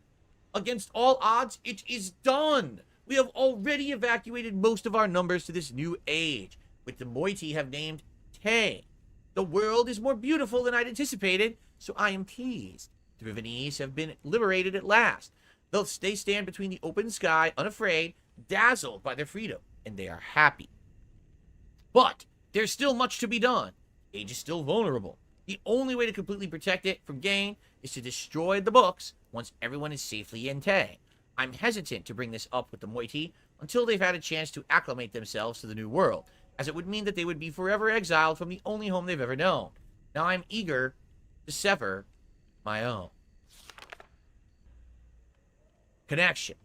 Against all odds, it is done. We have already evacuated most of our numbers to this new age, which the moiety have named Tay. The world is more beautiful than I'd anticipated, so I am pleased. The Rivenese have been liberated at last. They stand between the open sky, unafraid, dazzled by their freedom, and they are happy. But there's still much to be done. Age is still vulnerable. The only way to completely protect it from Gain is to destroy the books once everyone is safely in Tay. I'm hesitant to bring this up with the moiety until they've had a chance to acclimate themselves to the new world, as it would mean that they would be forever exiled from the only home they've ever known. Now I'm eager to sever my own connection.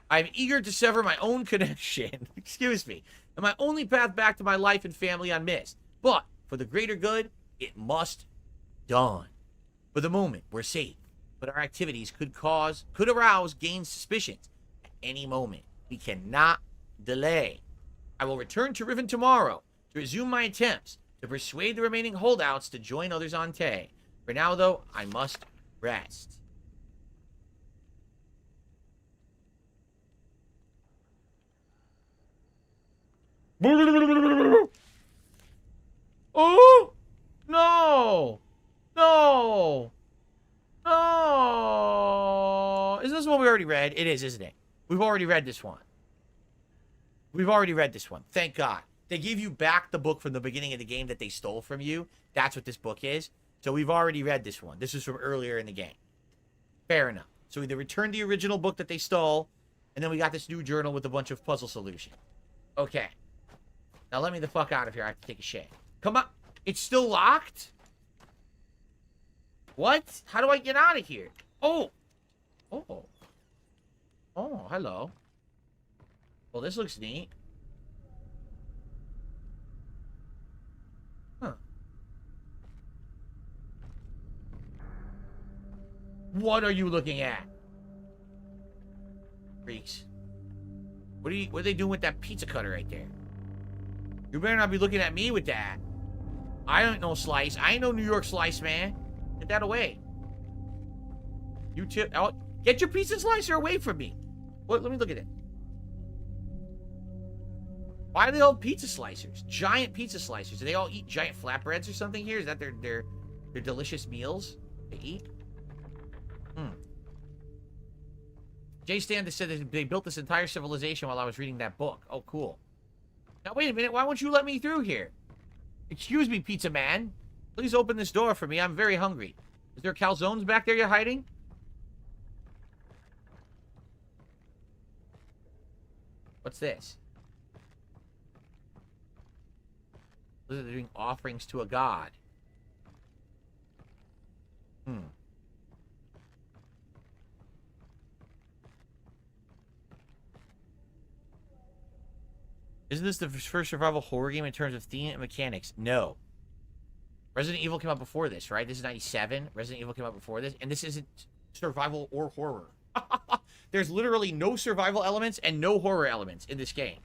I'm eager to sever my own connection, excuse me, and my only path back to my life and family unmissed. But for the greater good, it must dawn. For the moment, we're safe, but our activities could arouse Gain's suspicions at any moment. We cannot delay. I will return to Riven tomorrow to resume my attempts to persuade the remaining holdouts to join others on Tay. For now, though, I must rest. Oh! No! No! No! Is this one we already read? It is, isn't it? We've already read this one. We've already read this one. Thank God. They gave you back the book from the beginning of the game that they stole from you. That's what this book is. So we've already read this one. This is from earlier in the game. Fair enough. So we returned the original book that they stole, and then we got this new journal with a bunch of puzzle solutions. Okay. Now let me the fuck out of here. I have to take a shit. Come on. It's still locked? What? How do I get out of here? Oh. Oh. Oh, hello. Well, this looks neat. Huh. What are you looking at? Freaks. What are they doing with that pizza cutter right there? You better not be looking at me with that. I don't know slice. I ain't no New York slice, man. Get that away. You tip. Oh, get your pizza slicer away from me. What? Let me look at it. Why are they all pizza slicers? Giant pizza slicers. Do they all eat giant flatbreads or something here? Is that their delicious meals they eat? Jay Stand said that they built this entire civilization while I was reading that book. Oh, cool. Now, wait a minute. Why won't you let me through here? Excuse me, pizza man. Please open this door for me. I'm very hungry. Is there calzones back there you're hiding? What's this? They're doing offerings to a god. Isn't this the first survival horror game in terms of theme and mechanics? No. Resident Evil came out before this, right? This is 97. Resident Evil came out before this. And this isn't survival or horror. There's literally no survival elements and no horror elements in this game.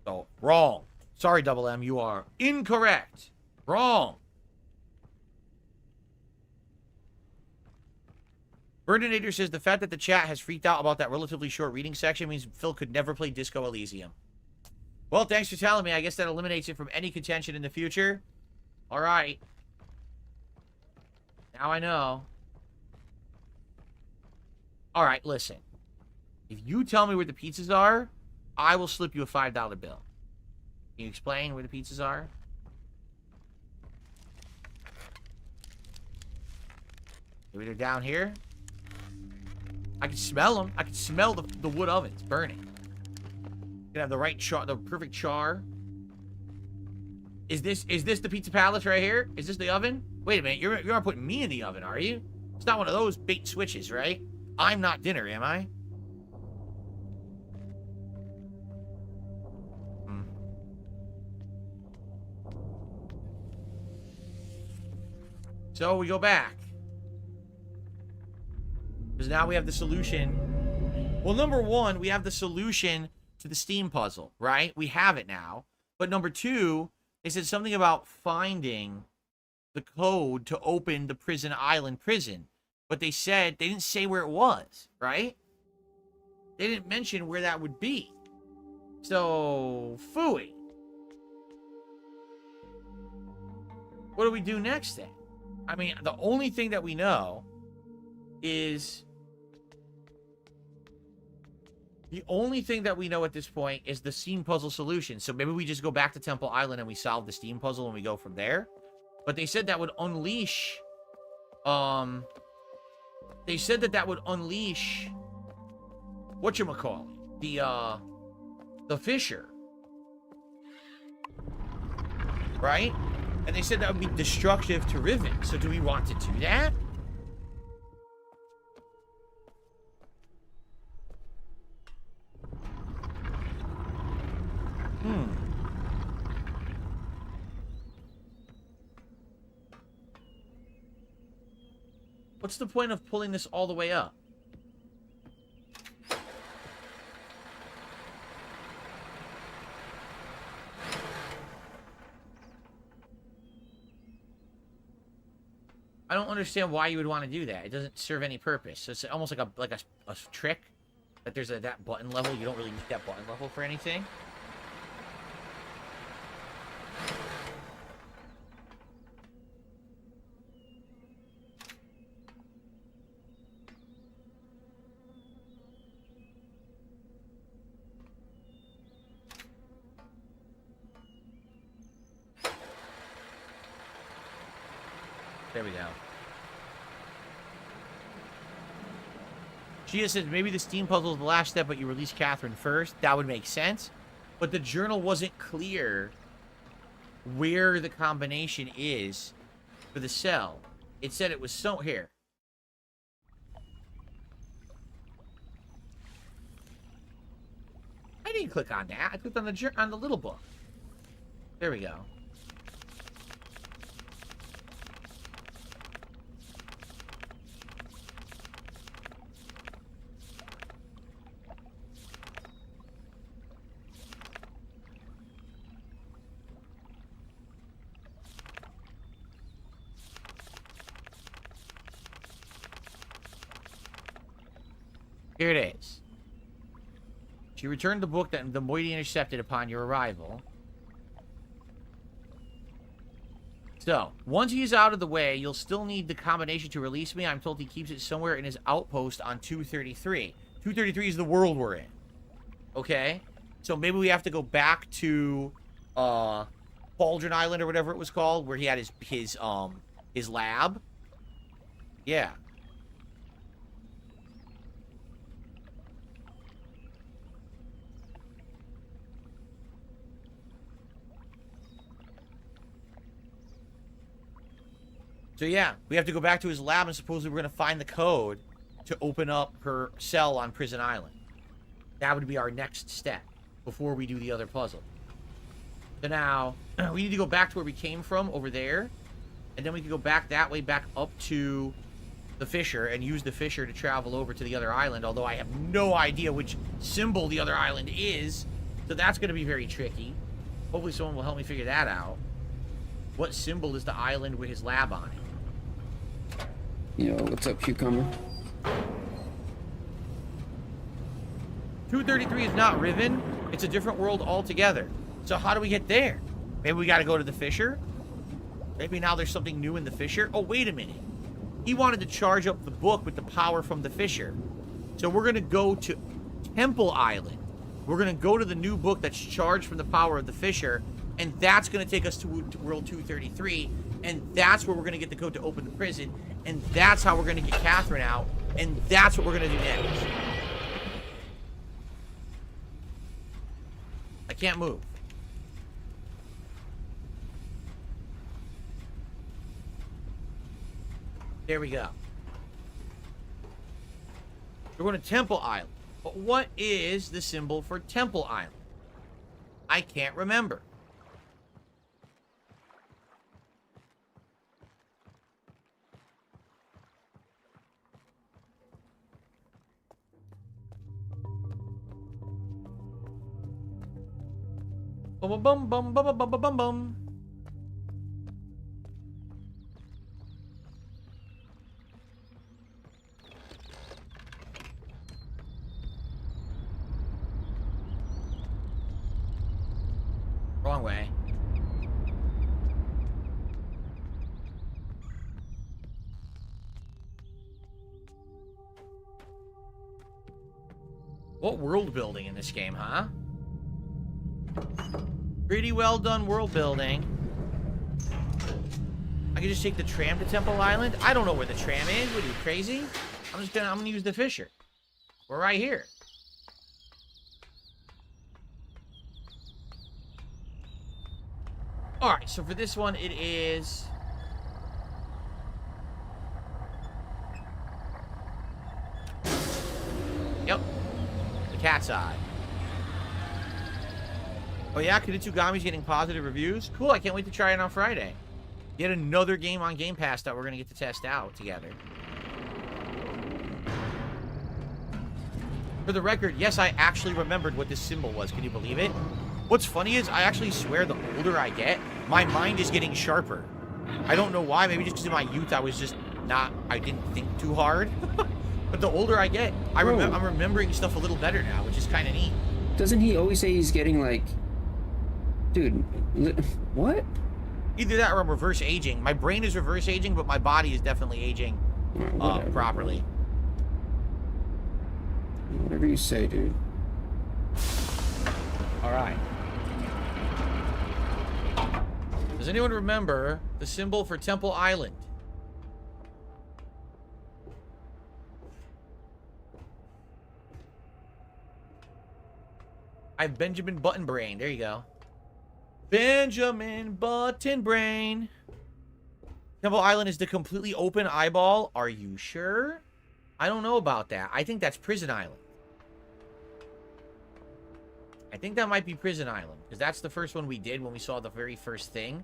So, wrong. Sorry, Double M. You are incorrect. Wrong. Burninator says the fact that the chat has freaked out about that relatively short reading section means Phil could never play Disco Elysium. Well, thanks for telling me. I guess that eliminates it from any contention in the future. All right. Now I know. All right, listen. If you tell me where the pizzas are, I will slip you a $5 bill. Can you explain where the pizzas are? Maybe they're down here? I can smell them. I can smell the wood ovens burning. You can have the right char, the perfect char. Is this the pizza palace right here? Is this the oven? Wait a minute, you're not putting me in the oven, are you? It's not one of those bait and switches, right? I'm not dinner, am I? So we go back. Because now we have the solution. Well, number one, we have the solution to the Steam puzzle, right? We have it now. But number two, they said something about finding the code to open the prison island prison. But they didn't say where it was, right? They didn't mention where that would be. So, phooey. What do we do next then? I mean, the only thing that we know is... The only thing that we know at this point is the Steam puzzle solution. So maybe we just go back to Temple Island and we solve the Steam puzzle and we go from there. But they said that would unleash They said that that would unleash whatchamacallit, the Fisher. Right? And they said that would be destructive to Riven. So do we want to do that? What's the point of pulling this all the way up? I don't understand why you would want to do that. It doesn't serve any purpose. So it's almost like a trick. That there's that button level. You don't really need that button level for anything. There we go. Gia said maybe the Steam puzzle is the last step, but you release Catherine first. That would make sense. But the journal wasn't clear where the combination is for the cell. It said it was here. I didn't click on that. I clicked on the little book. There we go. Here it is. She returned the book that the Moiety intercepted upon your arrival. So, once he's out of the way, you'll still need the combination to release me. I'm told he keeps it somewhere in his outpost on 233. 233 is the world we're in. Okay? So maybe we have to go back to Baldrin Island or whatever it was called, where he had his lab. Yeah. So yeah, we have to go back to his lab and supposedly we're going to find the code to open up her cell on Prison Island. That would be our next step before we do the other puzzle. So now, we need to go back to where we came from over there. And then we can go back that way, back up to the Fisher and use the Fisher to travel over to the other island. Although I have no idea which symbol the other island is. So that's going to be very tricky. Hopefully someone will help me figure that out. What symbol is the island with his lab on it? Yo, what's up, cucumber? 233 is not Riven. It's a different world altogether. So how do we get there? Maybe we got to go to the Fisher? Maybe now there's something new in the Fisher? Oh, wait a minute. He wanted to charge up the book with the power from the Fisher. So we're going to go to Temple Island. We're going to go to the new book that's charged from the power of the Fisher. And that's going to take us to World 233. And that's where we're going to get the code to open the prison. And that's how we're going to get Catherine out. And that's what we're going to do next. I can't move. There we go. We're going to Temple Island. But what is the symbol for Temple Island? I can't remember. Bum bum bum bum bum bum bum bum. Wrong way. What world building in this game, huh? Pretty well done world building. I can just take the tram to Temple Island? I don't know where the tram is. What are you, crazy? I'm gonna use the Fisher. We're right here. Alright, so for this one, it is... Yep. The cat's eye. Oh yeah, Kunitsugami's getting positive reviews? Cool, I can't wait to try it on Friday. Yet another game on Game Pass that we're going to get to test out together. For the record, yes, I actually remembered what this symbol was. Can you believe it? What's funny is, I actually swear the older I get, my mind is getting sharper. I don't know why, maybe just because in my youth I was just I didn't think too hard. But the older I get, I'm remembering stuff a little better now, which is kind of neat. Doesn't he always say he's getting like... Dude, what? Either that or I'm reverse aging. My brain is reverse aging, but my body is definitely aging properly. Whatever you say, dude. Alright. Does anyone remember the symbol for Temple Island? I have Benjamin Button Brain. There you go. Benjamin Button Brain. Temple Island is the completely open eyeball. Are you sure? I don't know about that. I think that's Prison Island. I think that might be Prison Island, because that's the first one we did when we saw the very first thing.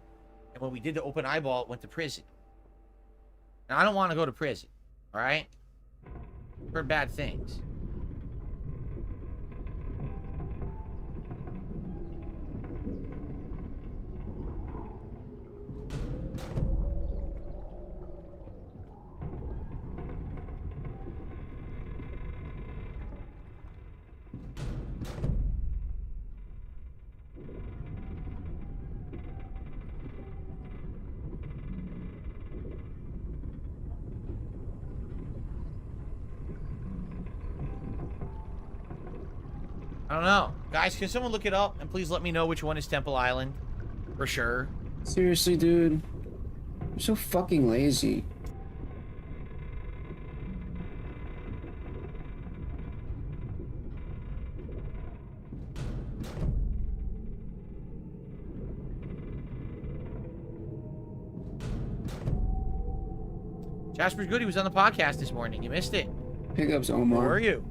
And when we did the open eyeball, it went to prison. Now, I don't want to go to prison, all right? For bad things. I don't know. Guys, can someone look it up and please let me know which one is Temple Island? For sure. Seriously, dude. You're so fucking lazy. Jasper's good. He was on the podcast this morning. You missed it. Pickups, Omar. Where are you?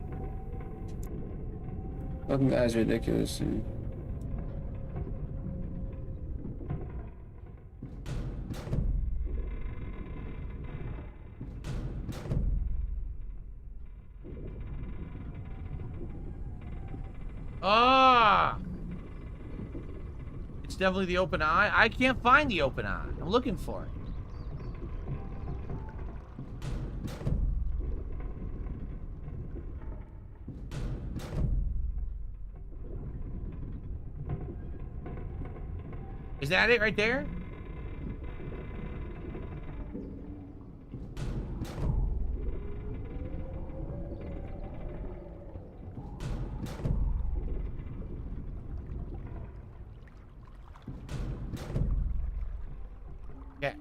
Fucking guy's ridiculous. Dude. Ah! It's definitely the open eye. I can't find the open eye. I'm looking for it. Is that it right there? Yeah.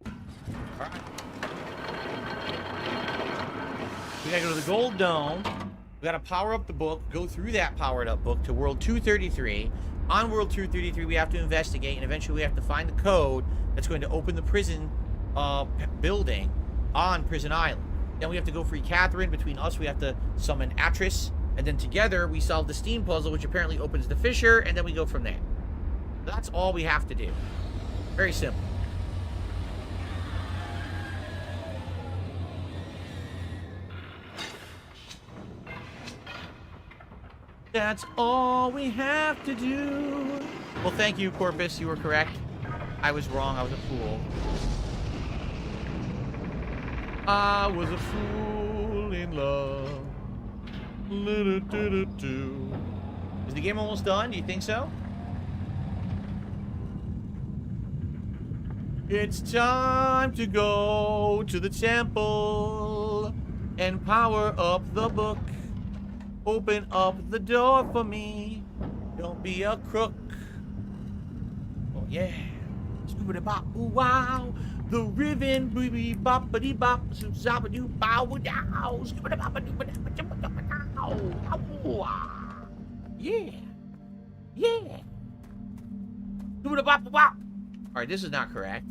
All right. We gotta go to the Gold Dome. We gotta power up the book, go through that powered up book to World 233. On World 233, we have to investigate, and eventually we have to find the code that's going to open the prison building on Prison Island. Then we have to go free Catherine. Between us, we have to summon Atris, and then together we solve the Steam puzzle, which apparently opens the Fisher, and then we go from there. That's all we have to do. Very simple. That's all we have to do. Well, thank you, Corpus. You were correct. I was wrong. I was a fool. I was a fool in love. Is the game almost done? Do you think so? It's time to go to the temple and power up the book. Open up the door for me. Don't be a crook. Oh, yeah. Scoobity bop, ooh, wow. The riven, booby boppity bop, zoobity bow, dow. Scoobity boppity bow. Yeah. Yeah. Scoobity bop, wow. Alright, this is not correct.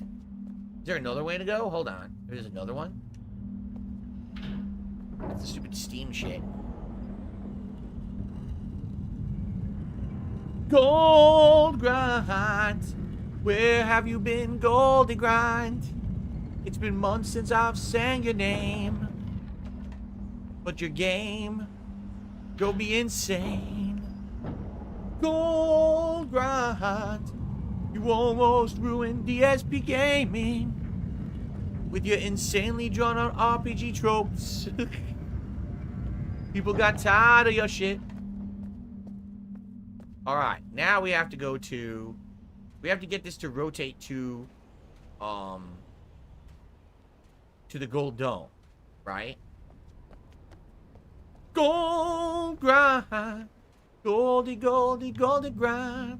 Is there another way to go? Hold on. There's another one. That's the stupid steam shit. Gold grind. Where have you been, Goldie Grind? It's been months since I've sang your name. But your game drove me insane. Gold Grind. You almost ruined DSP gaming with your insanely drawn out RPG tropes. People got tired of your shit. Alright, now we have to go to... We have to get this to rotate to the gold dome, right? Gold grind. Goldie, goldie, goldie grind.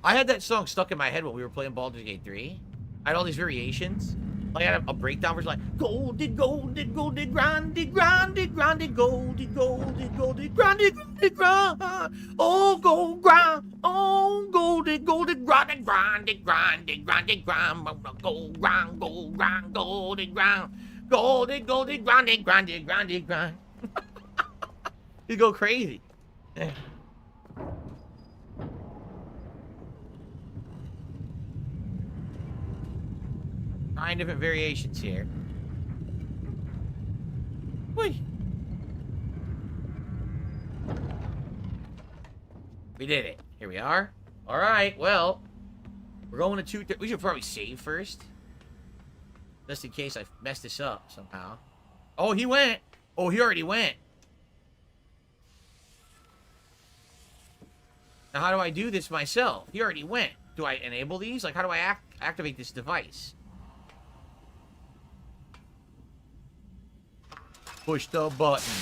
I had that song stuck in my head when we were playing Baldur's Gate 3. I had all these variations. Like I had a breakdown version like goldie, goldie, goldie, grindy, grindy, grindy, goldie, goldie, goldie, grindy, grindy, grind. Oh, gold grind. Oh, goldie, goldie, grindy, grindy, grindy, grindy, grind. Gold grind, gold grind, goldie grind. Goldie, goldie, grindy, grindy, grindy, grind. You go crazy. 9 different variations here. Whee! We did it. Here we are. Alright, well. We're going to 2... We should probably save first. Just in case I messed this up somehow. Oh, he went! Oh, he already went. Now, how do I do this myself? He already went. Do I enable these? Like, how do I activate this device? Push the button.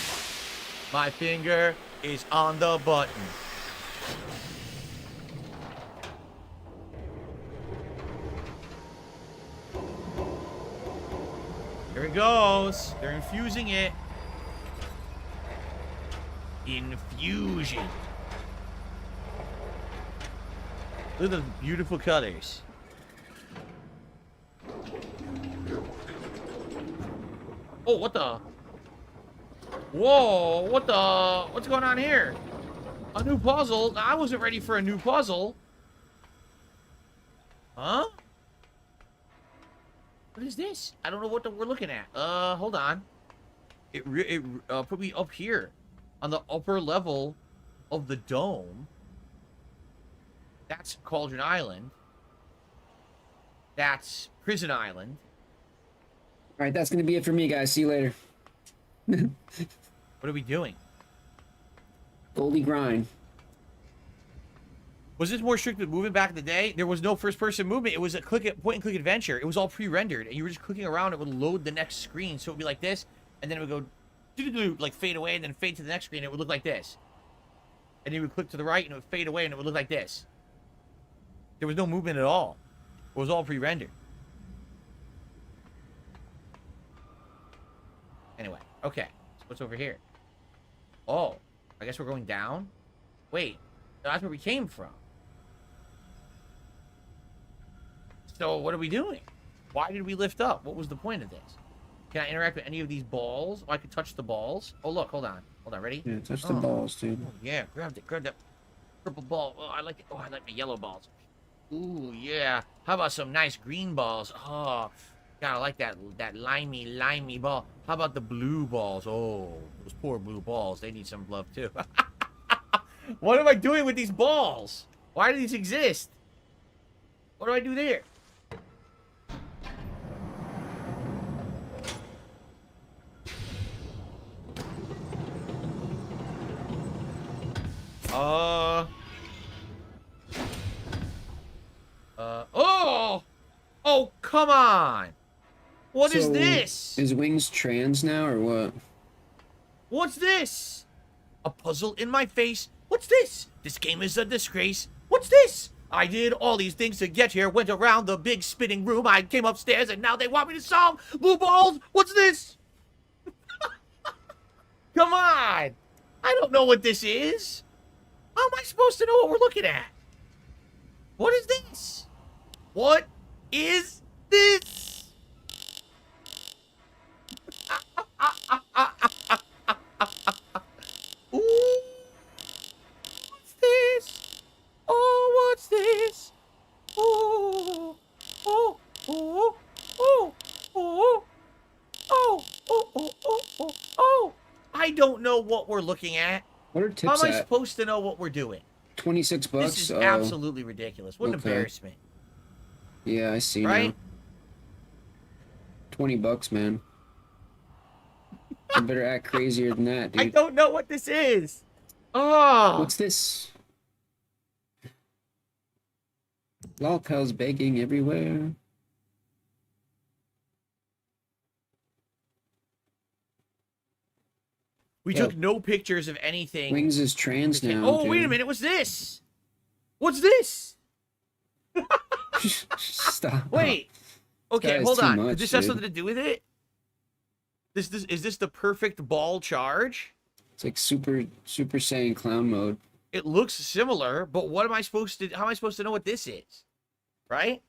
My finger is on the button. Here it goes. They're infusing it. Infusion. Look at those beautiful colors. Oh, what the? Whoa, what the? What's going on here? A new puzzle? I wasn't ready for a new puzzle. Huh? What is this? I don't know what we're looking at. Hold on. It put me up here on the upper level of the dome. That's Cauldron Island. That's Prison Island. All right, that's going to be it for me, guys. See you later. What are we doing? Goldie grind. Was this more strict with movement back in the day? There was no first-person movement. It was a point-and-click adventure. It was all pre-rendered, and you were just clicking around. It would load the next screen, so it would be like this, and then it would go, doo-doo-doo, like fade away, and then fade to the next screen. And it would look like this, and you would click to the right, and it would fade away, and it would look like this. There was no movement at all. It was all pre-rendered. Anyway, okay. So what's over here? Oh, I guess we're going down? Wait, that's where we came from. So what are we doing? Why did we lift up? What was the point of this? Can I interact with any of these balls? Oh, I could touch the balls. Oh, look, hold on. Hold on, ready? Yeah, touch the balls, dude. Oh, yeah, grab that purple ball. Oh, I like it. Oh, I like the yellow balls. Ooh, yeah. How about some nice green balls? Oh, God, I like that limey ball. How about the blue balls? Oh, those poor blue balls. They need some love, too. What am I doing with these balls? Why do these exist? What do I do there? come on. What is So, this? Is Wings trans now or what? What's this? A puzzle in my face. What's this? This game is a disgrace. What's this? I did all these things to get here, went around the big spinning room, I came upstairs, and now they want me to solve blue balls. What's this? Come on. I don't know what this is. How am I supposed to know what we're looking at? What is this? What is this? Ooh, what's this? Oh, what's this? Oh, oh, oh, oh, oh, oh, oh, oh, oh, oh. I don't know what we're looking at. What are How tips am I at? supposed to know what we're doing? 26 bucks? This is Oh, absolutely ridiculous. What an okay. embarrassment. yeah, I see Right? now. 20 bucks, man. You better act crazier than that, dude. I don't know what this is. Oh. What's this? Lolcow's begging everywhere. We Yo. took no pictures of anything. Wings is trans now. Oh, wait a dude. minute. What's this? What's this? Stop. Wait. Okay, That is hold too on. much, Did this have dude. something to do with it? Is this the perfect ball charge? It's like Super Saiyan clown mode. It looks similar, but what am I supposed to? How am I supposed to know what this is? Right?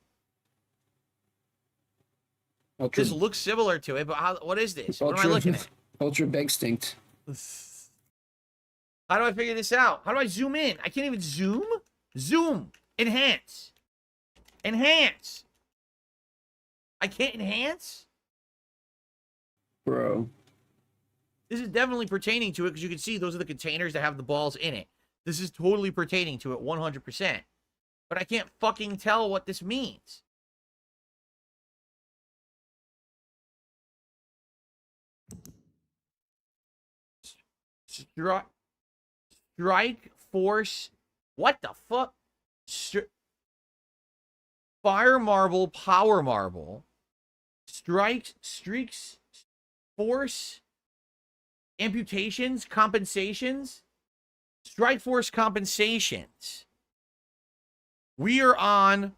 Ultra, This looks similar to it, but what is this? What am I looking at? Ultra Begstinct. How do I figure this out? How do I zoom in? I can't even zoom. Zoom. Enhance. Enhance. I can't enhance? Bro. This is definitely pertaining to it because you can see those are the containers that have the balls in it. This is totally pertaining to it 100%. But I can't fucking tell what this means. Strike force. What the fuck? Fire marble, power marble. Streaks, force, amputations, compensations. Strike force compensations. We are on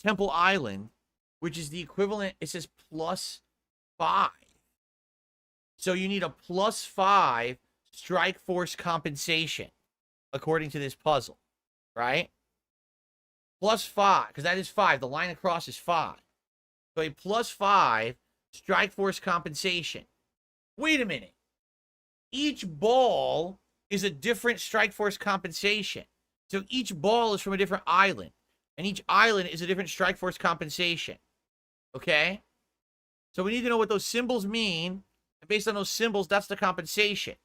Temple Island, which is the equivalent. It says +5. So you need a +5 strike force compensation, according to this puzzle, right? +5, because that is 5. The line across is 5. So a +5 strike force compensation. Wait a minute. Each ball is a different strike force compensation. So each ball is from a different island. And each island is a different strike force compensation. Okay? So we need to know what those symbols mean. And based on those symbols, that's the compensation.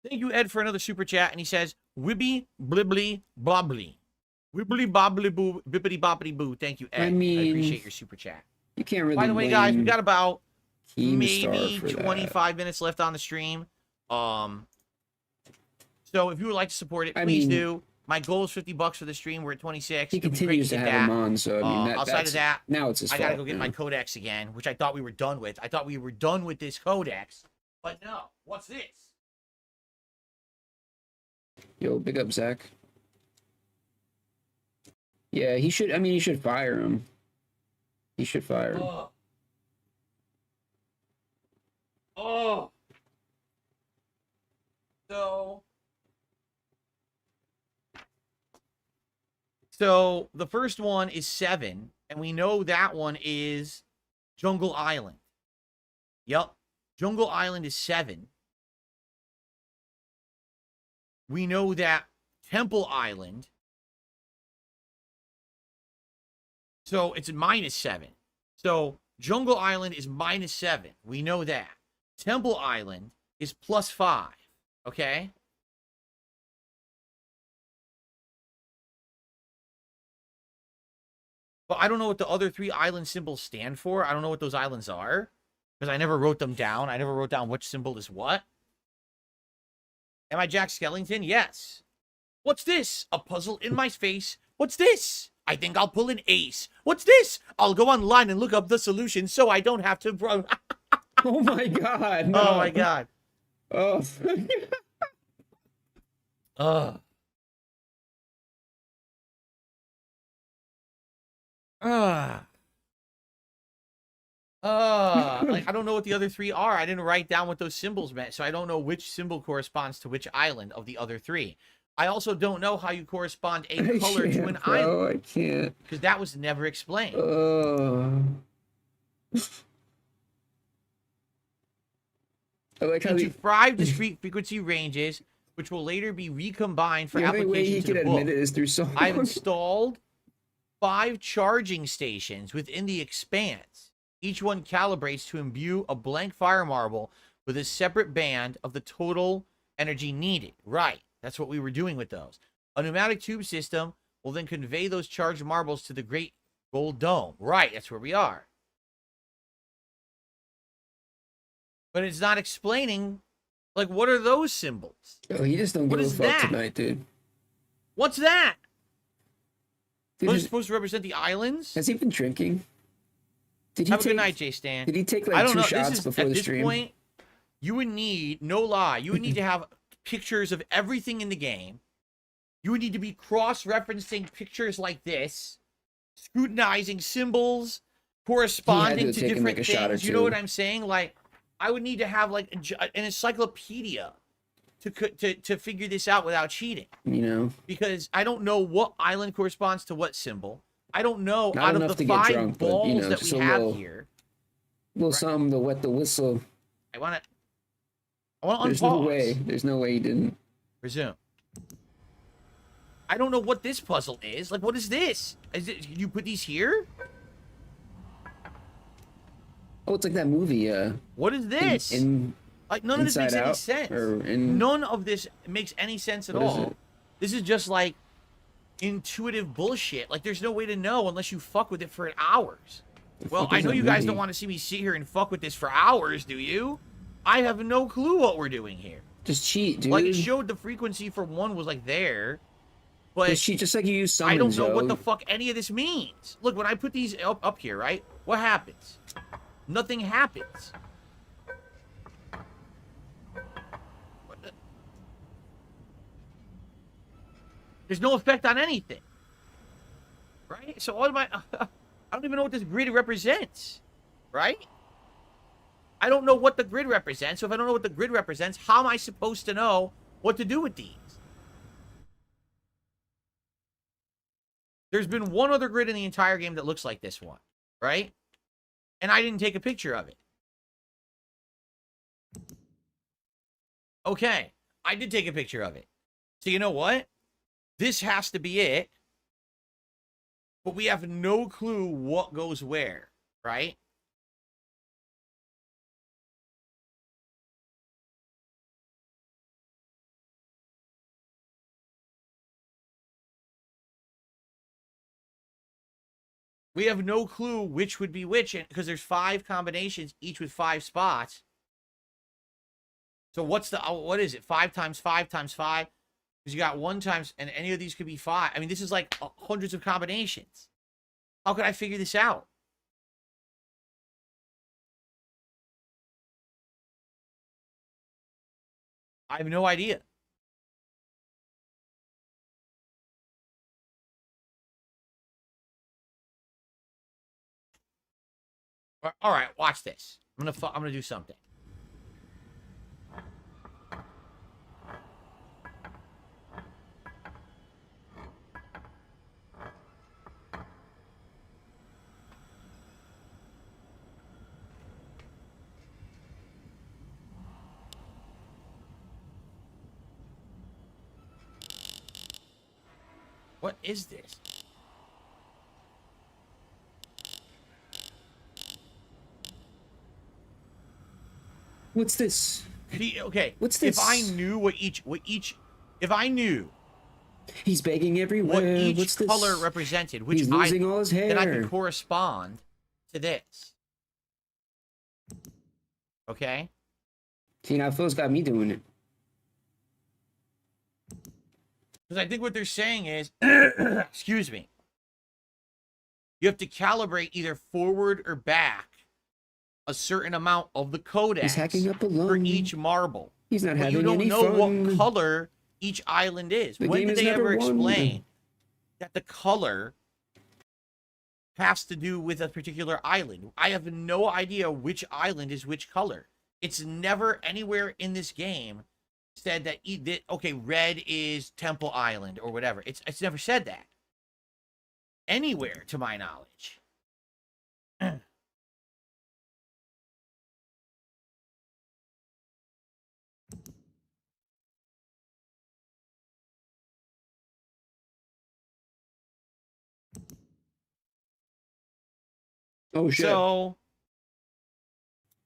Thank you, Ed, for another super chat. And he says, Wibby blibbly bobbly. Wibbly bobbly boo, bippity boppity boo. Thank you, Ed. I mean, I appreciate your super chat. You can't really By the way, guys, we got about Keemstar maybe for 25 minutes left on the stream. So if you would like to support it, I please mean, do. My goal is $50 for the stream. We're at 26. He It'd be great continues to get have him that. on, so I mean, Outside of that, now it's his I fault. gotta go get my codex again, which I thought we were done with. I thought we were done with this codex, but no. What's this? Yo, big up, Zach. Yeah, he should. I mean, he should fire him. He should fire him. Oh. So the first one is 7, and we know that one is Jungle Island. Yup. Jungle Island is 7. We know that Temple Island. So it's -7. So Jungle Island is -7. We know that. Temple Island is +5. Okay? But I don't know what the other 3 island symbols stand for. I don't know what those islands are. because I never wrote them down. I never wrote down which symbol is what. Am I Jack Skellington? Yes. What's this? A puzzle in my face. What's this? I think I'll pull an ace. What's this? I'll go online and look up the solution so I don't have to... Oh my god. No. Oh my god. Oh. Ugh. Like, I don't know what the other three are. I didn't write down what those symbols meant, so I don't know which symbol corresponds to which island of the other three. I also don't know how you correspond a color to an island. I can't. Because that was never explained. I like how Into 5 discrete frequency ranges, which will later be recombined for the only way he application to can the admit book. it is through song. I've installed 5 charging stations within the expanse. Each one calibrates to imbue a blank fire marble with a separate band of the total energy needed. Right. That's what we were doing with those. A pneumatic tube system will then convey those charged marbles to the Great Gold Dome. Right. That's where we are. But it's not explaining, like, what are those symbols? Oh, he just don't What give a is fuck that? tonight, dude. What's that? Dude, Those are supposed to represent the islands? has he been drinking? Did he Have a take, good night, J Stan. Did he take I like don't 2 know. shots This is, before at the this stream? point, you would need, no lie, you would need to have pictures of everything in the game. You would need to be cross-referencing pictures like this, scrutinizing symbols, corresponding to taken, different like, a shot or things. You know two. what I'm saying? Like, I would need to have like an encyclopedia to figure this out without cheating. You know, Because I don't know what island corresponds to what symbol. I don't know Not out enough of the to get 5 drunk, but, balls you know, that just we a have little- here. little something to wet the whistle. I want to There's unpause. no way. There's no way he didn't. Resume. I don't know what this puzzle is. Like, what is this? Is it, you put these here? Oh, it's like that movie. What is this? Like, none of this Inside makes any Out, sense. or in- None of this makes any sense at What is all. it? This is just like intuitive bullshit. Like, there's no way to know unless you fuck with it for hours. Well, fuck I is know that you guys movie? don't want to see me sit here and fuck with this for hours, do you? I have no clue what we're doing here. Just cheat, dude. Like, it showed the frequency for one was like there, but Just cheat, just like you use summons, I don't know yo. what the fuck any of this means. Look, when I put these up here, right? What happens? Nothing happens. What the- There's no effect on anything. Right? So what am I... I don't even know what this grid represents. Right? I don't know what the grid represents. So if I don't know what the grid represents, how am I supposed to know what to do with these? There's been one other grid in the entire game that looks like this one, right? And I didn't take a picture of it. Okay, I did take a picture of it. So you know what? This has to be it. But we have no clue what goes where, right? We have no clue which would be which, because there's 5 combinations, each with 5 spots. So what's the, what is it? 5 times 5 times 5? Because you got 1 times, and any of these could be 5. I mean, this is like hundreds of combinations. How could I figure this out? I have no idea. All right, watch this. I'm gonna do something. What is this? What's this? Okay. What's this? If I knew if I knew He's begging everywhere. what each What's this? color represented, which He's losing all his hair. then I could correspond to this. Okay? See, now Phil's got me doing it. Because I think what they're saying is, excuse me, you have to calibrate either forward or back a certain amount of the codex He's hacking up alone. for each marble. He's not But having you don't any know fun. what color each island is. The When game did has they never ever won. explain that the color has to do with a particular island? I have no idea which island is which color. It's never anywhere in this game said that, okay, red is Temple Island or whatever. It's never said that anywhere to my knowledge. Oh shit! So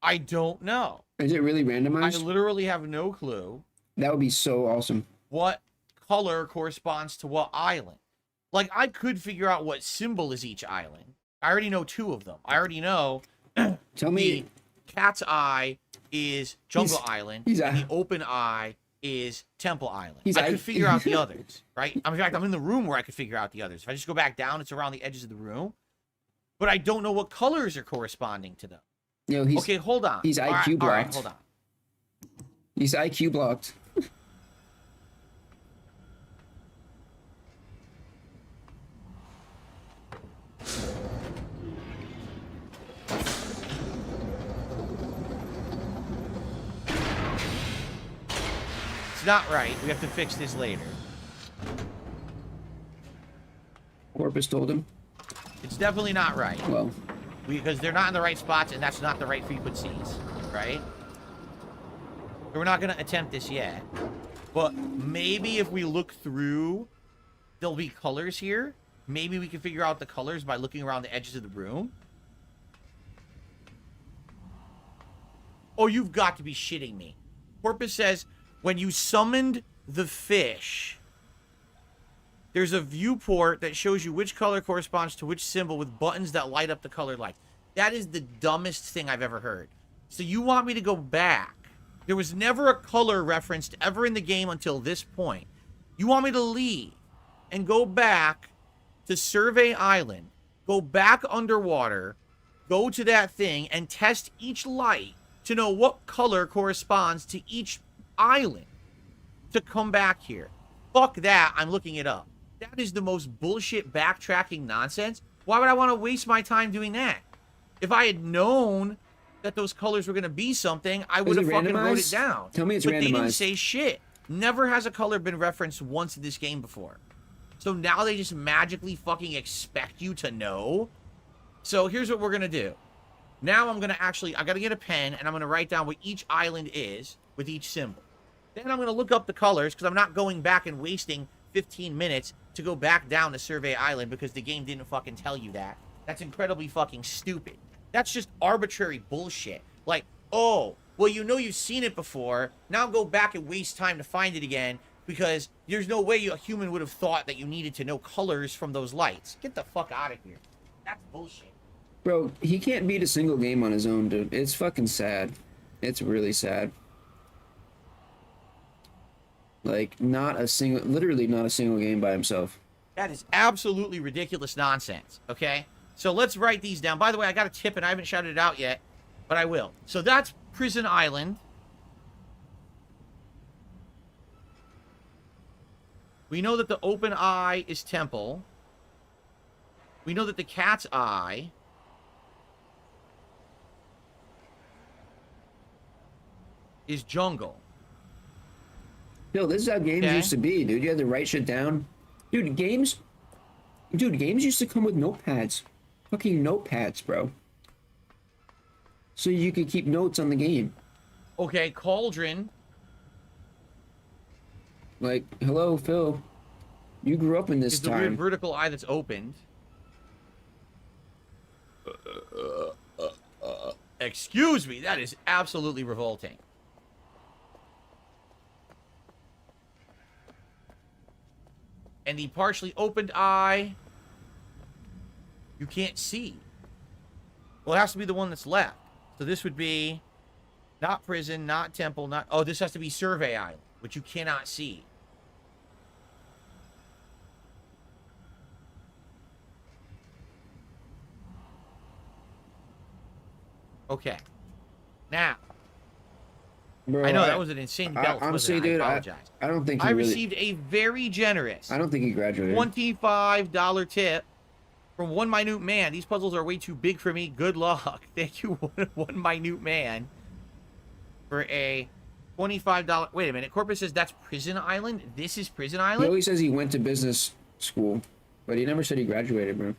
I don't know. Is it really I randomized? literally have no clue That would be so awesome. what color corresponds to what island. Like, I could figure out what symbol is each island. I already know 2 of them. I already know Tell me, the cat's eye is Jungle Island, he's and a- the open eye is Temple Island. He's I a- could figure out the others, right? In fact, I'm in the room where I could figure out the others. If I just go back down, it's around the edges of the room. But I don't know what colors are corresponding to them. yo, he's Okay, hold on. he's All IQ all right, blocked. hold on. He's IQ blocked. It's not right. We have to fix this later. Corpus told him. It's definitely not right. Well, Because they're not in the right spots, and that's not the right frequencies, right? So we're not going to attempt this yet. But maybe if we look through, there'll be colors here. Maybe we can figure out the colors by looking around the edges of the room. Oh, you've got to be shitting me. Porpoise says, when you summoned the fish, there's a viewport that shows you which color corresponds to which symbol with buttons that light up the color light. That is the dumbest thing I've ever heard. So you want me to go back? There was never a color referenced ever in the game until this point. You want me to leave and go back to Survey Island, go back underwater, go to that thing, and test each light to know what color corresponds to each island to come back here. Fuck that, I'm looking it up. That is the most bullshit backtracking nonsense. Why would I want to waste my time doing that? If I had known that those colors were going to be something, I would Is have it fucking wrote it randomized? down. Tell me it's but they didn't randomized. say shit. Never has a color been referenced once in this game before. So now they just magically fucking expect you to know? So here's what we're going to do. Now I'm going to actually, I got to get a pen, and I'm going to write down what each island is with each symbol. Then I'm going to look up the colors, because I'm not going back and wasting 15 minutes to go back down to Survey Island because the game didn't fucking tell you that. That's incredibly fucking stupid. That's just arbitrary bullshit. Like, oh, well, you know you've seen it before. Now go back and waste time to find it again because there's no way a human would have thought that you needed to know colors from those lights. Get the fuck out of here. That's bullshit. bro, he can't beat a single game on his own, dude. It's fucking sad. It's really sad. Like, not a single, literally not a single game by himself. That is absolutely ridiculous nonsense, okay? So let's write these down. By the way, I got a tip and I haven't shouted it out yet, but I will. So that's Prison Island. We know that the open eye is Temple. We know that the cat's eye is Jungle. Yo, this is how games Okay. used to be, dude. You had to write shit down. Dude, games used to come with notepads. Fucking notepads, bro. So you could keep notes on the game. Okay, Cauldron. Like, hello, Phil. You grew up in this Is the weird time. vertical eye that's opened. Excuse me, that is absolutely revolting. And the partially opened eye, you can't see. Well, it has to be the one that's left. So this would be Not prison, not temple, not... Oh, this has to be Survey Island, which you cannot see. Okay. Now. Bro, I know that was an insane belt. Honestly, dude, I don't think he I really... received a very generous... I don't think he graduated. $25 tip from One Minute Man. These puzzles are way too big for me. Good luck. Thank you, One Minute Man, for a $25... Wait a minute. Corpus says that's Prison Island? This is Prison He Island? always says he went to business school, but he never said he graduated, bro.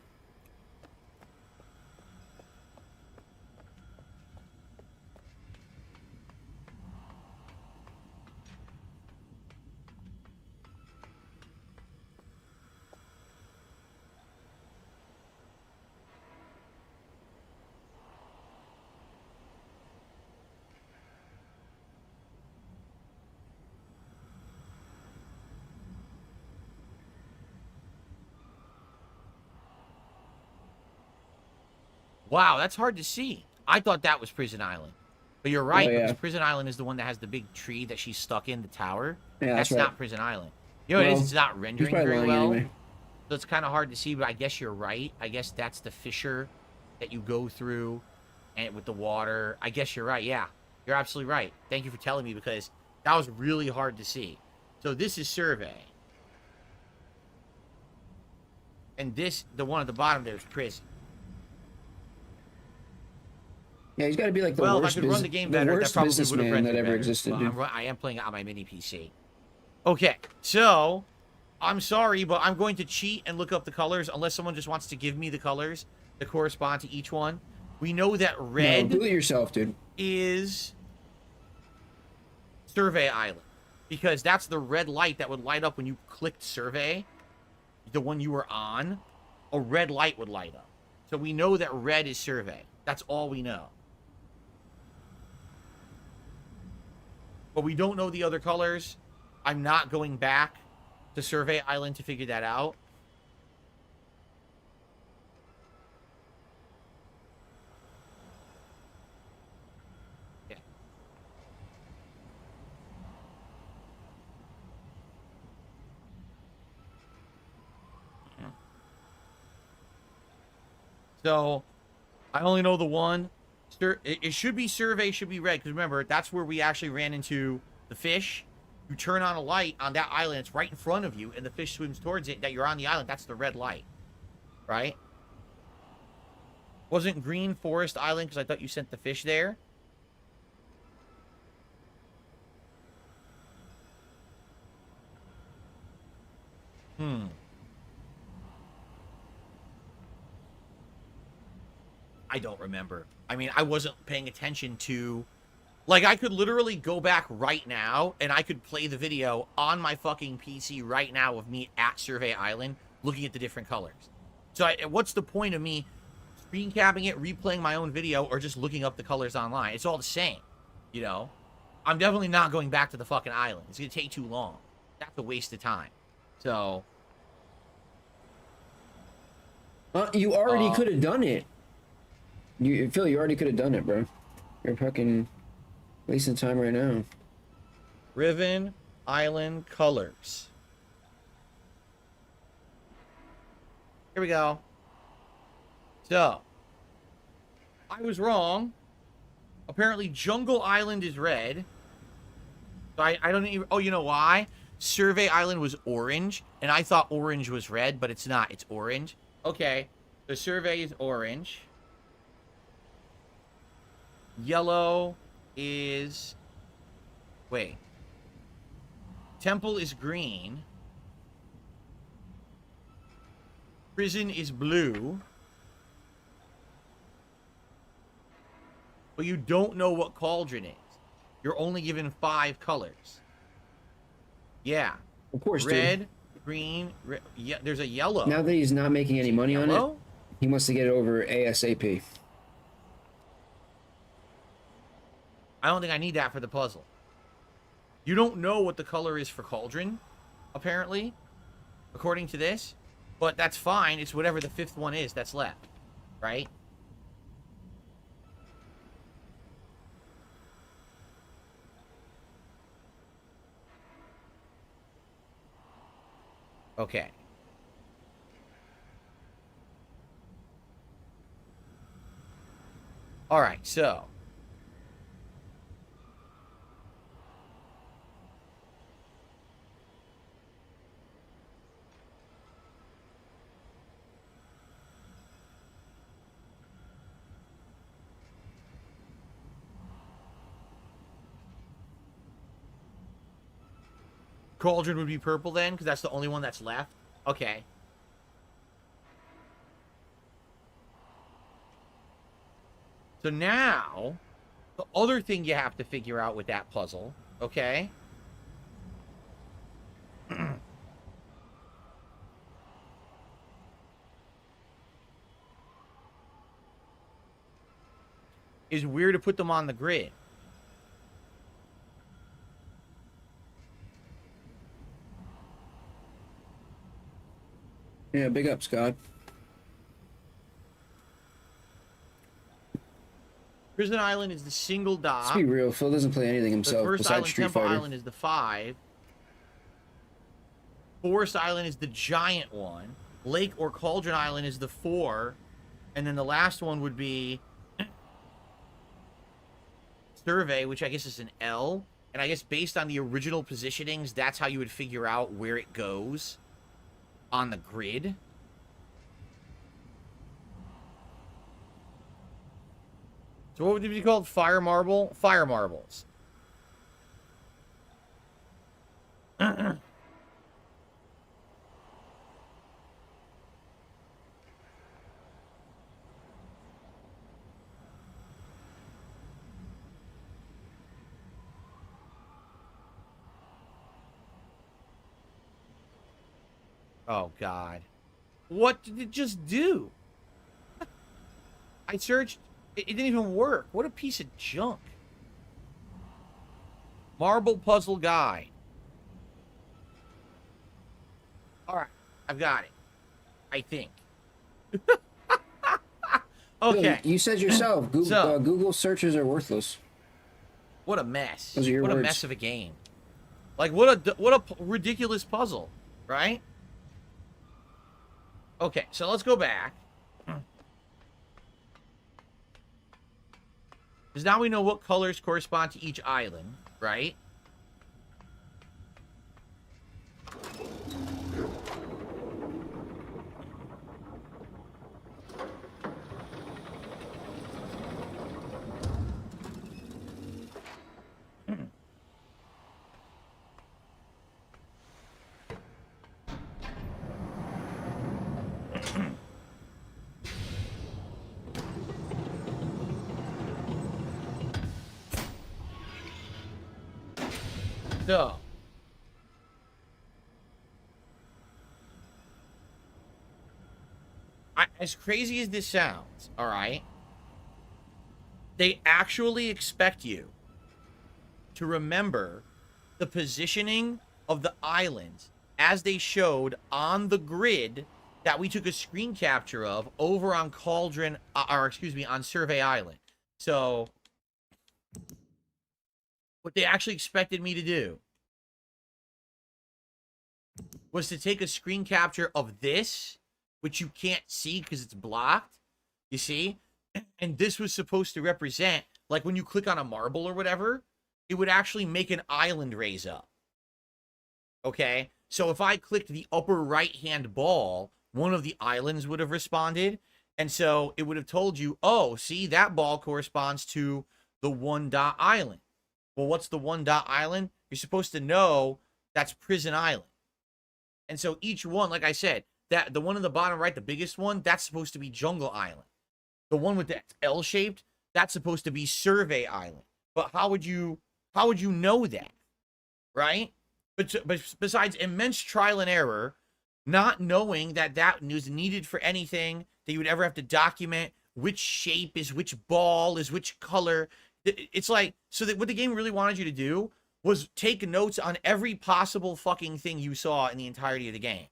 Wow, that's hard to see. I thought that was Prison Island. But you're right, Oh, yeah. because Prison Island is the one that has the big tree that she's stuck in, the tower. Yeah, that's right. not Prison Island. You know what it is? Well, It's not He's rendering probably very lying well. anyway. So it's kind of hard to see, but I guess you're right. I guess that's the fissure that you go through and with the water. I guess you're right. Yeah, you're absolutely right. Thank you for telling me, because that was really hard to see. So this is Survey. And this, the one at the bottom there, is Prison. Yeah, he's got to be like the Well, if I worst, could run the game better, that worst probably would have businessman rendered that ever better. existed, Well, dude. I am playing it on my mini PC. Okay, so I'm sorry, but I'm going to cheat and look up the colors unless someone just wants to give me the colors that correspond to each one. We know that red No, do it yourself, dude. is Survey Island, because that's the red light that would light up when you clicked Survey. The one you were on, a red light would light up. So we know that red is Survey. That's all we know. But we don't know the other colors. I'm not going back to Survey Island to figure that out. Yeah. So, I only know the one. It should be Survey, should be red, because remember, that's where we actually ran into the fish. You turn on a light on that island, it's right in front of you, and the fish swims towards it, that you're on the island. That's the red light, right? Wasn't Green Forest Island, because I thought you sent the fish there? I don't remember. I mean, I wasn't paying attention to... Like, I could literally go back right now, and I could play the video on my fucking PC right now of me at Survey Island, looking at the different colors. So, what's the point of me screen capping it, replaying my own video, or just looking up the colors online? It's all the same, you know? I'm definitely not going back to the fucking island. It's going to take too long. That's a waste of time. So... You already could have done it. Phil, you already could have done it, bro. You're fucking wasting time right now. Riven Island colors. Here we go. So, I was wrong. Apparently, Jungle Island is red. So I don't even... Oh, you know why? Survey Island was orange, and I thought orange was red, but it's not. It's orange. Okay, the Survey is orange. Yellow is... Wait. Temple is green. Prison is blue. But you don't know what Cauldron is. You're only given 5 colors. Yeah. Of course, Red, dude. green, yeah, there's a yellow. Now that he's not making any money on it, Yellow? he wants to get it over ASAP. I don't think I need that for the puzzle. You don't know what the color is for Cauldron, apparently, according to this. But that's fine. It's whatever the 5th one is that's left, right? Okay. All right, so Cauldron would be purple then, because that's the only one that's left. Okay. So now, the other thing you have to figure out with that puzzle, okay, is where to put them on the grid. Yeah, big up, Scott. Prison Island is the single dot. Let's be real, Phil doesn't play anything The himself first besides island, Street Temple Fighter. Island, is the 5. Forest Island is the giant one. Lake or Cauldron Island is the 4. And then the last one would be Survey, which I guess is an L. And I guess based on the original positionings, that's how you would figure out where it goes on the grid. So what would it be called? Fire marble? Fire marbles. Oh, God. What did it just do? I searched. It didn't even work. What a piece of junk. Marble puzzle guide. All right. I've got it. I think. Okay. Phil, you said yourself, Google, So- Google searches are worthless. What a mess. Those are your What a words. mess of a game. Like, what a ridiculous puzzle, right? Okay, so let's go back. Because now we know what colors correspond to each island, right? So, as crazy as this sounds, all right, they actually expect you to remember the positioning of the islands as they showed on the grid that we took a screen capture of over on Cauldron, or excuse me, on Survey Island. So, what they actually expected me to do was to take a screen capture of this, which you can't see because it's blocked, you see? And this was supposed to represent, like when you click on a marble or whatever, it would actually make an island raise up. Okay? So if I clicked the upper right-hand ball, one of the islands would have responded. And so it would have told you, oh, see, that ball corresponds to the 1-dot island. Well, what's the 1-dot island? You're supposed to know that's Prison Island. And so each one, like I said, that the one in the bottom right, the biggest one, that's supposed to be Jungle Island. The one with the L-shaped, that's supposed to be Survey Island. But how would you know that? Right? But besides immense trial and error, not knowing that that was needed for anything, that you would ever have to document which shape is which ball is which color. It's like, so that what the game really wanted you to do was take notes on every possible fucking thing you saw in the entirety of the game.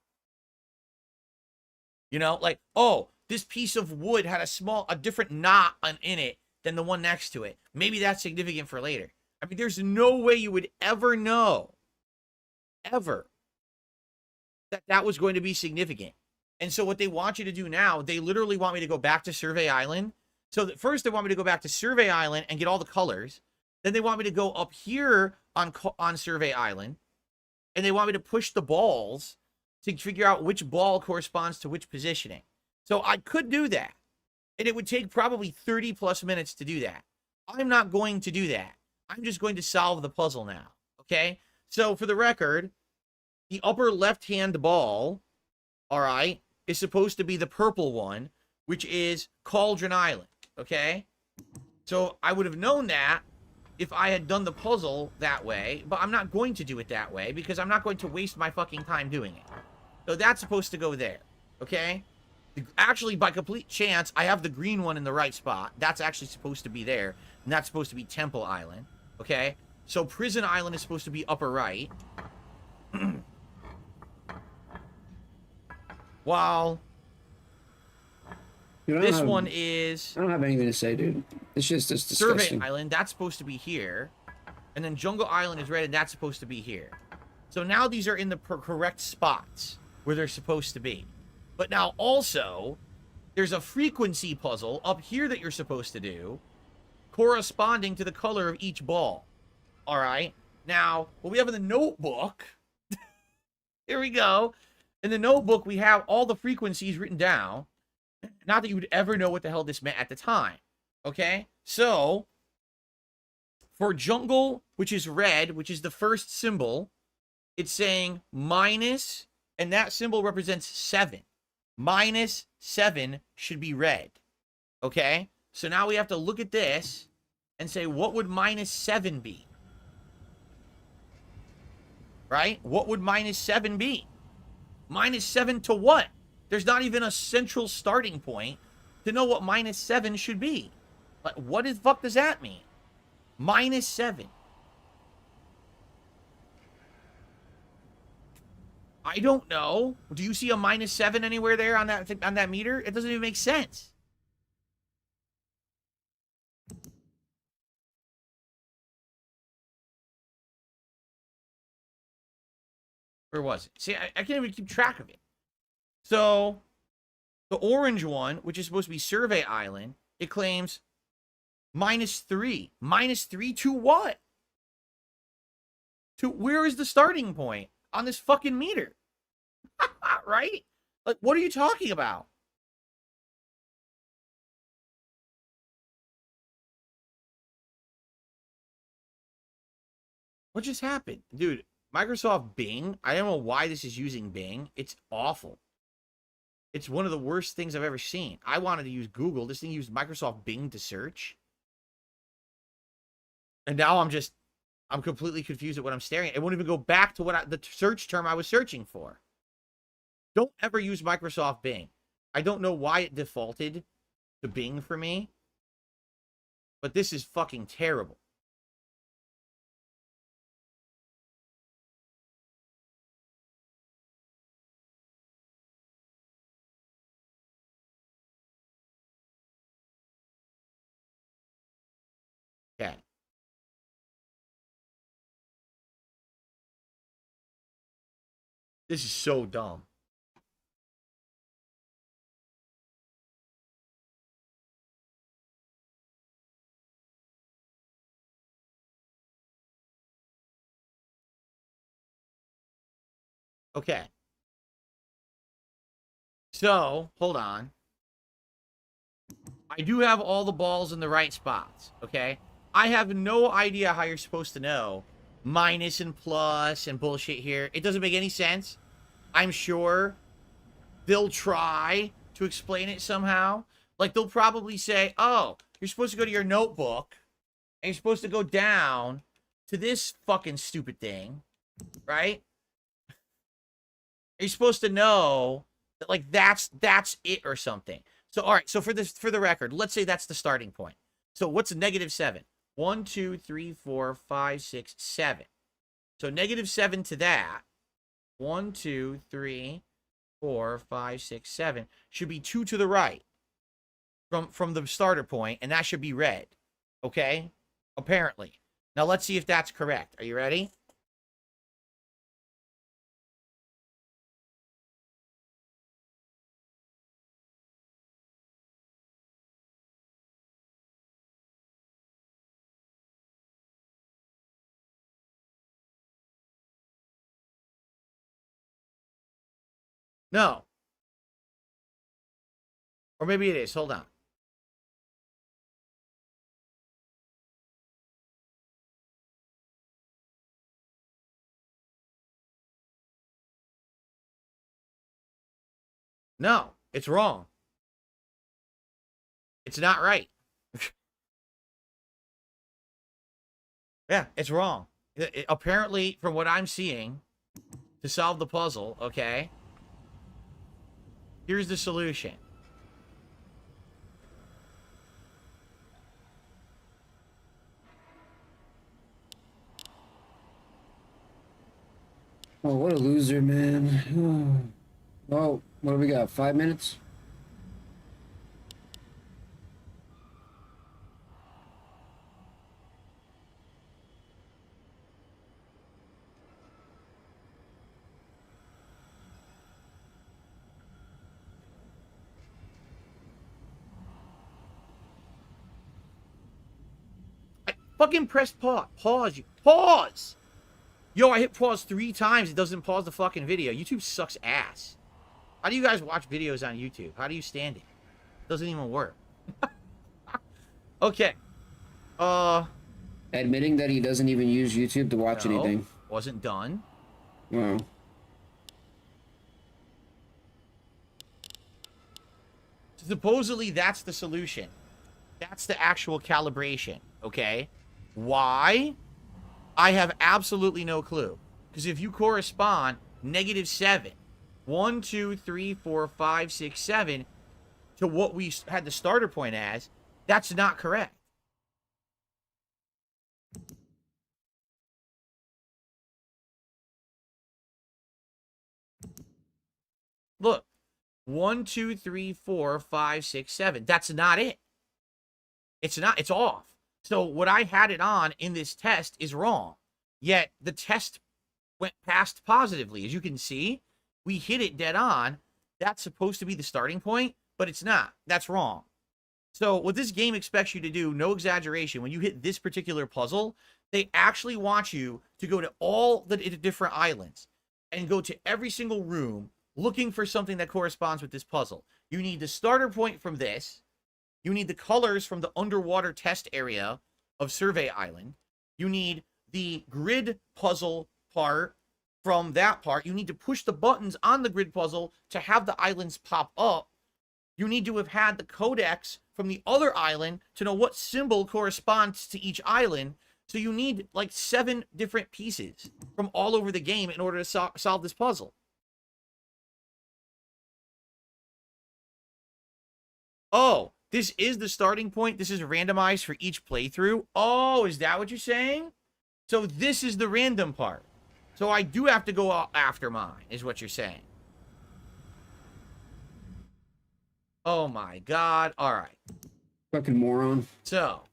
You know, like, oh, this piece of wood had a different knot in it than the one next to it. Maybe that's significant for later. I mean, there's no way you would ever know, ever, that that was going to be significant. And so what they want you to do now, they literally want me to go back to Survey Island. So that first they want me to go back to Survey Island and get all the colors. Then they want me to go up here on Survey Island. And they want me to push the balls to figure out which ball corresponds to which positioning. So I could do that. And it would take probably 30 plus minutes to do that. I'm not going to do that. I'm just going to solve the puzzle now. Okay? So for the record, the upper left-hand ball, all right, is supposed to be the purple one, which is Cauldron Island. Okay? So I would have known that if I had done the puzzle that way, but I'm not going to do it that way because I'm not going to waste my fucking time doing it. So that's supposed to go there. Okay? Actually, by complete chance, I have the green one in the right spot. That's actually supposed to be there. And that's supposed to be Temple Island. Okay? So Prison Island is supposed to be upper right. While this one is... I don't have anything to say, dude. It's just disgusting. Survey Island, that's supposed to be here. And then Jungle Island is red, and that's supposed to be here. So now these are in the correct spots where they're supposed to be. But now also, there's a frequency puzzle up here that you're supposed to do, corresponding to the color of each ball. All right? Now, what we have in the notebook, here we go. In the notebook, we have all the frequencies written down. Not that you would ever know what the hell this meant at the time. Okay? So, for jungle, which is red, which is the first symbol, it's saying minus, and that symbol represents 7. Minus 7 should be red. Okay? So now we have to look at this and say, what would minus 7 be? Right? What would minus 7 be? Minus 7 to what? There's not even a central starting point to know what minus 7 should be. Like, what the fuck does that mean? Minus 7. I don't know. Do you see a minus 7 anywhere there on that meter? It doesn't even make sense. Where was it? See, I can't even keep track of it. So, the orange one, which is supposed to be Survey Island, it claims minus 3. Minus 3 to what? To where is the starting point on this fucking meter? Right? Like, what are you talking about? What just happened? Dude, Microsoft Bing, I don't know why this is using Bing. It's awful. It's one of the worst things I've ever seen. I wanted to use Google. This thing used Microsoft Bing to search. And now I'm completely confused at what I'm staring at. It won't even go back to what the search term I was searching for. Don't ever use Microsoft Bing. I don't know why it defaulted to Bing for me. But this is fucking terrible. Okay. This is so dumb. Okay. So, hold on. I do have all the balls in the right spots, okay? I have no idea how you're supposed to know minus and plus and bullshit here. It doesn't make any sense. I'm sure they'll try to explain it somehow. Like, they'll probably say, oh, you're supposed to go to your notebook, and you're supposed to go down to this fucking stupid thing, right? You're supposed to know that, like, that's it or something. So, all right, so for the record, let's say that's the starting point. So what's negative 7? 1, 2, 3, 4, 5, 6, 7. So negative 7 to that. 1, 2, 3, 4, 5, 6, 7 should be 2 to the right from the starter point, and that should be red. Okay? Apparently. Now let's see if that's correct. Are you ready? No. Or maybe it is. Hold on. No, it's wrong. It's not right. Yeah, it's wrong. Apparently, from what I'm seeing, to solve the puzzle, okay, here's the solution. Oh, what a loser, man. Oh, what do we got? 5 minutes? I fucking pressed pause. Pause. Pause! Yo, I hit pause 3 times. It doesn't pause the fucking video. YouTube sucks ass. How do you guys watch videos on YouTube? How do you stand it? It doesn't even work. Okay. Admitting that he doesn't even use YouTube to watch No, anything. wasn't done. Wow. Supposedly, that's the solution. That's the actual calibration, okay? Why? I have absolutely no clue. Because if you correspond -7, 1, 2, 3, 4, 5, 6, 7 to what we had the starter point as, that's not correct. Look, 1, 2, 3, 4, 5, 6, 7. That's not it. It's not. It's off. So what I had it on in this test is wrong. Yet the test went past positively. As you can see, we hit it dead on. That's supposed to be the starting point, but it's not. That's wrong. So what this game expects you to do, no exaggeration, when you hit this particular puzzle, they actually want you to go to all the different islands and go to every single room looking for something that corresponds with this puzzle. You need the starter point from this. You need the colors from the underwater test area of Survey Island. You need the grid puzzle part from that part. You need to push the buttons on the grid puzzle to have the islands pop up. You need to have had the codex from the other island to know what symbol corresponds to each island. So you need like 7 different pieces from all over the game in order to solve this puzzle. Oh, this is the starting point. This is randomized for each playthrough. Oh, is that what you're saying? So this is the random part. So I do have to go after mine, is what you're saying. Oh my God. All right. Fucking moron. So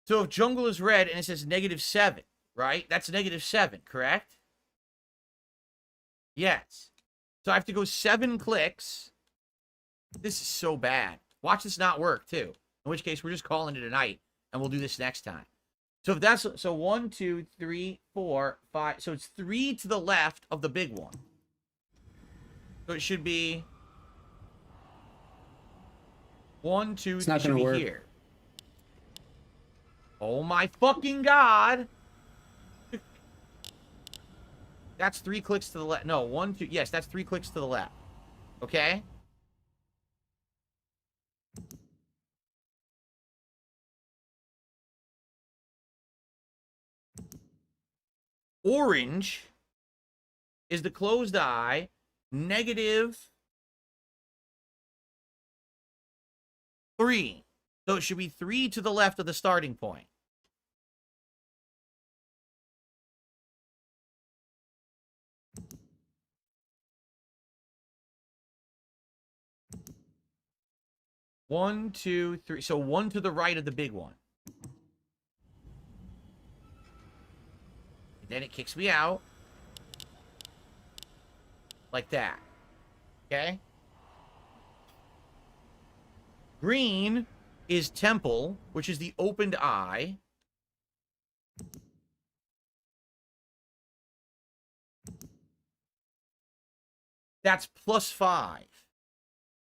if jungle is red and it says -7, right? That's -7, correct? Yes. So I have to go 7 clicks. This is so bad. Watch this not work, too. In which case, we're just calling it a night, and we'll do this next time. So if that's... So 1, 2, 3, 4, 5... So it's 3 to the left of the big one. So it should be... 1, 2, It's not should gonna be work. here. Oh my fucking God! That's 3 clicks to the left. No, 1, 2... Yes, that's 3 clicks to the left. Okay? Orange is the closed eye, -3. So it should be 3 to the left of the starting point. One, 2, 3. So 1 to the right of the big one. And then it kicks me out. Like that. Okay? Green is temple, which is the opened eye. That's +5.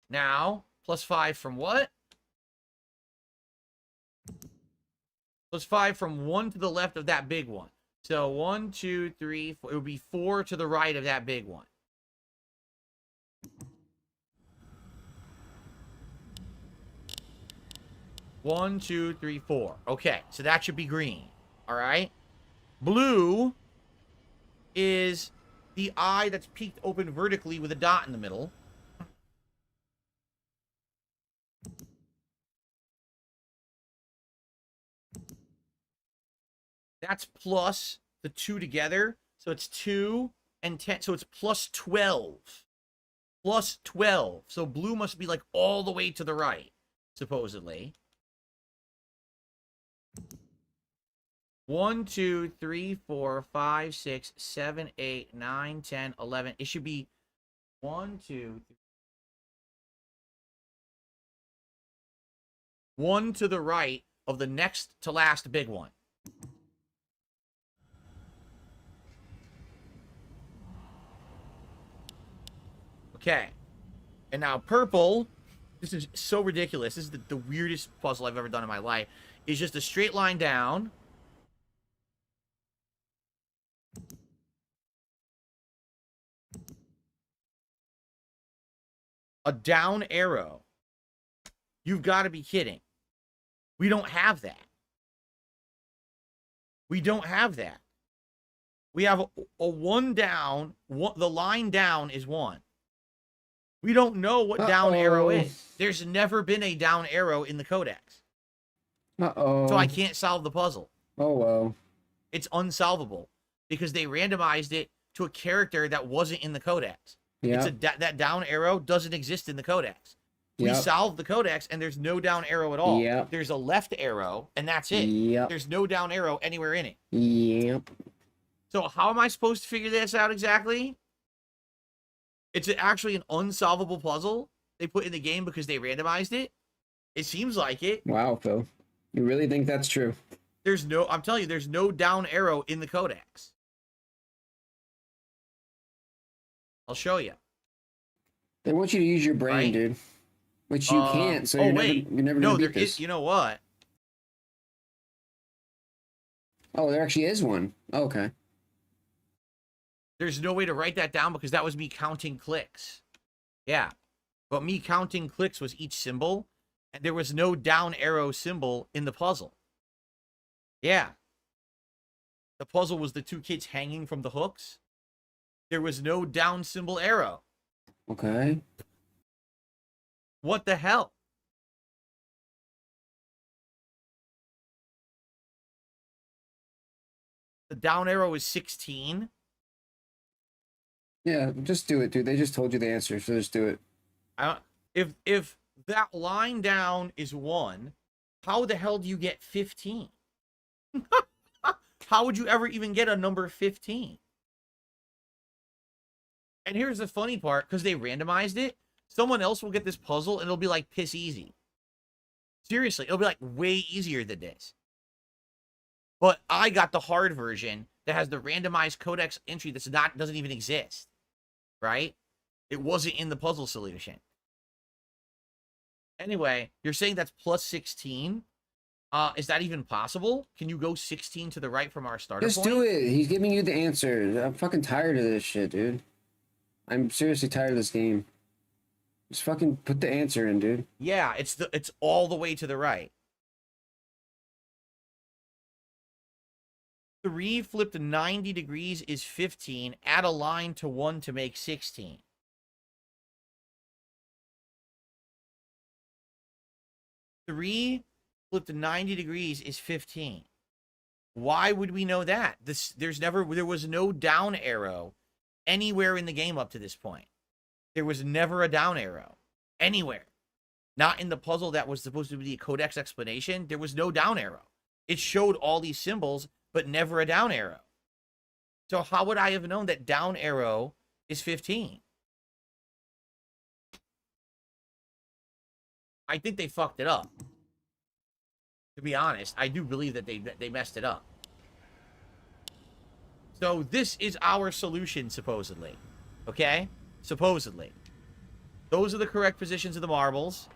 Now, +5 from what? +5 from 1 to the left of that big one. So 1, 2, 3, 4. It would be 4 to the right of that big one. One, 2, 3, 4. Okay, so that should be green. All right. Blue is the eye that's peaked open vertically with a dot in the middle. That's plus the 2 together. So it's 2 and 10. So it's +12. +12. So blue must be like all the way to the right, supposedly. 1, 2, 3, 4, 5, 6, 7, 8, 9, 10, 11. It should be 1, 2, 3. 1 to the right of the next to last big one. Okay. And now purple, this is so ridiculous. This is the weirdest puzzle I've ever done in my life. It's just a straight line down. A down arrow. You've got to be kidding. We don't have that. We don't have that. We have a 1 down. The line down is 1. We don't know what down arrow is. There's never been a down arrow in the codex. So I can't solve the puzzle. Oh, well. It's unsolvable because they randomized it to a character that wasn't in the codex. Yeah. That down arrow doesn't exist in the codex. We Yep. solved the codex, and there's no down arrow at all. Yep. There's a left arrow, and that's it. Yep. There's no down arrow anywhere in it. Yep. So how am I supposed to figure this out exactly? It's actually an unsolvable puzzle they put in the game because they randomized it. It seems like it. Wow, Phil. You really think that's true? I'm telling you, there's no down arrow in the codex. I'll show you. They want you to use your brain, Right? dude. Which you can't, so you're never No, gonna there beat this. is. You know what? Oh, there actually is one. Oh, okay. There's no way to write that down because that was me counting clicks. Yeah. But me counting clicks was each symbol, and there was no down arrow symbol in the puzzle. Yeah. The puzzle was the 2 kids hanging from the hooks. There was no down symbol arrow. Okay. What the hell? The down arrow is 16. Yeah, just do it, dude. They just told you the answer, so just do it. If that line down is 1, how the hell do you get 15? How would you ever even get a number 15? And here's the funny part, because they randomized it, someone else will get this puzzle and it'll be like piss easy. Seriously, it'll be like way easier than this. But I got the hard version that has the randomized codex entry doesn't even exist. Right? It wasn't in the puzzle solution. Anyway, you're saying that's +16? Is that even possible? Can you go 16 to the right from our starter Just point? do it. He's giving you the answer. I'm fucking tired of this shit, dude. I'm seriously tired of this game. Just fucking put the answer in, dude. Yeah, it's all the way to the right. 3 flipped 90 degrees is 15. Add a line to 1 to make 16. Three flipped 90 degrees is 15. Why would we know that? There was no down arrow anywhere in the game up to this point. There was never a down arrow anywhere. Not in the puzzle that was supposed to be a codex explanation. There was no down arrow. It showed all these symbols, but never a down arrow. So how would I have known that down arrow is 15? I think they fucked it up. To be honest, I do believe that they messed it up. So this is our solution, supposedly. Okay? supposedly. Those are the correct positions of the marbles,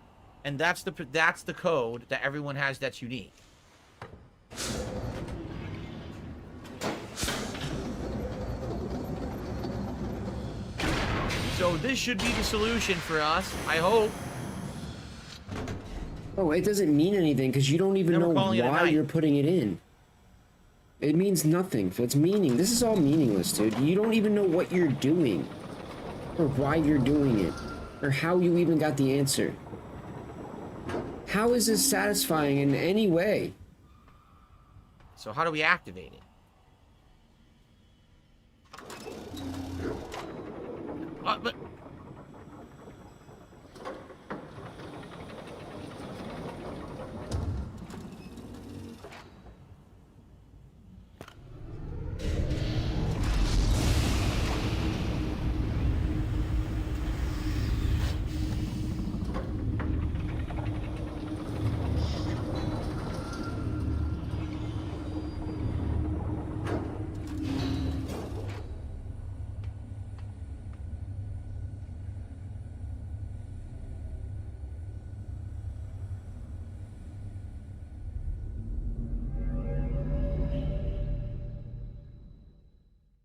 and that's the code that everyone has that's unique. So this should be the solution for us, I hope. Oh, it doesn't mean anything because you don't even know why you're putting it in. It means nothing. So it's meaning. This is all meaningless, dude. You don't even know what you're doing, or why you're doing it, or how you even got the answer. How is this satisfying in any way? So how do we activate it? But...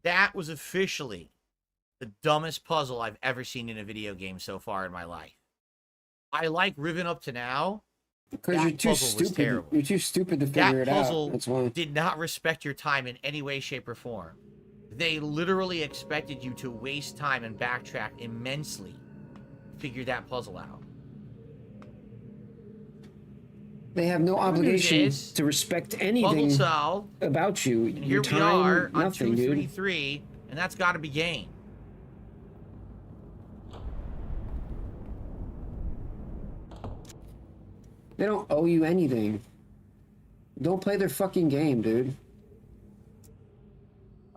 that was officially the dumbest puzzle I've ever seen in a video game so far in my life. I like Riven up to now. Because you're too stupid. You're too stupid to figure it out. That puzzle did not respect your time in any way, shape, or form. They literally expected you to waste time and backtrack immensely to figure that puzzle out. They have no obligation to respect anything about you. And here we are on 233, and that's got to be game. They don't owe you anything. Don't play their fucking game, dude.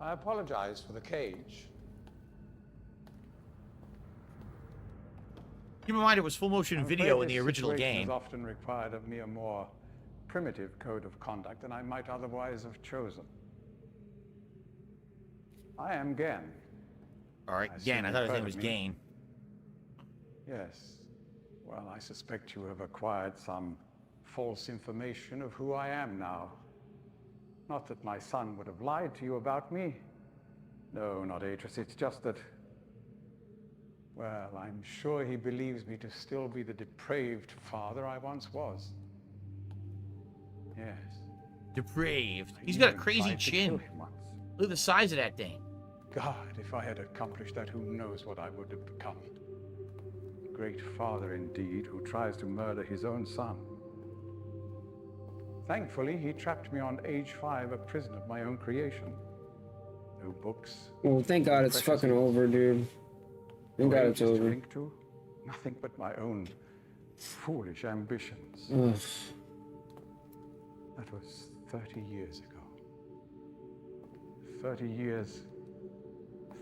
I apologize for the cage. Keep in mind it was full motion video in the original game. Has often required of me a more primitive code of conduct than I might otherwise have chosen. I am Gen. All right, Gen. I thought his name was Gain. Yes. Well, I suspect you have acquired some false information of who I am now. Not that my son would have lied to you about me. No, not Atris. It's just that, well, I'm sure he believes me to still be the depraved father I once was. Yes. Depraved? He's got a crazy chin. Look at the size of that thing. God, if I had accomplished that, who knows what I would have become. Great father indeed, who tries to murder his own son. Thankfully, he trapped me on age 5, a prison of my own creation. No books. Well, thank God it's fucking over, dude. Thank God it's over. Link to? Nothing but my own foolish ambitions. Ugh. That was 30 years ago. 30 years,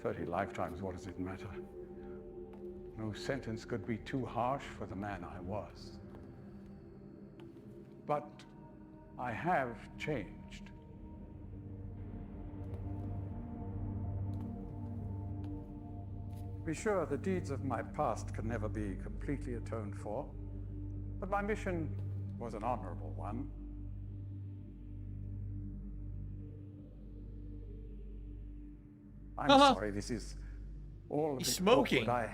30 lifetimes, what does it matter? No sentence could be too harsh for the man I was. But I have changed. Be sure the deeds of my past can never be completely atoned for, but my mission was an honorable one. I'm sorry, this is all a bit smoking. Awkward.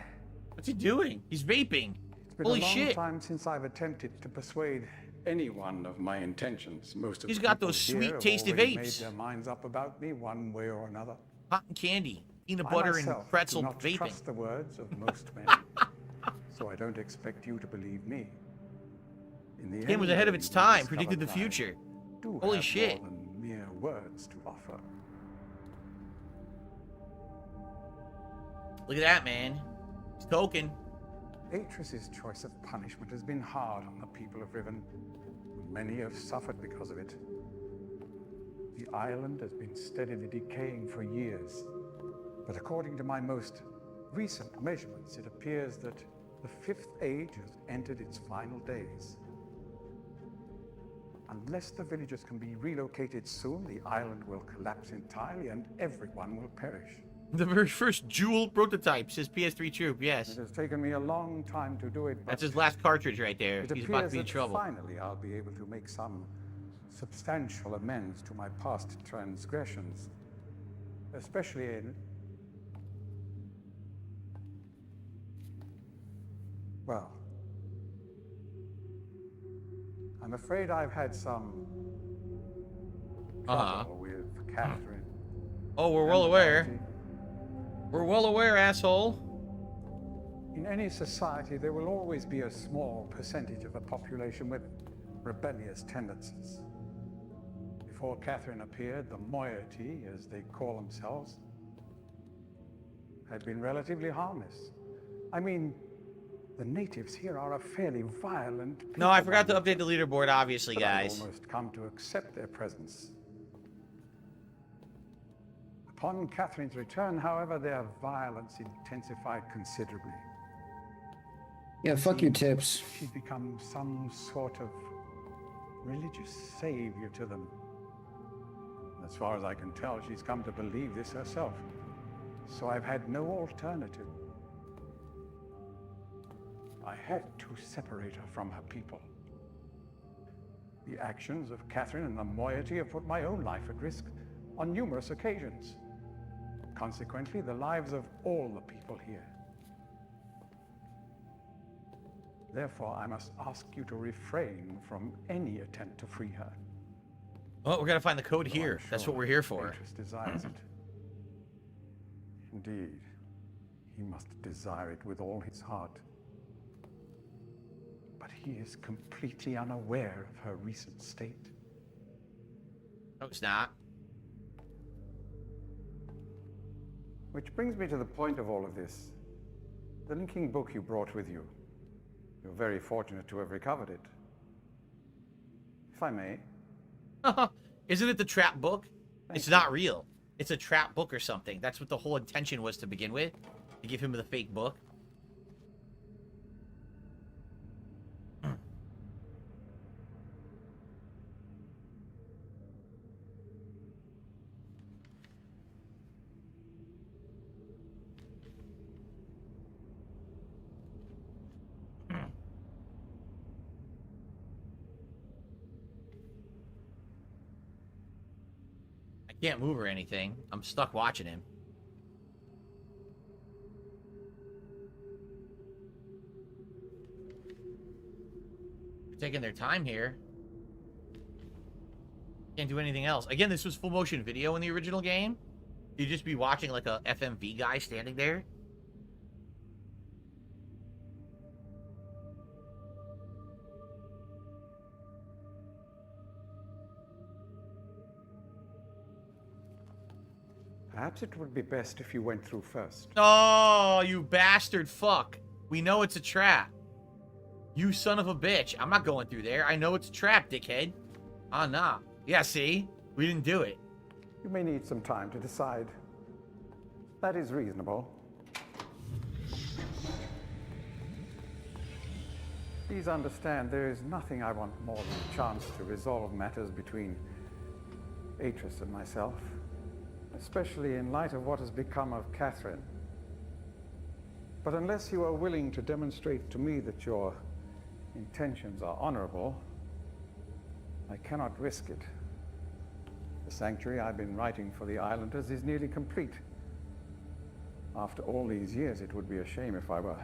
What's he doing? He's vaping. It's been a long time since I've attempted to persuade anyone of my intentions. Most of He's got those sweet, tasty vapes. Made their minds up about me one way or another. Cotton candy, peanut butter, and pretzel do not vaping. Trust the words of most men, so I don't expect you to believe me. In the Game was ahead of its time, predicted the future. Holy shit! More than mere words to offer. Look at that, man. He's token. Atris's choice of punishment has been hard on the people of Riven. Many have suffered because of it. The island has been steadily decaying for years, but according to my most recent measurements, it appears that the 5th age has entered its final days. Unless the villagers can be relocated soon, the island will collapse entirely and everyone will perish. The very first Jewel prototype, says PS3 Troop, yes. It has taken me a long time to do it, but That's his last cartridge right there. it He's about to appears be in that trouble. finally I'll be able to make some substantial amends to my past transgressions, especially in... Well, I'm afraid I've had some trouble with Catherine. Oh, we're well aware. We're well aware, asshole. In any society, there will always be a small percentage of the population with rebellious tendencies. Before Catherine appeared, the moiety, as they call themselves, had been relatively harmless. I mean, the natives here are a fairly violent people. No, I forgot to update the leaderboard, obviously, but guys. I've almost come to accept their presence. Upon Catherine's return, however, their violence intensified considerably. Yeah, fuck your tips. She'd become some sort of religious savior to them. As far as I can tell, she's come to believe this herself. So I've had no alternative. I had to separate her from her people. The actions of Catherine and the moiety have put my own life at risk on numerous occasions. Consequently, the lives of all the people here. Therefore, I must ask you to refrain from any attempt to free her. Well, we're gonna find the code Though here. I'm That's sure what we're here for. Atreus desires it. Indeed, he must desire it with all his heart. But he is completely unaware of her recent state. No, it's not. Which brings me to the point of all of this. The linking book you brought with you. You're very fortunate to have recovered it. If I may. Isn't it the trap book? Thank It's you. not real. It's a trap book or something. That's what the whole intention was to begin with. To give him the fake book. Can't move or anything. I'm stuck watching him. They're taking their time here. Can't do anything else. Again, this was full motion video in the original game. You'd just be watching like a FMV guy standing there. Perhaps it would be best if you went through first. Oh, you bastard fuck. We know it's a trap. You son of a bitch. I'm not going through there. I know it's a trap, dickhead. Ah, nah. Yeah, see? We didn't do it. You may need some time to decide. That is reasonable. Please understand, there is nothing I want more than a chance to resolve matters between Atreus and myself, especially in light of what has become of Catherine. But unless you are willing to demonstrate to me that your intentions are honorable, I cannot risk it. The sanctuary I've been writing for the islanders is nearly complete. After all these years, it would be a shame if I were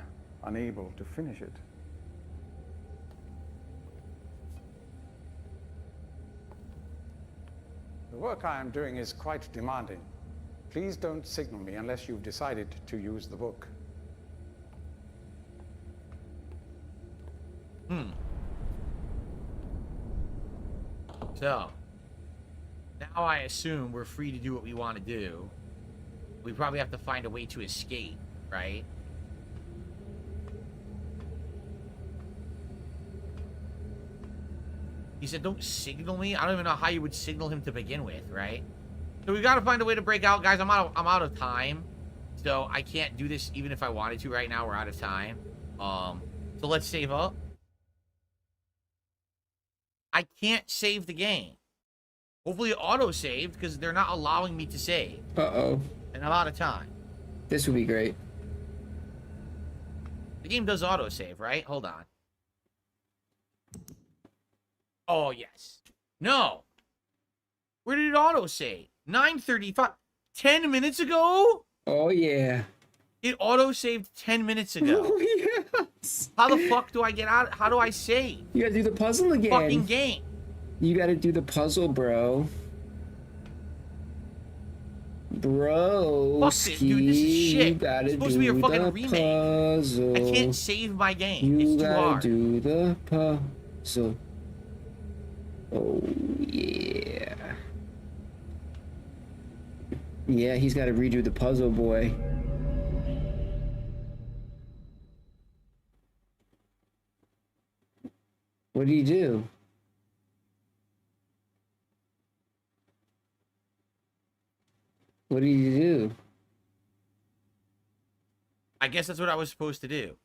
unable to finish it. The work I am doing is quite demanding. Please don't signal me unless you've decided to use the book. So, now I assume we're free to do what we want to do. We probably have to find a way to escape, right? He said, don't signal me. I don't even know how you would signal him to begin with, right? So we got to find a way to break out. Guys, I'm out of time. So I can't do this even if I wanted to right now. We're out of time. So let's save up. I can't save the game. Hopefully it auto-saved because they're not allowing me to save. Uh-oh. And I'm out of time. This would be great. The game does autosave, right? Hold on. Oh, yes. No. Where did it autosave? 9:35. 10 minutes ago? Oh, yeah. It autosaved 10 minutes ago. Oh, yes. How the fuck do I get out? How do I save? You gotta do the puzzle again. Fucking game. You gotta do the puzzle, bro. Bro, Fuck this, dude. This is shit. You gotta It's supposed to be a fucking remake. I can't save my game. It's too hard. You gotta do the puzzle. Oh, yeah. Yeah, he's gotta redo the puzzle, boy. What do you do? What do you do? I guess that's what I was supposed to do.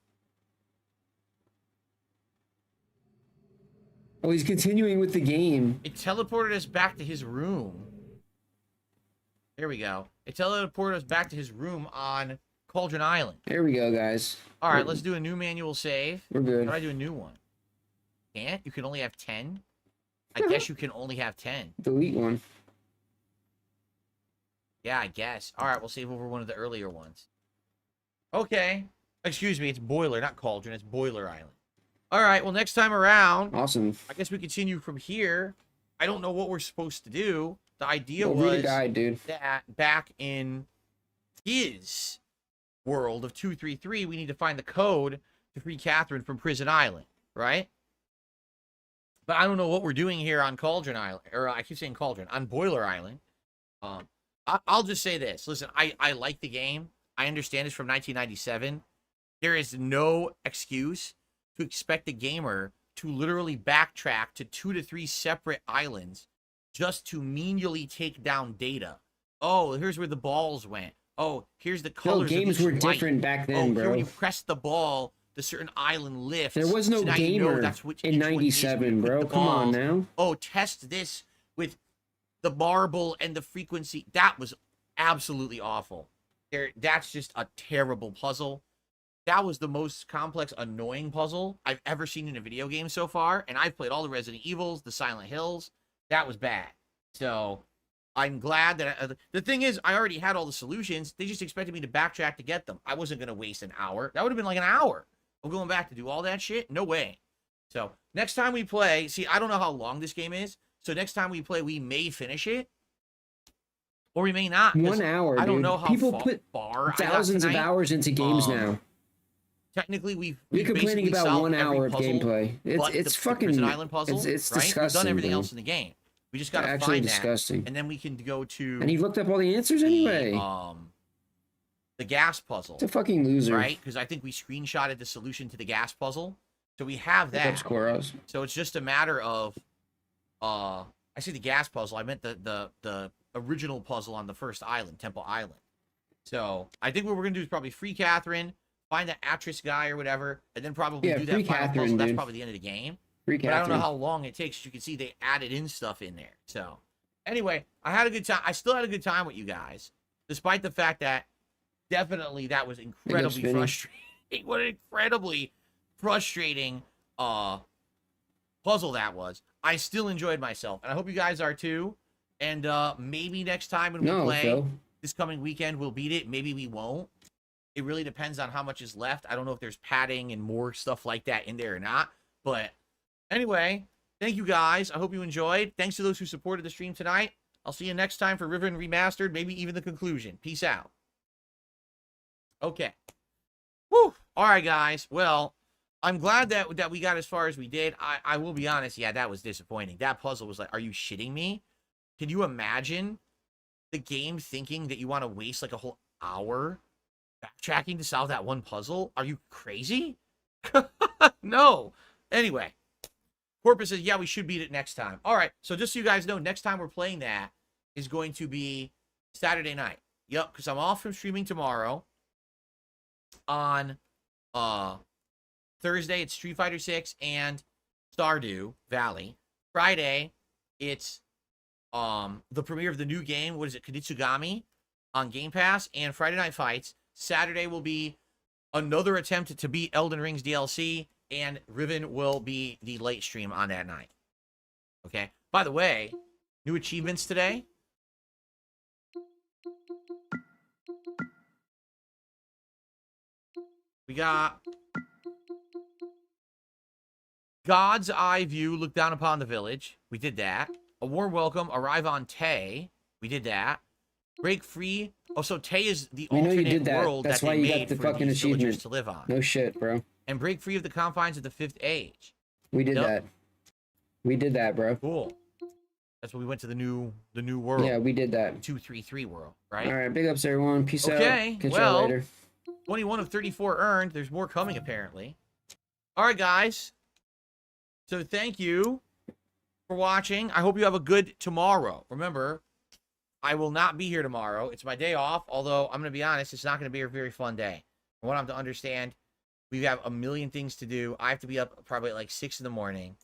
Oh, he's continuing with the game. It teleported us back to his room. There we go. It teleported us back to his room on Cauldron Island. There we go, guys. All right, let's do a new manual save. We're good. How do I do a new one? Can't? You can only have 10? I guess you can only have 10. Delete one. Yeah, I guess. All right, we'll save over one of the earlier ones. Okay. Excuse me, it's Boiler, not Cauldron. It's Boiler Island. All right, well, next time around, Awesome. I guess we continue from here. I don't know what we're supposed to do. The idea Well, was read a guide, dude. that back in his world of 233, we need to find the code to free Catherine from Prison Island, right? But I don't know what we're doing here on Cauldron Island, or I keep saying Cauldron, on Boiler Island. I'll just say this. Listen, I like the game. I understand it's from 1997. There is no excuse to expect a gamer to literally backtrack to 2 to 3 separate islands just to menially take down data. Oh, here's where the balls went. Oh, here's the colors. No, games were different back then, bro. Here when you press the ball, the certain island lifts. There was no so gamer you know that's which in '97, bro. Come on now. Oh, test this with the marble and the frequency. That was absolutely awful. That's just a terrible puzzle. That was the most complex, annoying puzzle I've ever seen in a video game so far. And I've played all the Resident Evils, the Silent Hills. That was bad. So I'm glad that the thing is, I already had all the solutions. They just expected me to backtrack to get them. I wasn't going to waste an hour. That would have been like an hour of going back to do all that shit. No way. So next time we play, see, I don't know how long this game is. So next time we play, we may finish it. Or we may not. 1 hour, I don't dude. know how People put far thousands of hours into games now. Technically, we're complaining about 1 hour of gameplay. It's fucking Prison Island puzzle. It's right? disgusting. We've done everything bro. else in the game. We just gotta actually find disgusting. that, and then we can go to. And he looked up all the answers anyway. The gas puzzle. It's a fucking loser, right? Because I think we screenshotted the solution to the gas puzzle, so we have that. So it's just a matter of, I see the gas puzzle. I meant the original puzzle on the first island, Temple Island. So I think what we're gonna do is probably free Catherine, find the actress guy or whatever, and then probably do that final puzzle. That's probably the end of the game. But I don't know how long it takes. You can see they added in stuff in there. So anyway, I had a good time. I still had a good time with you guys, despite the fact that definitely that was incredibly frustrating. What an incredibly frustrating puzzle that was. I still enjoyed myself, and I hope you guys are too. And maybe next time when we play this coming weekend, we'll beat it. Maybe we won't. It really depends on how much is left. I don't know if there's padding and more stuff like that in there or not. But anyway, thank you guys. I hope you enjoyed. Thanks to those who supported the stream tonight. I'll see you next time for Riven Remastered, maybe even the conclusion. Peace out. Okay. Whew. All right, guys. Well, I'm glad that we got as far as we did. I will be honest. Yeah, that was disappointing. That puzzle was like, are you shitting me? Can you imagine the game thinking that you want to waste like a whole hour backtracking to solve that one puzzle? Are you crazy? No. Anyway, Corpus says, yeah, we should beat it next time. All right. So just so you guys know, next time we're playing that is going to be Saturday night. Yep, because I'm off from streaming tomorrow. On Thursday, it's Street Fighter 6 and Stardew Valley. Friday, it's the premiere of the new game. What is it? Kunitsugami on Game Pass. And Friday Night Fights. Saturday will be another attempt to beat Elden Ring's DLC, and Riven will be the late stream on that night. Okay? By the way, new achievements today. We got God's Eye View, look down upon the village. We did that. A warm welcome, arrive on Tay. We did that. Break free. Oh, so Tay is the alternate world that they made for these villagers to live on. No shit, bro. And break free of the confines of the 5th age. We did that. We did that, bro. Cool. That's when we went to the new world. Yeah, we did that. 233 world, right? All right, big ups everyone. Peace out. Okay, Catch well, y'all later. 21 of 34 earned. There's more coming, apparently. All right, guys. So thank you for watching. I hope you have a good tomorrow. Remember, I will not be here tomorrow. It's my day off, although I'm going to be honest, it's not going to be a very fun day. I want them to understand we have a million things to do. I have to be up probably at like 6 in the morning,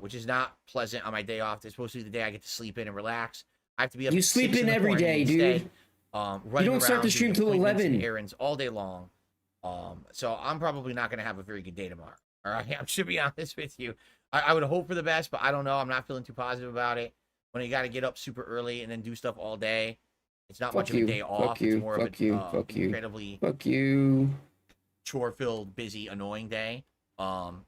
which is not pleasant on my day off. It's supposed to be the day I get to sleep in and relax. I have to be up. You sleep in every day, dude. You don't start the stream till 11. Errands all day long. So I'm probably not going to have a very good day tomorrow. All right, I should be honest with you. I would hope for the best, but I don't know. I'm not feeling too positive about it. When you got to get up super early and then do stuff all day, it's not much of a day off. It's more of an incredibly chore-filled, busy, annoying day. You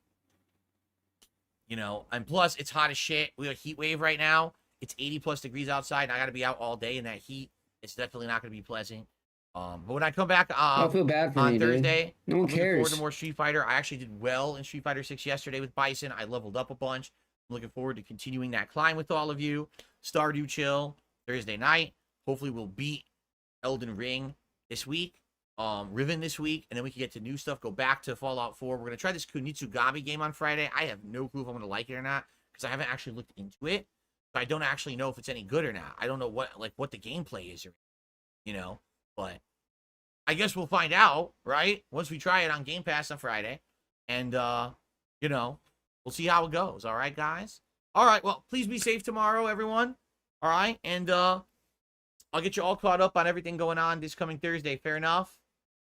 know, and plus it's hot as shit. We have a heat wave right now. It's 80+ degrees outside, and I got to be out all day in that heat. It's definitely not going to be pleasant. But when I come back I feel bad for on Thursday, dude. No one I'm looking forward cares. to more Street Fighter. I actually did well in Street Fighter 6 yesterday with Bison. I leveled up a bunch. I'm looking forward to continuing that climb with all of you. Stardew Chill Thursday night. Hopefully we'll beat Elden Ring this week. Riven this week, and then we can get to new stuff. Go back to Fallout 4. We're gonna try this Kunitsugami game on Friday. I have no clue if I'm gonna like it or not because I haven't actually looked into it. So I don't actually know if it's any good or not. I don't know what the gameplay is, or you know. But I guess we'll find out, right? Once we try it on Game Pass on Friday, and you know, we'll see how it goes. All right, guys. All right. Well, please be safe tomorrow, everyone. All right, and I'll get you all caught up on everything going on this coming Thursday. Fair enough.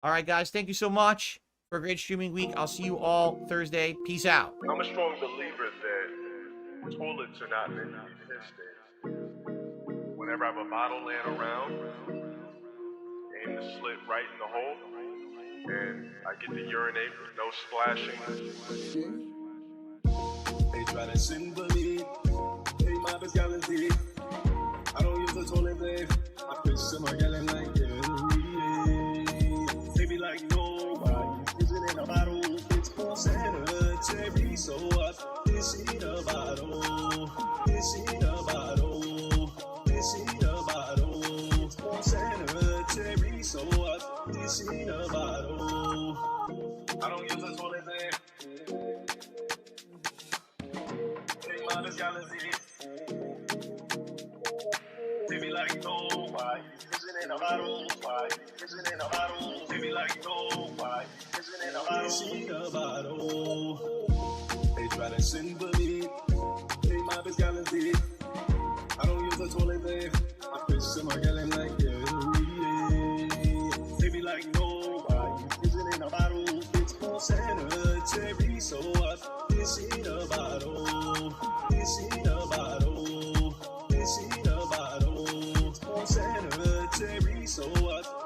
All right, guys. Thank you so much for a great streaming week. I'll see you all Thursday. Peace out. I'm a strong believer that toilets are not meant to be pissed in. Whenever I have a bottle laying around, aim the slit right in the hole, and I get to urinate with no splashing. They try to symbolize, they my best galaxy. I don't use the toilet, babe. I piss in my gallon like they be like, no, why you pissing in a bottle? It's more sanitary, so I piss in a bottle. Piss in a bottle. Piss in a bottle. It's more sanitary, so I piss in a bottle. I don't use the toilet, babe. They my best galaxy. They be like, no, why you pissing in a bottle? Why you pissing in a bottle? They be like, no, why you pissing in a bottle? Pissing in a bottle. They try to symbolize, they my best galaxy. I don't use the toilet, babe. I piss in my gallon like they be like, no, why you pissing in a bottle? It's more sanitary, so I piss in a bottle. Piss in a bottle. Piss in a bottle. Sanitary, so what?